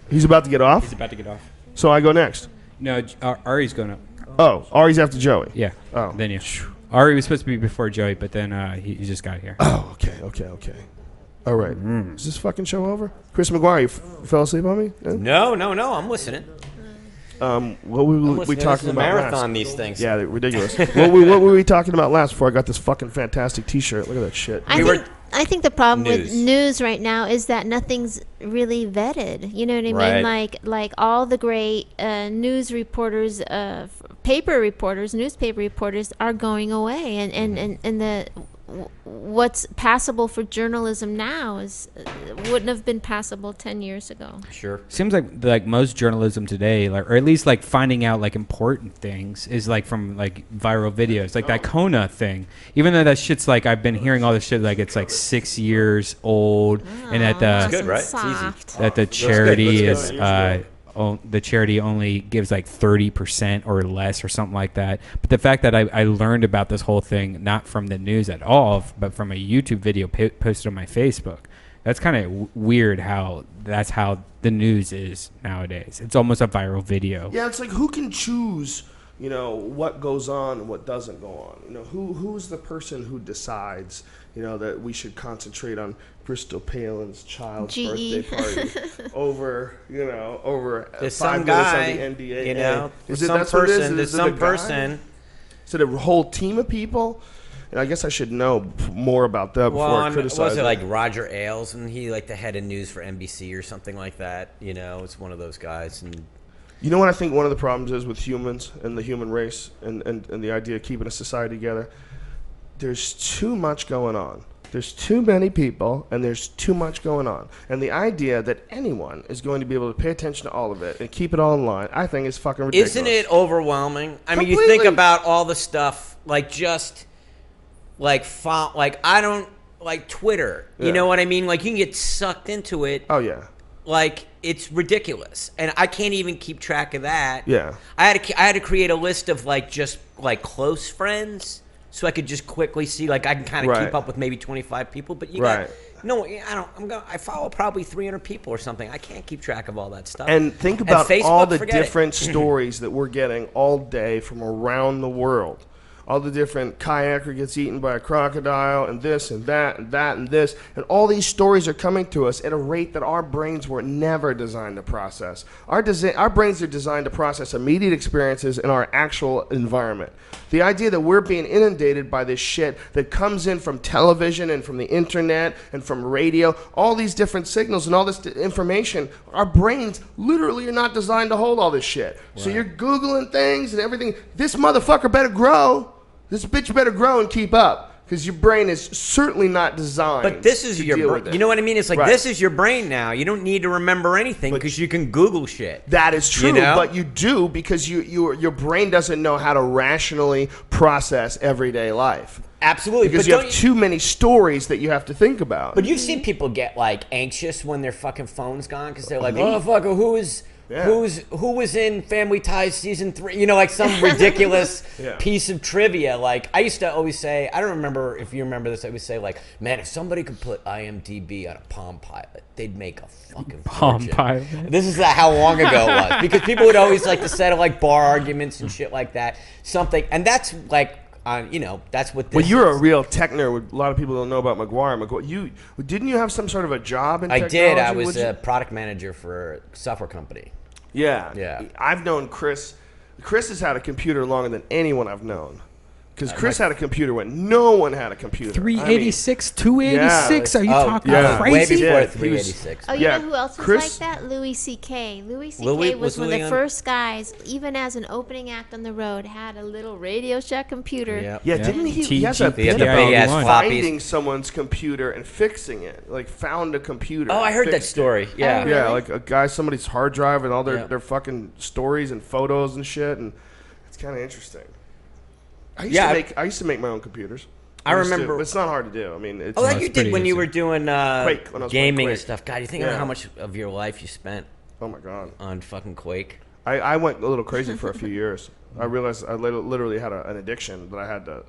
He's about to get off? He's about to get off. So I go next. No, Ari's going up. Oh, Ari's after Joey. Yeah. Oh. Then you. Ari was supposed to be before Joey, but then he just got here. Oh, okay. All right. Is this fucking show over? Chris McGuire, you fell asleep on me? Yeah? No, I'm listening. What were we This talking is a about marathon, last? these things. Yeah, they're ridiculous. what were we talking about last before I got this fucking fantastic T-shirt? Look at that shit. I think the problem with News. news right now is that nothing's really vetted. You know what I mean? Right. Like all the great news reporters, newspaper reporters are going away, and the what's passable for journalism now is wouldn't have been passable 10 years ago. Sure. Seems like most journalism today, like, or at least like finding out like important things, is like from like viral videos, like that Kona thing. Even though that shit's like, I've been hearing all this shit like it's like 6 years old, and that Nice the good, right? and It's easy. soft. that the charity That's good. is the charity only gives like 30% or less or something like that. But the fact that I learned about this whole thing not from the news at all, but from a YouTube video posted on my Facebook, that's kind of weird how that's how the news is nowadays. It's almost a viral video. Yeah, it's like, who can choose, you know, what goes on and what doesn't go on? You know, who's the person who decides, you know, that we should concentrate on Bristol Palin's child's birthday party over, you know, over There's 5 some minutes guy, on the NDA. you know, Is there's it some that's what it is? person, there's Is it a some guy? person. Is it a whole team of people? And I guess I should know more about that before I criticize was it it. like Roger Ailes, and he like the head of news for NBC or something like that? You know, it's one of those guys. And You know what I think one of the problems is with humans and the human race and the idea of keeping a society together? There's too much going on. There's too many people, and there's too much going on. And the idea that anyone is going to be able to pay attention to all of it and keep it all in line, I think is fucking ridiculous. isn't it overwhelming? I mean, you Completely. think about all the stuff, like just like I don't like Twitter. Yeah. You know what I mean? Like you can get sucked into it. Oh, yeah. Like it's ridiculous, and I can't even keep track of that. Yeah. I had to create a list of like just like close friends, so I could just quickly see, like, I can kind of Right. keep up with maybe 25 people. But you Right. got no, I follow probably 300 people or something. I can't keep track of all that stuff. And think about Facebook, all the forget it. different stories that we're getting all day from around the world. All the different kayaker gets eaten by a crocodile, and this and that and that and this. And all these stories are coming to us at a rate that our brains were never designed to process. Our brains are designed to process immediate experiences in our actual environment. The idea that we're being inundated by this shit that comes in from television and from the internet and from radio, all these different signals and all this information, our brains literally are not designed to hold all this shit. So you're Googling things and everything. This motherfucker better grow. This bitch better grow and keep up, because your brain is certainly not designed. But this is to your deal brain. with it. You know what I mean? It's like, Right. this is your brain now. You don't need to remember anything because you can Google shit. That is true, You know? but you do, because your brain doesn't know how to rationally process everyday life. Absolutely. Because but you don't have too many stories that you have to think about. But you've seen people get like anxious when their fucking phone's gone because they're like, oh fuck, who is Yeah. Who was in Family Ties season 3? You know, like some ridiculous piece of trivia. Like I used to always say, I don't remember if you remember this. I would say like, man, if somebody could put IMDb on a Palm Pilot, they'd make a fucking Palm fortune. Pilot. This is how long ago it was, because people would always like to settle like bar arguments and shit like that. Something, and that's like. You know, that's what this Well, you're is. a real tech nerd. A lot of people don't know about McGuire. Didn't you have some sort of a job in technology? I did. I was a product manager for a software company. Yeah. I've known Chris. Chris has had a computer longer than anyone I've known. Because Chris had a computer when no one had a computer. 386, 286. Are you talking crazy? Way before 386. Oh, you know who else was like that? Louis C.K. Louis C.K. was one of the first guys, even as an opening act on the road, had a little Radio Shack computer. Yeah, didn't he? He has a bit about finding someone's computer and fixing it. Like, found a computer. Oh, I heard that story. Yeah. Really? Yeah, like a guy, somebody's hard drive and all their fucking stories and photos and shit. And it's kind of interesting. I used to make my own computers. I remember. It's not hard to do. I mean, it's you did when you were doing Quake, when I was gaming Quake. and stuff. God, you think about how much of your life you spent? Oh my god. On fucking Quake. I went a little crazy for a few years. I realized I literally had an addiction that I had to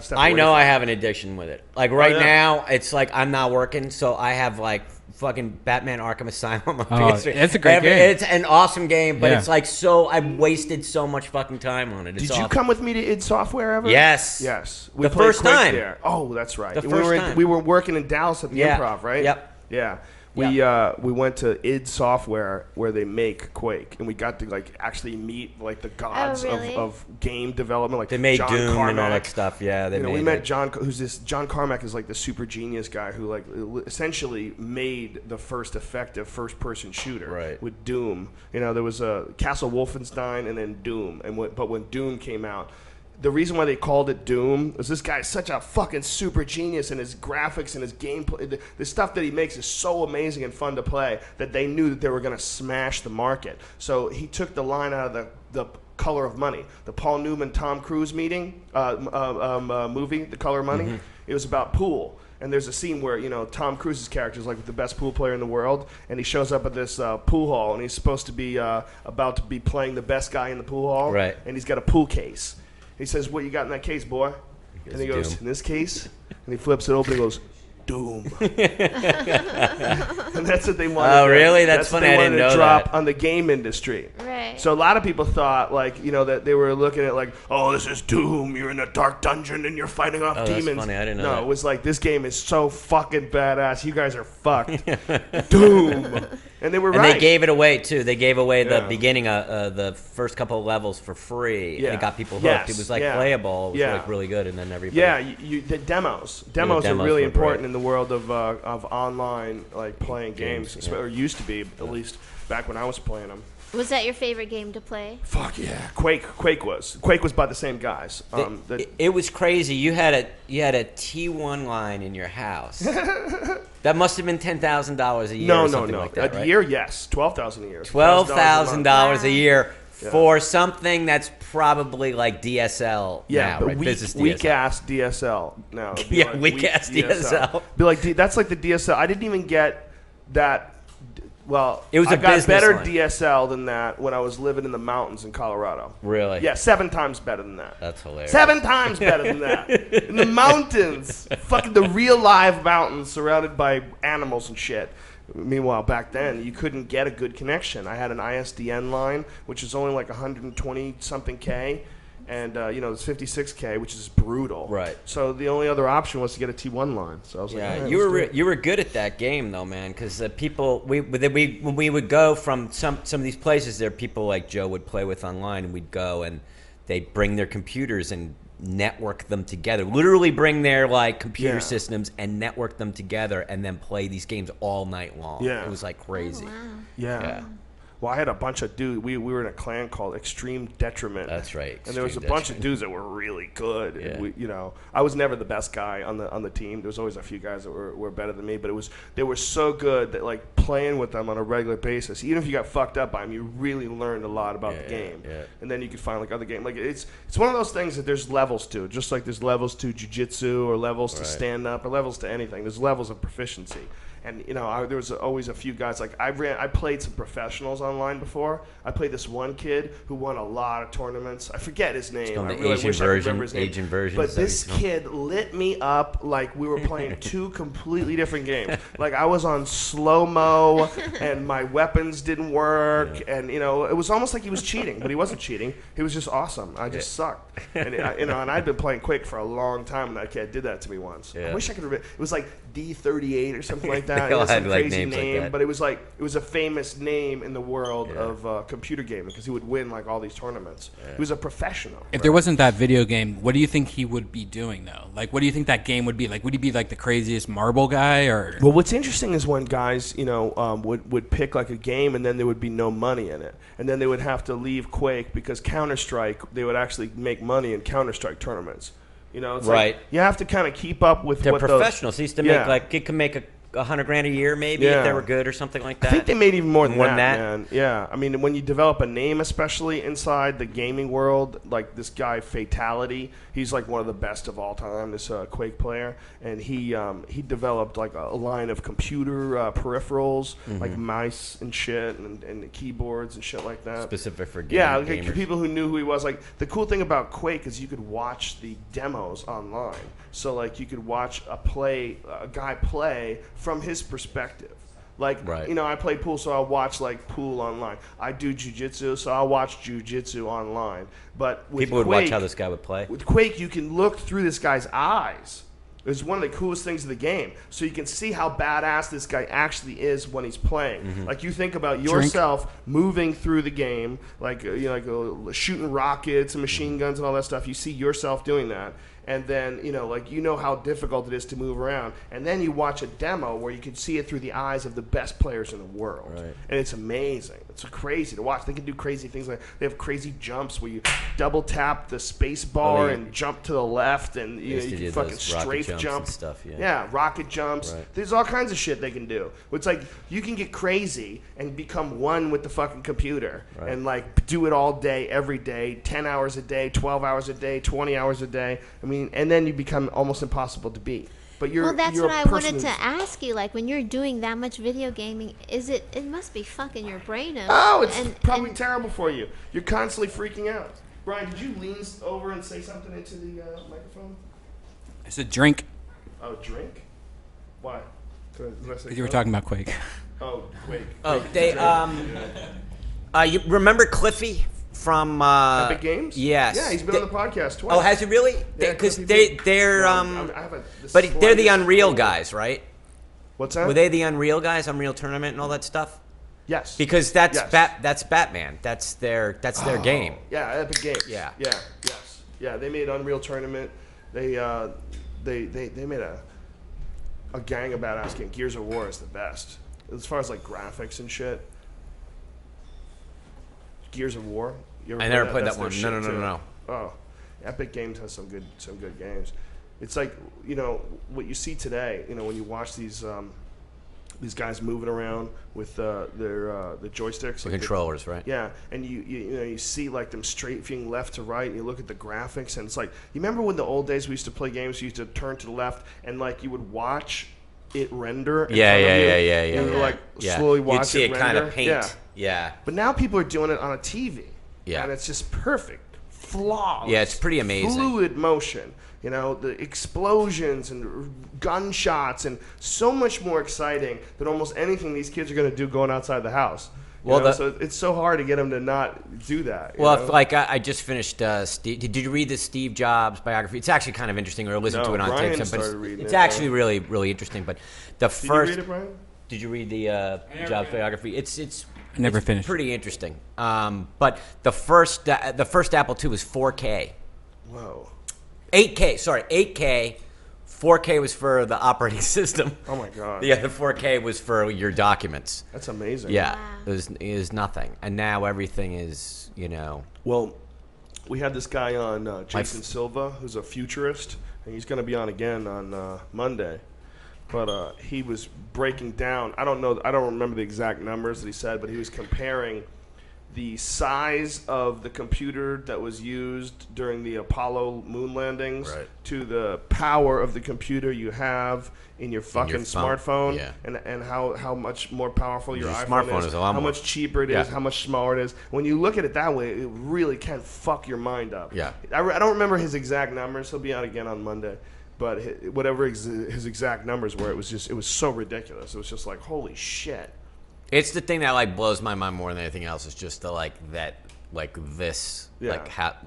step away I know from. I have an addiction with it. Like now, it's like I'm not working, so I have like fucking Batman Arkham Asylum on PS3. It's a great game. It's an awesome game, but it's like I've wasted so much fucking time on it. Did you come with me to id Software ever? Yes. Yes. The first Quake time. there. Oh, that's right. The first time. We were working in Dallas at the Improv, right? Yep. Yeah. We went to id Software where they make Quake, and we got to like actually meet like the gods of game development. Like they made John Doom Carmack. and all that stuff. Yeah, we met John. John Carmack is like the super genius guy who like essentially made the first effective first-person shooter with Doom. You know, there was a Castle Wolfenstein and then Doom, but when Doom came out. The reason why they called it Doom is this guy is such a fucking super genius, and his graphics and his gameplay, the stuff that he makes is so amazing and fun to play that they knew that they were going to smash the market. So he took the line out of the Color of Money, the Paul Newman Tom Cruise movie, The Color of Money. Mm-hmm. It was about pool. And there's a scene where, you know, Tom Cruise's character is like the best pool player in the world, and he shows up at this pool hall, and he's supposed to be about to be playing the best guy in the pool hall, right? And he's got a pool case. He says, "What you got in that case, boy?" And he goes, "In this case," and he flips it open and goes, "Doom." And that's what they wanted. Oh, really? That's funny. I didn't know to drop that. on the game industry. Right. So a lot of people thought, like, you know, that they were looking at like, "Oh, this is Doom. You're in a dark dungeon and you're fighting off demons." That's funny. I didn't know No, that. it was like, this game is so fucking badass. You guys are fucked. Doom. And they were right. And they gave it away too. They gave away the beginning, the first couple of levels for free. Yeah. And it got people hooked. Yes. It was like playable. It was like really good. And then everybody. Yeah, the demos. Demos are really important in the world of online like playing games, or used to be at least back when I was playing them. Was that your favorite game to play? Fuck yeah, Quake was by the same guys. It was crazy. You had a T1 line in your house. That must have been $10,000 a year. No, or something like that, right? A year, yes, $12,000 a year. $12,000 a year for something that's probably like DSL. Yeah, now, but right? weak ass DSL now. Yeah, weak ass DSL. Be like, that's like the DSL. I didn't even get that. Well, it was I got better line. DSL than that when I was living in the mountains in Colorado. Really? Yeah, 7 times better than that. That's hilarious. 7 times better than that. In the mountains. Fucking the real live mountains surrounded by animals and shit. Meanwhile, back then, you couldn't get a good connection. I had an ISDN line, which is only like 120-something K. And, it's 56K, which is brutal. Right. So the only other option was to get a T1 line. So I was like, yeah, you were good at that game, though, man, because people, when we would go from some of these places, there people like Joe would play with online, and we'd go, and they'd bring their computers and network them together. Literally bring their, like, computer systems and network them together and then play these games all night long. Yeah. It was, like, crazy. Oh, wow. Yeah. Well, I had a bunch of dudes. We were in a clan called Extreme Detriment. That's right. And there was a bunch of dudes that were really good. Yeah. And I was never the best guy on the team. There was always a few guys that were better than me, but they were so good that like playing with them on a regular basis, even if you got fucked up by them, you really learned a lot about the game. Yeah. And then you could find like other games. Like it's one of those things that there's levels to. Just like there's levels to jiu-jitsu or levels to stand up or levels to anything. There's levels of proficiency. And there was always a few guys like I played some professionals online. online before. I played this one kid who won a lot of tournaments. I forget his name. I really Asian wish I could remember his name. Asian version. But this kid lit me up like we were playing two completely different games. Like I was on slow-mo and my weapons didn't work, and it was almost like he was cheating, but he wasn't cheating. He was just awesome. I just sucked, and and I'd been playing Quake for a long time, and that kid did that to me once. I wish I could remember. It was like D38 or something like that. It was some crazy name, but it was a famous name in the world of computer gaming because he would win like all these tournaments. He was a professional. If there wasn't that video game, what do you think he would be doing though? Like, what do you think that game would be like? Would he be like the craziest marble guy, or? Well, what's interesting is when guys, would pick like a game and then there would be no money in it, and then they would have to leave Quake because Counter-Strike, they would actually make money in Counter-Strike tournaments. It's right. Like you have to kind of keep up with They're what professionals. He used to make it could make $100,000 a year maybe if they were good or something like that. I think they made even more than that, that, man. Yeah, I mean, when you develop a name, especially inside the gaming world, like this guy Fatality, he's like one of the best of all time. This Quake player, and he developed like a line of computer peripherals, like mice and shit, and keyboards and shit like that. Specific for gamers. Yeah, like people who knew who he was. Like the cool thing about Quake is you could watch the demos online. So like you could watch a guy play from his perspective. Like, I play pool, so I'll watch like pool online. I do jiu-jitsu, so I'll watch jiu-jitsu online. But with people would watch how this guy would play. With Quake, you can look through this guy's eyes. It's one of the coolest things of the game. So you can see how badass this guy actually is when he's playing. Like you think about yourself moving through the game, like shooting rockets and machine guns and all that stuff. You see yourself doing that. And then, how difficult it is to move around. And then you watch a demo where you can see it through the eyes of the best players in the world. Right. And it's amazing. It's crazy to watch. They can do crazy things. Like they have crazy jumps where you double tap the space bar and jump to the left, and you can fucking strafe jump. Stuff, rocket jumps. Right. There's all kinds of shit they can do. It's like you can get crazy and become one with the fucking computer and like do it all day, every day, 10 hours a day, 12 hours a day, 20 hours a day. And then you become almost impossible to beat. But that's what I wanted to ask you. Like when you're doing that much video gaming, it must be fucking your brain up. Oh, it's probably terrible for you. You're constantly freaking out. Brian, did you lean over and say something into the microphone? I said drink. Oh, drink? Why? Because you were talking about Quake. Oh, Quake. Oh, you remember Cliffy? From Epic Games? Yes. Yeah, he's been on the podcast twice. Oh, has he really? Because they're but they're the Unreal guys, right? What's that? Were they the Unreal guys, Unreal Tournament and all that stuff? Yes. Because that's Batman. That's their game. Yeah, Epic Games. Yeah. Yeah. Yes. Yeah, they made Unreal Tournament. They made a gang of badass games. Gears of War is the best as far as like graphics and shit. Gears of War. I never played that one. No. Oh, Epic Games has some good games. It's like what you see today. When you watch these guys moving around with the joysticks, the controllers, right? Yeah, and you see like them strafing left to right, and you look at the graphics, and it's like you remember when the old days we used to play games. You used to turn to the left, and like you would watch it render. Yeah. You would like slowly watch You'd see it render. kind of paint. Yeah. Yeah. But now people are doing it on a TV. Yeah. And it's just perfect. Flawless. Yeah, it's pretty amazing. Fluid motion. The explosions and gunshots and so much more exciting than almost anything these kids are going to do going outside the house. So it's so hard to get them to not do that. I just finished. Did you read the Steve Jobs biography? It's actually kind of interesting. Or listen to it on Brian tape. But it's it, actually really, really interesting. But the first. Did you read it, Brian? Did you read the Jobs biography? It's I never finished. Pretty interesting. But the first Apple II was 4K. Whoa. 8K. Sorry, 8K. 4K was for the operating system. Oh my God. Yeah, the 4K was for your documents. That's amazing. Yeah, it was nothing, and now everything is Well, we had this guy on, Jason Silva, who's a futurist, and he's going to be on again on Monday. But he was breaking down. I don't remember the exact numbers that he said, but he was comparing the size of the computer that was used during the Apollo moon landings to the power of the computer you have in your fucking smartphone, and how much more powerful your iPhone is, how much cheaper it is, how much smaller it is. When you look at it that way, it really can fuck your mind up. Yeah. I don't remember his exact numbers. He'll be out again on Monday. But whatever his exact numbers were, it was so ridiculous. It was just like, holy shit. It's the thing that like blows my mind more than anything else. Is just the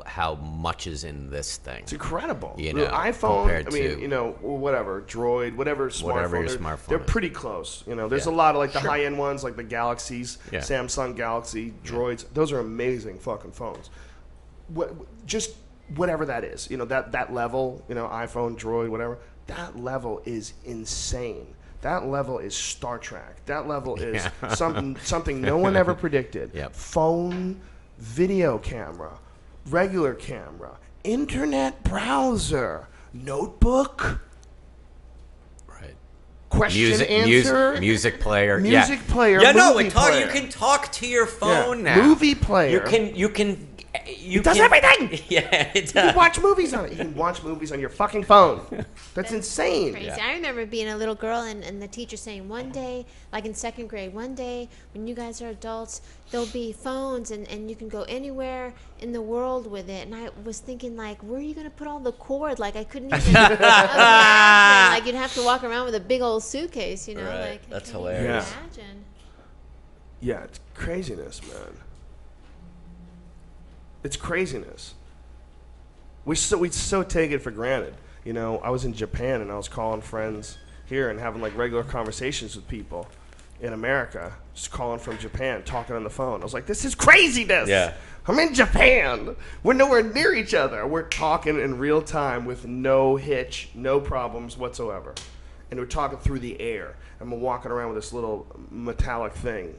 how much is in this thing. It's incredible. You know, the iPhone. Whatever Droid, whatever smartphone. They're pretty close. You know, there's a lot of like the high end ones, like the Galaxies, Samsung Galaxy Droids. Those are amazing fucking phones. Just whatever that is, you know, that level, you know, iPhone, Droid, whatever. That level is insane. That level is Star Trek. That level is something no one ever predicted. Phone, video camera, regular camera, internet browser, notebook, question answer, music player, player. Yeah, no, player. you can talk to your phone now. Movie player. It does everything. Yeah, it does. You can watch movies on it. You can watch movies on your fucking phone. That's insane. Crazy. I remember being a little girl and the teacher saying one day, like in second grade, one day when you guys are adults, there'll be phones and you can go anywhere in the world with it. And I was thinking, like, where are you going to put all the cord? Like, I couldn't even imagine. Like, you'd have to walk around with a big old suitcase, you know? Right. Like, that's I can't hilarious. even imagine. Yeah, it's craziness, man. It's craziness. We so take it for granted. You know, I was in Japan and I was calling friends here and having like regular conversations with people in America, just calling from Japan, talking on the phone. I was like, this is craziness. Yeah. I'm in Japan. We're nowhere near each other. We're talking in real time with no hitch, no problems whatsoever. And we're talking through the air. And we're walking around with this little metallic thing.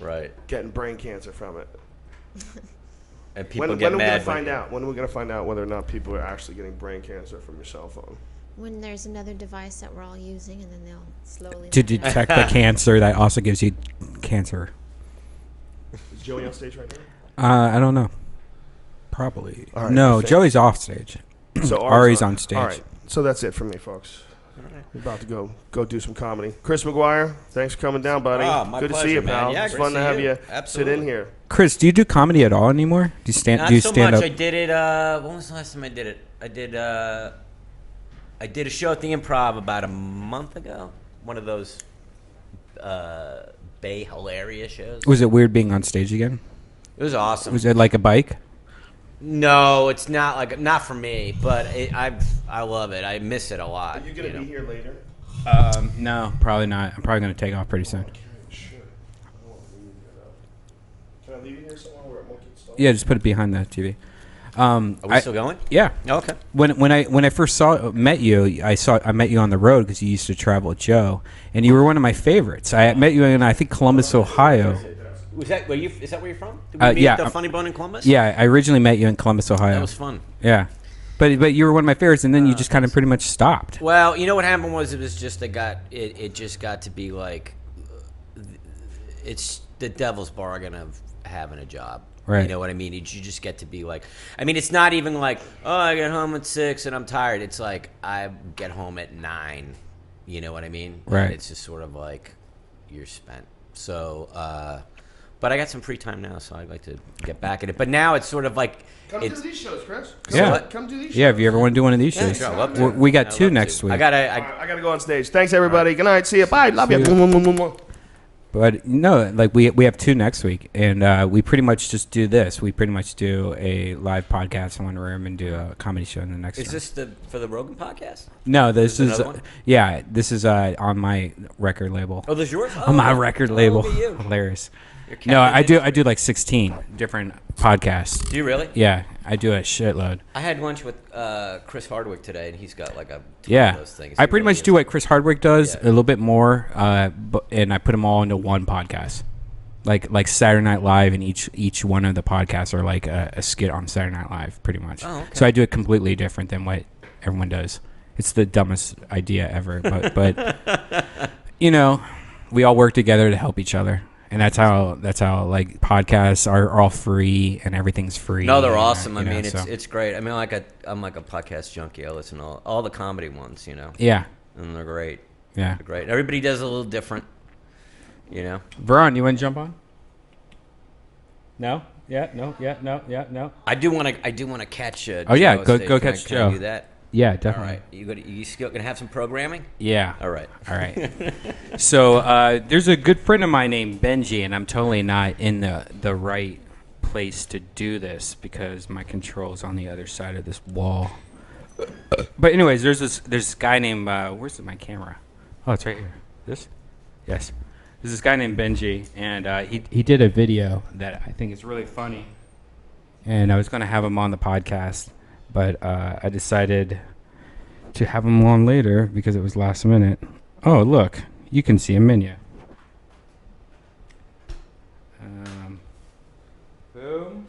Right. Getting brain cancer from it. And people when get are we mad. gonna find out? When are we going to find out whether or not people are actually getting brain cancer from your cell phone? When there's another device that we're all using, and then they'll slowly... To detect the cancer that also gives you cancer. Is Joey on stage right now? I don't know. Probably. All right, no, Joey's off stage. So Ari's on stage. All right. So that's it for me, folks. We're about to go do some comedy. Chris McGuire, thanks for coming down, buddy. My Good to pleasure, see you, man. pal. Yeah, it's great fun to to have see you you. sit Absolutely. in here. Chris, do you do comedy at all anymore? Do you stand? Not do you so stand much. up? I did it. When was the last time I did it? I did a show at the Improv about a month ago. One of those Bay Hilarious shows. Was it weird being on stage again? It was awesome. Was it like a bike? No, it's not for me, but I love it. I miss it a lot. Are you going to be here later? No, probably not. I'm probably going to take off pretty soon. Can I leave you here somewhere where it won't get stuck? Yeah, just put it behind the TV. Are we still going? Yeah. Okay. When I first met you, I met you on the road because you used to travel with Joe, and you were one of my favorites. I met you in, I think, Columbus, Ohio. Is that where you're from? Did we meet at the Funny Bone in Columbus? Yeah, I originally met you in Columbus, Ohio. That was fun. Yeah, but you were one of my favorites, and then you just kind of pretty much stopped. Well, you know what happened was it just got to be like it's the devil's bargain of having a job. Right. You know what I mean? You just get to be like, I mean, it's not even like, oh, I get home at 6 and I'm tired. It's like I get home at 9. You know what I mean? Right. And it's just sort of like you're spent. So, but I got some free time now, so I'd like to get back at it. But now it's sort of like Come do these shows, Chris. Come do these shows. Yeah, if you ever want to do one of these shows. Sure, I'd love to. We got I'd two love next to. week. I gotta go on stage. Thanks, everybody. Good night. See you. Bye. Love you. But no, like we have two next week, and we pretty much just do this. We pretty much do a live podcast in one room and do a comedy show in the next room. Is this for the Rogan podcast? No, this is another one? yeah, this is on my record label. Oh, this is yours? On my record label. Look at you. Hilarious. You're No, I captain. do like 16 different podcasts. Do you really? Yeah, I do a shitload. I had lunch with Chris Hardwick today, and he's got like a ton of those things. I pretty much do what Chris Hardwick does, Yeah. a little bit more, and I put them all into one podcast. Like Saturday Night Live, and each one of the podcasts are like a skit on Saturday Night Live, pretty much. Oh, okay. So I do it completely different than what everyone does. It's the dumbest idea ever, but you know, we all work together to help each other. And that's how like podcasts are all free and everything's free. No, they're awesome. I You know, mean, so- it's great. I mean, I'm like a podcast junkie. I listen to all the comedy ones, you know. Yeah. And they're great. Yeah. They're great. Everybody does it a little different, you know. Veron, you want to jump on? No? Yeah, no, yeah, no, yeah, no. I do want to catch. Oh, yeah, Joe. go Can I- catch can I Joe. do that? Yeah, definitely. All right. You still gonna have some programming? Yeah. All right. All right. So there's a good friend of mine named Benji, and I'm totally not in the right place to do this because my control's on the other side of this wall. But anyways, there's this guy named where's my camera? Oh, it's right here. This? Yes. There's this guy named Benji, and he did a video that I think is really funny. And I was going to have him on the podcast, but I decided to have him on later because it was last minute. Oh, look. You can see him in you. Boom.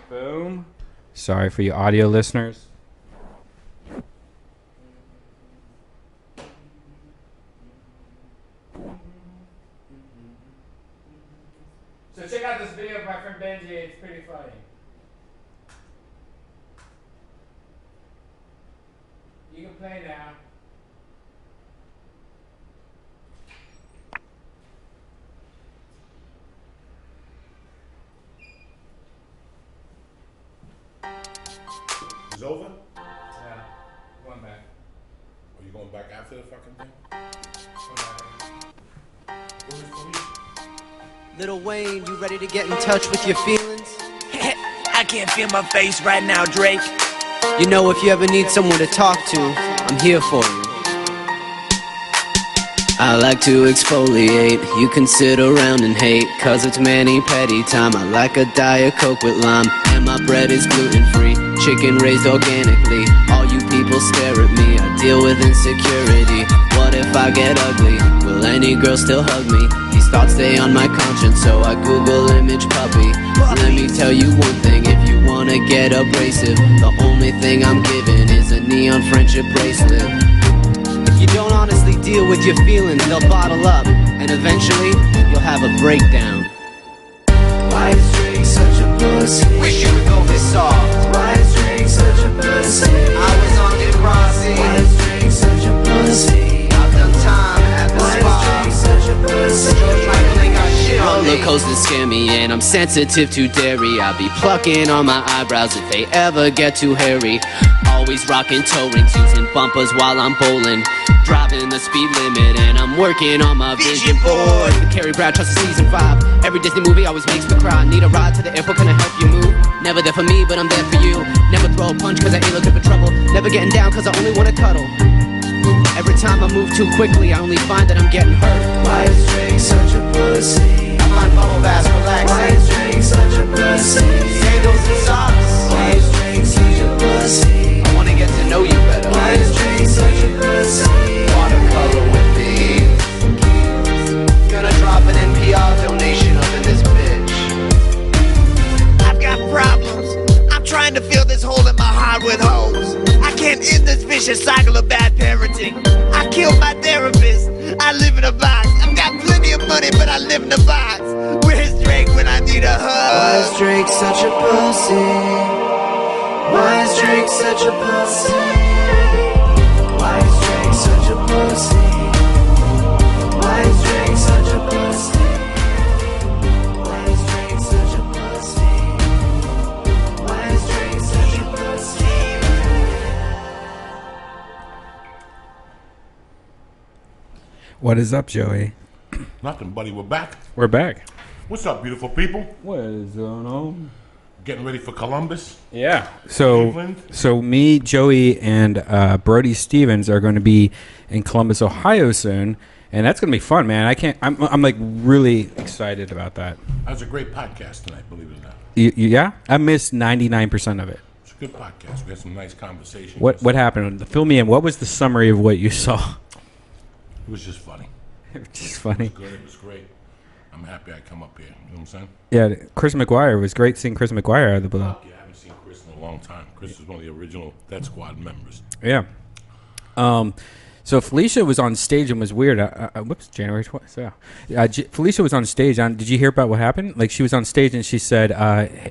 Boom. Sorry for you audio listeners. So check out this video of my friend Benji. It's pretty funny. You can play now. It's over? Yeah. Going back. Are you going back after the fucking thing? Where's Felicia? Little Wayne, you ready to get in touch with your feelings? I can't feel my face right now, Drake. You know, if you ever need someone to talk to, I'm here for you. I like to exfoliate, you can sit around and hate, cause it's mani-pedi time. I like a Diet Coke with lime, and my bread is gluten-free, chicken raised organically. All you people stare at me, I deal with insecurity. What if I get ugly? Will any girl still hug me? These thoughts stay on my conscience, so I Google image puppy. Let me tell you one thing, if you wanna get abrasive, the only thing I'm giving is a neon friendship bracelet. If you don't honestly deal with your feelings, they'll bottle up, and eventually, you'll have a breakdown. Why is Drake such a pussy? Wish you would go this soft. Why is Drake such a pussy? I was on Degrassi. Why is Drake such a pussy? I've done time at the Why spa. is Drake such a pussy? George Michael ain't got shit on me. Roller coasters scare me and I'm sensitive to dairy. I be plucking on my eyebrows if they ever get too hairy. Always rocking toe rings, using bumpers while I'm bowling. Driving the speed limit and I'm working on my vision board. The Carrie Bradshaw season 5. Every Disney movie always makes me cry. Need a ride to the airport, can I help you move? Never there for me, but I'm there for you. Never throw a punch cause I ain't looking for trouble. Never getting down cause I only wanna cuddle. Every time I move too quickly, I only find that I'm getting hurt. Why is Drake such a pussy? I find bubble baths relaxing. Why is Drake such a pussy? Sandals and socks. Why is Drake such a pussy? I wanna get to know you better. Why is Drake such a pussy? Watercolor with me. Gonna drop an NPR donation up in this bitch. I've got problems. I'm trying to fill this hole in my heart with hoes. I can't end this vicious cycle of bad parenting. I killed my therapist. I live in a box. I've got plenty of money, but I live in a box. Where's Drake when I need a hug? Why is Drake such a pussy? Why is Drake such a pussy? Why is Drake such a pussy? Why is Drake such a pussy? Why is Drake such a pussy? Why is Drake such a pussy? What is up, Joey? Nothing, buddy. We're back. We're back. What's up, beautiful people? What is going on? Getting ready for Columbus. Yeah. So Cleveland. Me, Joey, and Brody Stevens are going to be in Columbus, Ohio soon, and that's going to be fun, man. I'm like really excited about that. That was a great podcast tonight, believe it or not. Yeah. I missed 99% of it. It's a good podcast. We had some nice conversations. What happened? Fill me in. What was the summary of what you saw? It was just funny. It was just funny. It was good. It was great. I'm happy I come up here. You know what I'm saying? Yeah, Chris McGuire. It was great seeing Chris McGuire out of the blue. Yeah, I haven't seen Chris in a long time. Chris is one of the original Death Squad members. Yeah. So Felicia was on stage and was weird. Whoops, January 12th. Felicia was on stage. Did you hear about what happened? Like, she was on stage and she said,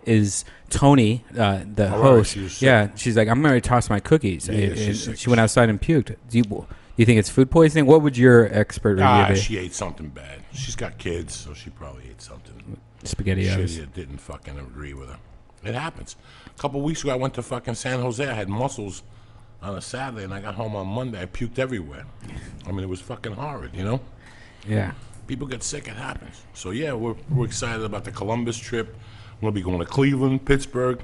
"Is Tony, the host?" She's like, "I'm going to toss my cookies." She went outside and puked. Do you think it's food poisoning? What would your expert review be? She ate something bad. She's got kids, so she probably ate something. SpaghettiOs. Shit, didn't fucking agree with her. It happens. A couple weeks ago, I went to fucking San Jose. I had mussels on a Saturday, and I got home on Monday. I puked everywhere. I mean, it was fucking horrid, you know? Yeah. People get sick. It happens. So, yeah, we're excited about the Columbus trip. I'm going to be going to Cleveland, Pittsburgh,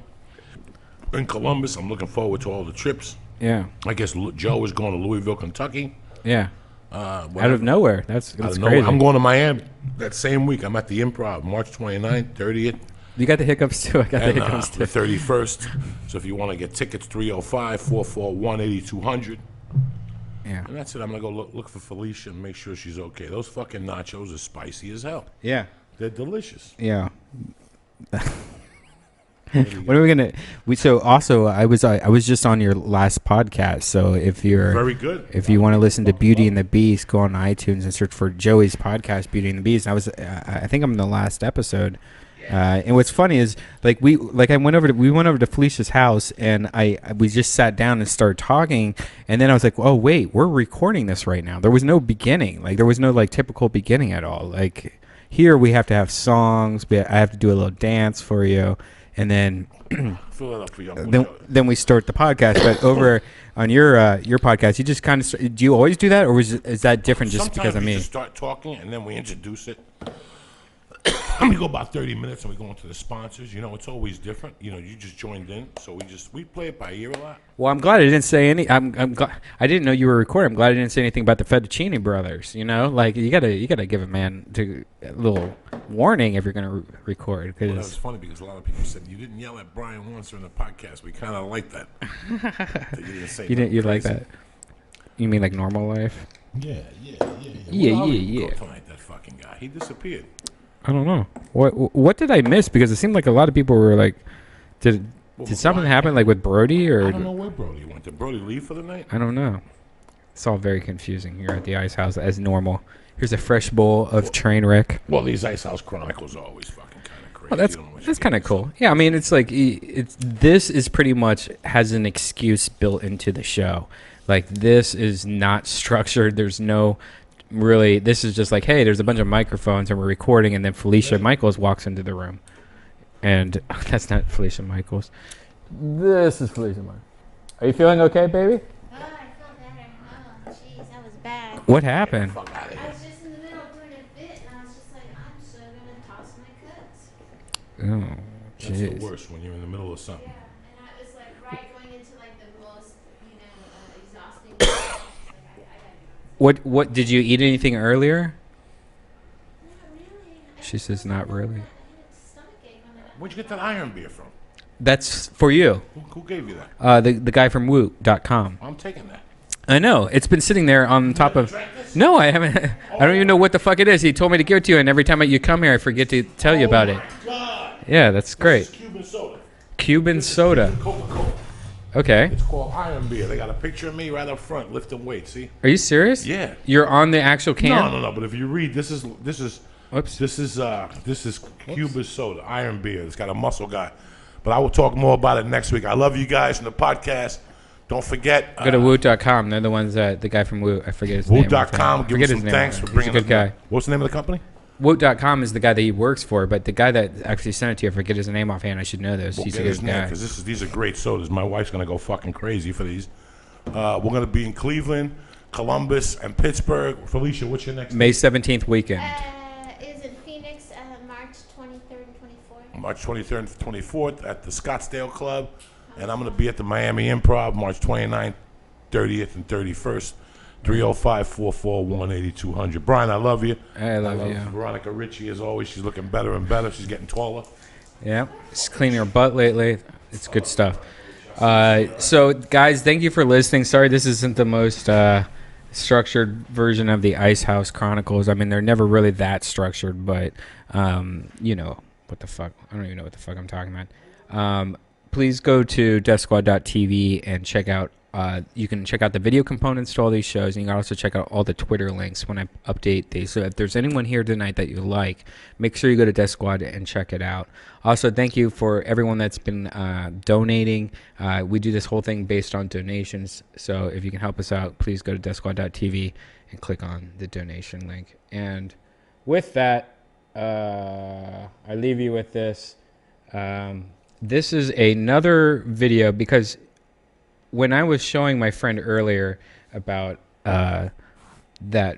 and Columbus. I'm looking forward to all the trips. Yeah. I guess Joe is going to Louisville, Kentucky. Yeah. Out of nowhere. That's crazy. I'm going to Miami that same week. I'm at the Improv, March 29th, 30th. You got the hiccups too. I got the hiccups too. The 31st. So if you want to get tickets, 305-441-8200. Yeah. And that's it. I'm going to go look for Felicia and make sure she's okay. Those fucking nachos are spicy as hell. Yeah. They're delicious. Yeah. What are we gonna? So also, I was just on your last podcast. So if you're very good, if you want to listen to Beauty and the Beast, go on iTunes and search for Joey's podcast, Beauty and the Beast. I think I'm in the last episode. And what's funny is we went over to Felicia's house and we just sat down and started talking, and then I was like, oh wait, we're recording this right now. There was no beginning, there was no typical beginning at all. Here we have to have songs, I have to do a little dance for you, and then fill it up for you. then we start the podcast. But over on your podcast, you just kind of do you always do that, or is that different just Sometimes because of me? We just start talking and then we introduce it. We go about 30 minutes and we go into the sponsors. It's always different. You just joined in, so we play it by ear a lot. Well, I'm glad I didn't say any. I'm glad I didn't know you were recording. I'm glad I didn't say anything about the Fettuccine brothers. You gotta give a man a little warning if you're gonna record. Well, that was funny because a lot of people said you didn't yell at Brian once during the podcast. We kind of like that. That you didn't say you like that? You mean like normal life? Yeah. Yeah. Tonight, that fucking guy. He disappeared. I don't know. What did I miss? Because it seemed like a lot of people were like, did something happen with Brody or? I don't know where Brody went. Did Brody leave for the night? I don't know. It's all very confusing here at the Ice House as normal. Here's a fresh bowl of train wreck. Well, these Ice House Chronicles are always fucking kind of crazy. Well, that's kind of cool. Yeah, I mean, it's this is pretty much has an excuse built into the show. This is not structured. There's no. Really, this is just hey, there's a bunch of microphones and we're recording, and then Felicia Michaels walks into the room, and that's not Felicia Michaels. This is Felicia Michaels. Are you feeling okay, baby? Oh, I feel better. Oh, jeez, that was bad. What happened? I was just in the middle of doing a bit, and I was just I'm so gonna toss my cuts. Oh, jeez. jeez. That's the worst when you're in the middle of something. Yeah, and I was right going into the most, exhausting. What did you eat anything earlier? Not really. She says not really. I had a stomachache when Where'd you get that iron beer from? That's for you. Who gave you that? The guy from Woot.com. I'm taking that. I know. It's been sitting there on top of. No, I haven't. I don't even know what the fuck it is. He told me to give it to you, and every time you come here, I forget to tell you about it. God. Yeah, that's great. This is Cuban soda. Cuban soda. Coca-Cola. Okay. It's called iron beer. They got a picture of me right up front lifting weights. See? Are you serious? Yeah. You're on the actual can? No. But if you read, this is Whoops. This is Cuban soda, iron beer. It's got a muscle guy. But I will talk more about it next week. I love you guys from the podcast. Don't forget. Go to Woot.com. They're the ones that the guy from Woot. I forget his name. Woot.com. Give him some thanks for bringing He's a good guy. What's the name of the company? Woot.com is the guy that he works for, but the guy that actually sent it to you, I forget his name offhand. I should know this. He's a good guy. Because these are great sodas. My wife's going to go fucking crazy for these. We're going to be in Cleveland, Columbus, and Pittsburgh. Felicia, what's your next May 17th weekend. Is in Phoenix, March 23rd and 24th. March 23rd and 24th at the Scottsdale Club. And I'm going to be at the Miami Improv March 29th, 30th, and 31st. 305-441-8200. Brian, I love you. I love you. Veronica Ritchie, as always. She's looking better and better. She's getting taller. Yeah. She's cleaning her butt lately. It's good stuff. So, guys, thank you for listening. Sorry this isn't the most structured version of the Ice House Chronicles. I mean, they're never really that structured, but, what the fuck? I don't even know what the fuck I'm talking about. Please go to deathsquad.tv and check out You can check out the video components to all these shows, and you can also check out all the Twitter links when I update these. So if there's anyone here tonight that you like, make sure you go to Death Squad and check it out. Also, thank you for everyone that's been donating. We do this whole thing based on donations. So if you can help us out, please go to deathsquad.tv and click on the donation link. And with that, I leave you with this. This is another video because when I was showing my friend earlier about that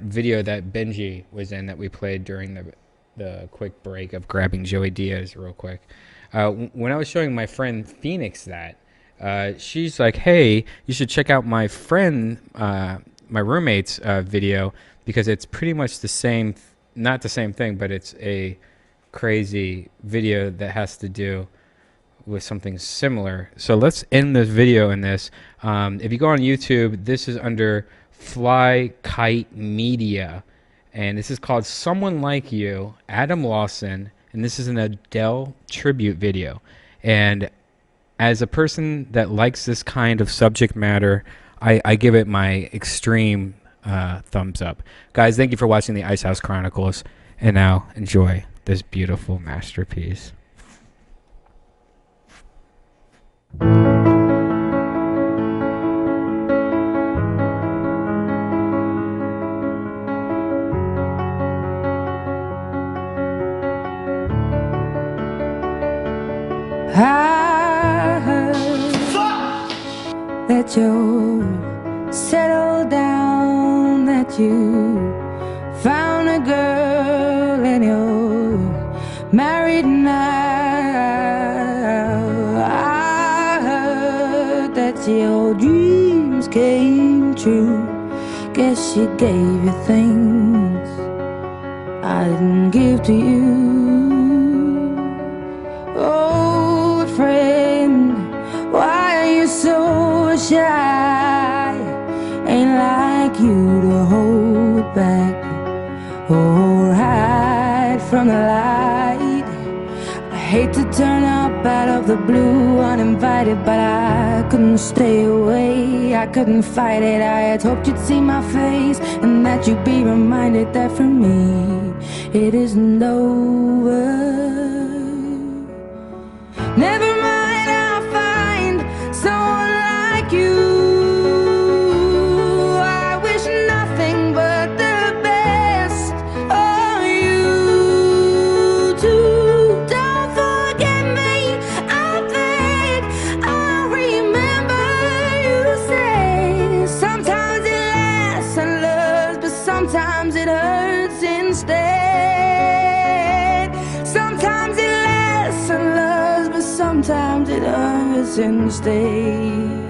video that Benji was in that we played during the quick break of grabbing Joey Diaz real quick, when I was showing my friend Phoenix that, she's like, hey, you should check out my friend, my roommate's video because it's pretty much the same, not the same thing, but it's a crazy video that has to do with something similar. So let's end this video in this. If you go on YouTube, this is under Fly Kite Media, and this is called Someone Like You, Adam Lawson, and this is an Adele tribute video. And as a person that likes this kind of subject matter, I give it my extreme thumbs up. Guys, thank you for watching the Ice House Chronicles, and now enjoy this beautiful masterpiece. I heard that you settled down, that you found a girl and you're married now. I heard that your dreams came true. Guess she gave you things I didn't give to you. Old friend, why are you so shy? Ain't like you to hold back or hide from the light. I hate to turn up out of the blue uninvited, but I couldn't stay away, I couldn't fight it. I had hoped you'd see my face and that you'd be reminded that for me it isn't over. Never mind, I'll find someone like you. I wish nothing but the best of you too. Don't forget me, I think I'll remember you say sometimes it lasts and loves, but sometimes it hurts instead. Sometimes it lasts and loves, sometimes it hurts instead.